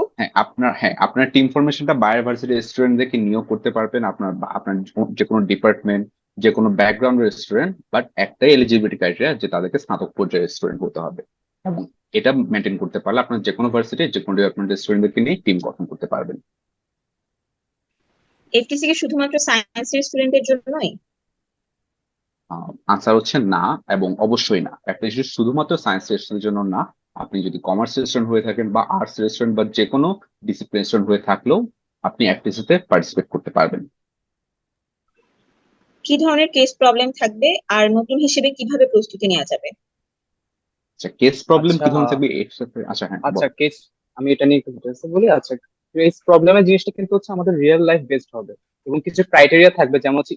আপনার টিম ফরমেশনটা বাইরের ভার্সিটির স্টুডেন্টদেরকে নিয়োগ করতে পারবেন, আপনার যে কোনো ডিপার্টমেন্ট, যে কোনো ব্যাকগ্রাউন্ডের স্টুডেন্ট, বাট একটাই এলিজিবিলিটি ক্রাইটেরিয়া যে তাদেরকে স্নাতক পর্যায়ের স্টুডেন্ট হতে হবে। এবং এটা মেনটেন করতে পারলে আপনার যে কোনো ভার্সিটির যে কোনো ডিপার্টমেন্টের স্টুডেন্টদেরকে নিয়ে টিম গঠন করতে পারবেন। এফটিসি কি শুধুমাত্র সায়েন্সের স্টুডেন্টের জন্যই? আনসার হচ্ছে না এবং অবশ্যই না। একটা জিনিস শুধুমাত্র সায়েন্স স্টুডেন্টের জন্য না, আপনি যদি কমার্সের স্টুডেন্ট হয়ে থাকেন বা আর্টস স্টুডেন্ট বা যে কোনো ডিসিপ্লিন স্টুডেন্ট হয়ে থাকলেও আপনি এফটিসিতে পার্টিসিপেট করতে পারবেন। কি ধরনের কেস প্রবলেম থাকবে আর নতুন হিসেবে কিভাবে প্রস্তুতি নেওয়া যাবে? আচ্ছা, কেস প্রবলেম আচ্ছা কি ধরনের থাকবে এর সাথে? আচ্ছা হ্যাঁ, আচ্ছা বল। কেস, আমি এটা নিয়ে একটু ডিটেলস বলি। আচ্ছা, কেস প্রবলেমের জিনিসটা কিন্তু হচ্ছে আমাদের রিয়েল লাইফ বেসড হবে, এবং কিছু ক্রাইটেরিয়া থাকবে, যেমন হচ্ছে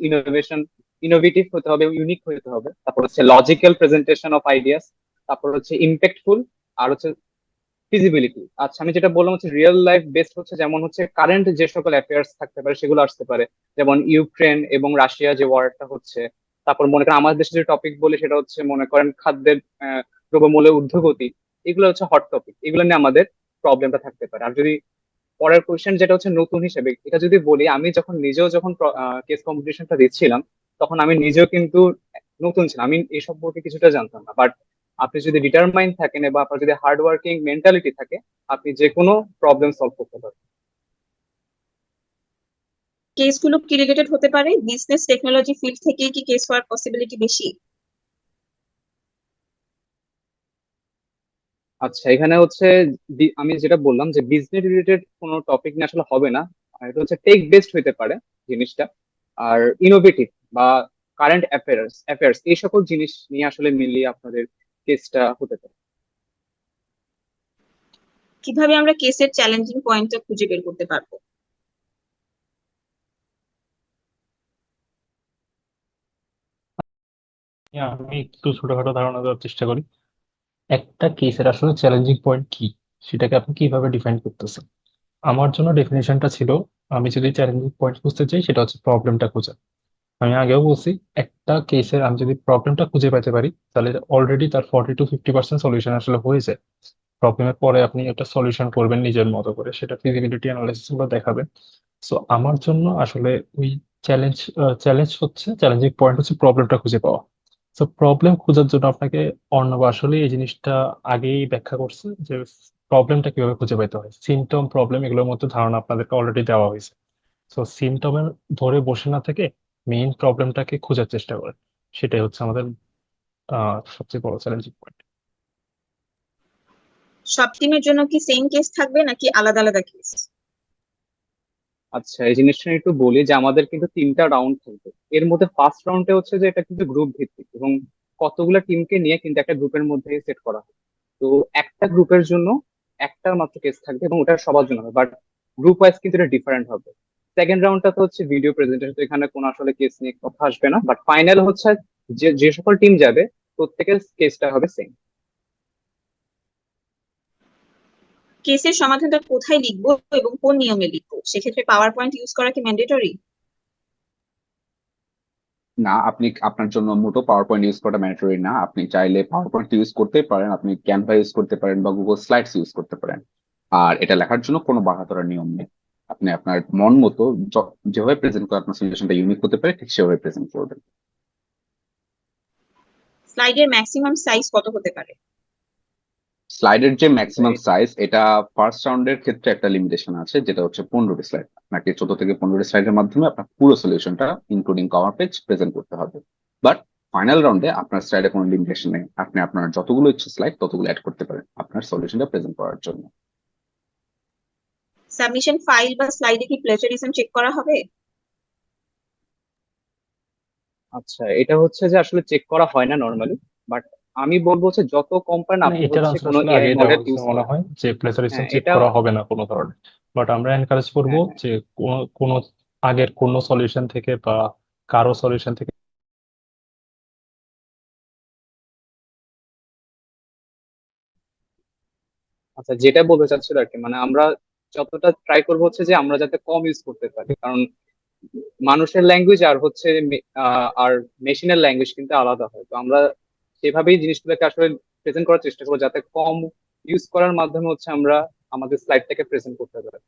ইনোভেটিভ হতে হবে, ইউনিক হতে হবে, তারপর হচ্ছে লজিক্যাল প্রেজেন্টেশন অফ আইডিয়াস, তারপর হচ্ছে ইম্প্যাক্টফুল, আর হচ্ছে ফিজিবিলিটি। আচ্ছা, আমি যেটা বললাম হচ্ছে রিয়েল লাইফ বেসড হচ্ছে, যেমন হচ্ছে কারেন্ট যে সকল অ্যাফেয়ার্স থাকতে পারে সেগুলো আসতে পারে, যেমন ইউক্রেন এবং রাশিয়া যে ওয়ারটা হচ্ছে। তারপর মনে করেন আমাদের দেশে যে টপিক বলে সেটা হচ্ছে মনে করেন খাদ্যের দ্রব্যমূল্যের ঊর্ধ্বগতি। এগুলো হচ্ছে হট টপিক, এগুলো নিয়ে আমাদের প্রবলেমটা থাকতে পারে। আর যদি পরের কোয়েশ্চেন যেটা হচ্ছে নতুন হিসেবে, এটা যদি বলি, আমি যখন কেস কম্পিটিশনটা দিচ্ছিলাম তখন আমি নিজেও কিন্তু নতুন ছিলাম, আমি এই সম্পর্কে কিছুটা জানতাম না। বাট আপনি যদি ডিটারমাইন্ড থাকেন বা আপনার যদি হার্ড ওয়ার্কিং মেন্টালিটি থাকে, আপনি যে কোনো প্রবলেম সলভ করতে পারবেন। কেসগুলো কি রিলেটেড হতে পারে? বিজনেস টেকনোলজি ফিল্ড থেকে কি কেস হওয়ার পসিবিলিটি বেশি? আচ্ছা, এখানে হচ্ছে আমি যেটা বললাম যে বিজনেস রিলেটেড কোনো টপিক নিয়ে আসলে হবে না। আর এটা হচ্ছে টেক বেসড হতে পারে জিনিসটা। আর ইনোভেটিভ বা কারেন্ট অ্যাফেয়ার্স এই সকল জিনিস নিয়ে আসলে মিলিয়ে আপনাদের কেসটা হতে পারে। কিভাবে আমরা কেসের চ্যালেঞ্জিং পয়েন্টটা খুঁজে বের করতে পারবো? আমি একটু ছোটখাটো ধারণা দেওয়ার চেষ্টা করি। একটা কেসের আসলে চ্যালেঞ্জিং পয়েন্ট কি, সেটাকে আপনি কিভাবে ডিফাইন করতেছেন? আমার জন্য ডেফিনেশনটা ছিল, আমি যদি চ্যালেঞ্জিং পয়েন্ট খুঁজতে চাই সেটা হচ্ছে প্রবলেমটা খোঁজা। আমি আগেও বলছি, একটা কেসের আমি যদি প্রবলেমটা খুঁজে পেতে পারি তাহলে অলরেডি তার 40 to 50% সলিউশন আসলে হয়ে যায়। প্রবলেমের পরে আপনি একটা সলিউশন করবেন নিজের মতো করে, সেটা ফিজিবিলিটি অ্যানালাইসিস গুলো দেখাবেন। সো আমার জন্য আসলে ওই চ্যালেঞ্জ চ্যালেঞ্জিং পয়েন্ট হচ্ছে প্রবলেমটা খুঁজে পাওয়া। তো প্রবলেম খোঁজার জন্য আপনাকে অর্ণব আসলে এই জিনিসটা আগেই ব্যাখ্যা করছে যে প্রবলেমটা কিভাবে খুঁজে পেতে হয়। সিমটম, প্রবলেম এগুলোর মধ্যে ধারণা আপনাদেরকে অলরেডি দেওয়া হয়েছে। তো সিমটমের ধরে বসে না থেকে মেইন প্রবলেমটাকে খোঁজার চেষ্টা করেন, সেটাই হচ্ছে আমাদের সবচেয়ে বড় চ্যালেঞ্জিং পয়েন্ট। সব টিমের জন্য কি সেম কেস থাকবে নাকি আলাদা আলাদা কেস? আচ্ছা, এই জিনিসটা নিয়ে একটু বলি যে আমাদের কিন্তু 3টা রাউন্ড থাকবে। এর মধ্যে ফার্স্ট রাউন্ডে হচ্ছে যে এটা কিন্তু গ্রুপ ভিত্তিক, এবং কতগুলো টিমকে নিয়ে কিন্তু একটা গ্রুপের মধ্যে সেট করা হয়। তো একটা গ্রুপের জন্য একটা মাত্র কেস থাকবে, এবং ওটা সবার জন্য হবে, বাট গ্রুপ ওয়াইজ কিন্তু এটা ডিফারেন্ট হবে। সেকেন্ড রাউন্ডটা তো হচ্ছে ভিডিও প্রেজেন্টেশন, তো এখানে কোনো আসলে কেস নিয়ে কথা আসবে না। বাট ফাইনাল হচ্ছে যে যে সকল টিম যাবে প্রত্যেকের কেসটা হবে সেম। কেসের সমাধানটা কোথায় লিখবো এবং কোন নিয়মে লিখবো? সেক্ষেত্রে পাওয়ার পয়েন্ট ইউজ করা কি ম্যান্ডেটরি? না, আপনি আপনার জন্য মোটো পাওয়ার পয়েন্ট ইউজ করাটা ম্যান্ডেটরি না। আপনি চাইলে পাওয়ার পয়েন্ট ইউজ করতেই পারেন, আপনি ক্যানভা ইউজ করতে পারেন বা গুগল স্লাইডস ইউজ করতে পারেন। আর এটা লেখার জন্য কোনো বাঁধা ধরার নিয়ম নেই। আপনি আপনার মন মতো যেভাবে প্রেজেন্ট করে আপনার সলিউশনটা ইউনিক হতে পারে, ঠিক সেভাবে প্রেজেন্ট করবেন। স্লাইডের ম্যাক্সিমাম সাইজ কত হতে পারে? স্লাইডের যে ম্যাক্সিমাম এই- সাইজ, এটা ফার্স্ট রাউন্ডের ক্ষেত্রে একটা লিমিটেশন আছে, যেটা হচ্ছে 15টি স্লাইড। আপনাকে 14 থেকে 15টি স্লাইডের মাধ্যমে আপনার পুরো সলিউশনটা ইনক্লুডিং কভার পেজ প্রেজেন্ট করতে হবে। বাট ফাইনাল রাউন্ডে আপনার স্লাইডে কোনো লিমিটেশন নেই, আপনি আপনার যতগুলো ইচ্ছে স্লাইড ততগুলো অ্যাড করতে পারেন আপনার সলিউশনটা প্রেজেন্ট করার জন্য। সাবমিশন ফাইল বা স্লাইডে কি প্লেজারিজম চেক করা হবে? আচ্ছা, এটা হচ্ছে যে আসলে চেক করা হয় না নর্মালি, বাট আমি বলবো হচ্ছে যত কম পারেন মানে আপনি এটার হচ্ছে আনসার কোনো আসলে এআই আগেই দেওয়া মডেল হয়েছে ইউজ মনে করেন। হয়, যে প্লেজারিজম হ্যাঁ চেক এটা, করা হবে না কোনো ধরনের। বাট আমরা এনকারেজ করবো হ্যাঁ হ্যাঁ যে কোনো আগের কোনো সলিউশন থেকে বা কারো সলিউশন থেকে আচ্ছা, যেটা বলতে চাচ্ছিল আর কি, মানে আমরা যতটা ট্রাই করবো হচ্ছে যে আমরা যাতে কম ইউজ করতে পারি, কারণ মানুষের ল্যাঙ্গুয়েজ আর হচ্ছে আর মেশিনের ল্যাঙ্গুয়েজ কিন্তু আলাদা হয়। তো আমরা সেভাবেই জিনিসগুলোকে আসলে প্রেজেন্ট করার চেষ্টা করবো, যাতে কম ইউজ করার মাধ্যমে হচ্ছে আমরা আমাদের স্লাইডটাকে প্রেজেন্ট করতে পারি।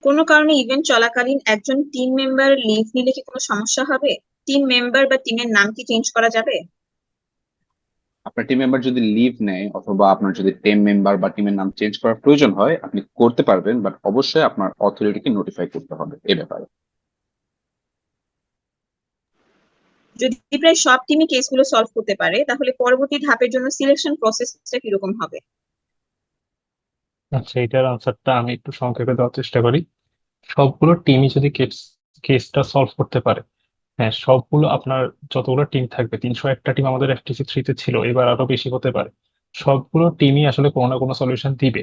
কোনো কারণে ইভেন্ট চলাকালীন একজন টিম মেম্বার লিভ নিলে কি কোনো সমস্যা হবে? টিম মেম্বার বা টিমের নাম কি চেঞ্জ করা যাবে? আপনার টিম মেম্বার যদি লিভ নেয় অথবা আপনার যদি টিম মেম্বার বা টিমের নাম চেঞ্জ করার প্রয়োজন হয়, আপনি করতে পারবেন, বাট অবশ্যই আপনার অথরিটিকে নোটিফাই করতে হবে এ ব্যাপারে। যদি প্রায় সব টিমই কেসগুলো সলভ করতে পারে, তাহলে পরবর্তী ধাপের জন্য সিলেকশন প্রসেসটা কিরকম হবে? আচ্ছা, এটার আনসারটা আমি একটু সংক্ষেপে দেওয়ার চেষ্টা করি। সবগুলো টিমই যদি কেসটা সলভ করতে পারে, হ্যাঁ, সবগুলো আপনার যতগুলো টিম থাকবে, 301টা টিম আমাদের FTC 3 তে ছিল, এবার আরো বেশি হতে পারে, সবগুলো টিমই আসলে কোনো না কোনো সলিউশন দিবে।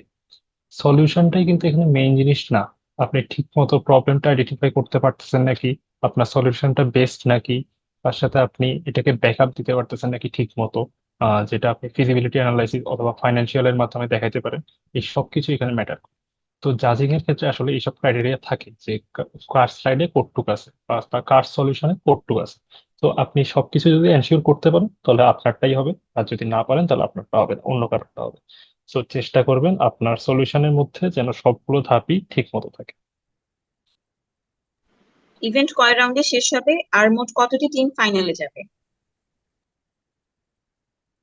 সলিউশনটাই কিন্তু এখানে মেইন জিনিস না। আপনি ঠিক মতো প্রবলেমটা আইডেন্টিফাই করতে পারতেছেন নাকি, আপনার সলিউশনটা বেস্ট নাকি, তার সাথে আপনি এটাকে ব্যাকআপ দিতে পারতেছেন নাকি ঠিক মতো, যেটা আপনি ফিজিবিলিটি অ্যানালাইসিস অথবা ফাইন্যান্সিয়াল এর মাধ্যমে দেখাইতে পারেন। এই সবকিছু এখানে ম্যাটার। তো জাজিং এর ক্ষেত্রে আসলে এইসব ক্রাইটেরিয়া থাকে যে কার স্লাইডে কোডটুক আছে বা কার সলিউশনে কোডটুক আছে। তো আপনি সবকিছু যদি এনশিওর করতে পারেন তাহলে আপনারটাই হবে, আর যদি না পারেন তাহলে আপনারটা হবে না, অন্য কারোরটা হবে। তো চেষ্টা করবেন আপনার সলিউশনের মধ্যে যেন সবগুলো ধাপই ঠিক মতো থাকে। ইভেন্ট কয় রাউন্ডে শেষ হবে আর মোট কতটি টিম ফাইনালে যাবে?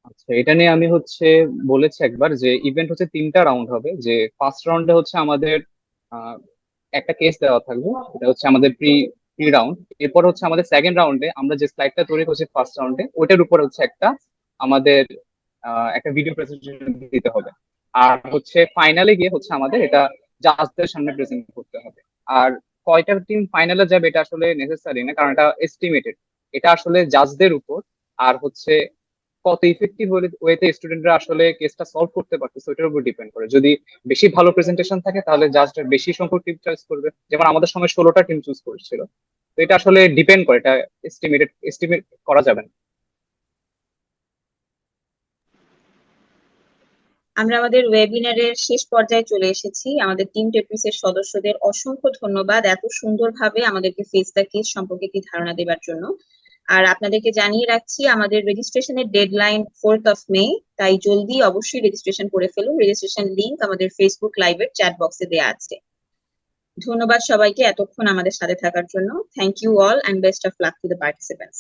আচ্ছা, এটা নিয়ে আমি হচ্ছে বলেছি একবার যে ইভেন্ট হচ্ছে 3টা রাউন্ড হবে। যে ফার্স্ট রাউন্ডে হচ্ছে আমাদের আহ, একটা কেস দেওয়া থাকবে, এটা হচ্ছে আমাদের প্রি প্রি রাউন্ড। এরপর হচ্ছে আমাদের সেকেন্ড রাউন্ডে আমরা যে স্লাইডটা তৈরি করছি ফার্স্ট রাউন্ডে, ওইটার উপর হচ্ছে আমাদের একটা ভিডিও প্রেজেন্টেশন দিতে হবে। আর হচ্ছে ফাইনালে গিয়ে হচ্ছে আমাদের এটা জাজদের সামনে প্রেজেন্ট করতে হবে। আর কয়টা টিম ফাইনালে যাবে এটা আসলে নেসেসারি না, কারণ এটা এস্টিমেটেড, এটা আসলে জাজদের উপর। আর হচ্ছে কত ইফেক্টিভ ওয়েতে স্টুডেন্টরা আসলে কেসটা সলভ করতে পারতেছে ওইটার উপর ডিপেন্ড করে। যদি বেশি ভালো প্রেজেন্টেশন থাকে তাহলে জাস্ট বেশি সংখ্যক টিম চয়েস করবে, যেমন আমাদের সময় 16টা টিম চুজ করেছিল। তো এটা আসলে ডিপেন্ড করে, এটা এস্টিমেট করা যাবে না। আমরা আমাদের ওয়েবিনারের শেষ পর্যায়ে চলে এসেছি। আমাদের টিম টেট্রিসের সদস্যদের অসংখ্য ধন্যবাদ এত সুন্দরভাবে আমাদেরকে ফেস দ্য কেস সম্পর্কে একটি ধারণা দেওয়ার জন্য। আর আপনাদেরকে জানিয়ে রাখছি আমাদের রেজিস্ট্রেশনের ডেডলাইন 4th মে, তাই জলদি অবশ্যই রেজিস্ট্রেশন করে ফেলুন। রেজিস্ট্রেশন লিংক আমাদের ফেসবুক লাইভের চ্যাট বক্সে দেওয়া আছে। ধন্যবাদ সবাইকে এতক্ষণ আমাদের সাথে থাকার জন্য। Thank you all and best of luck to the participants.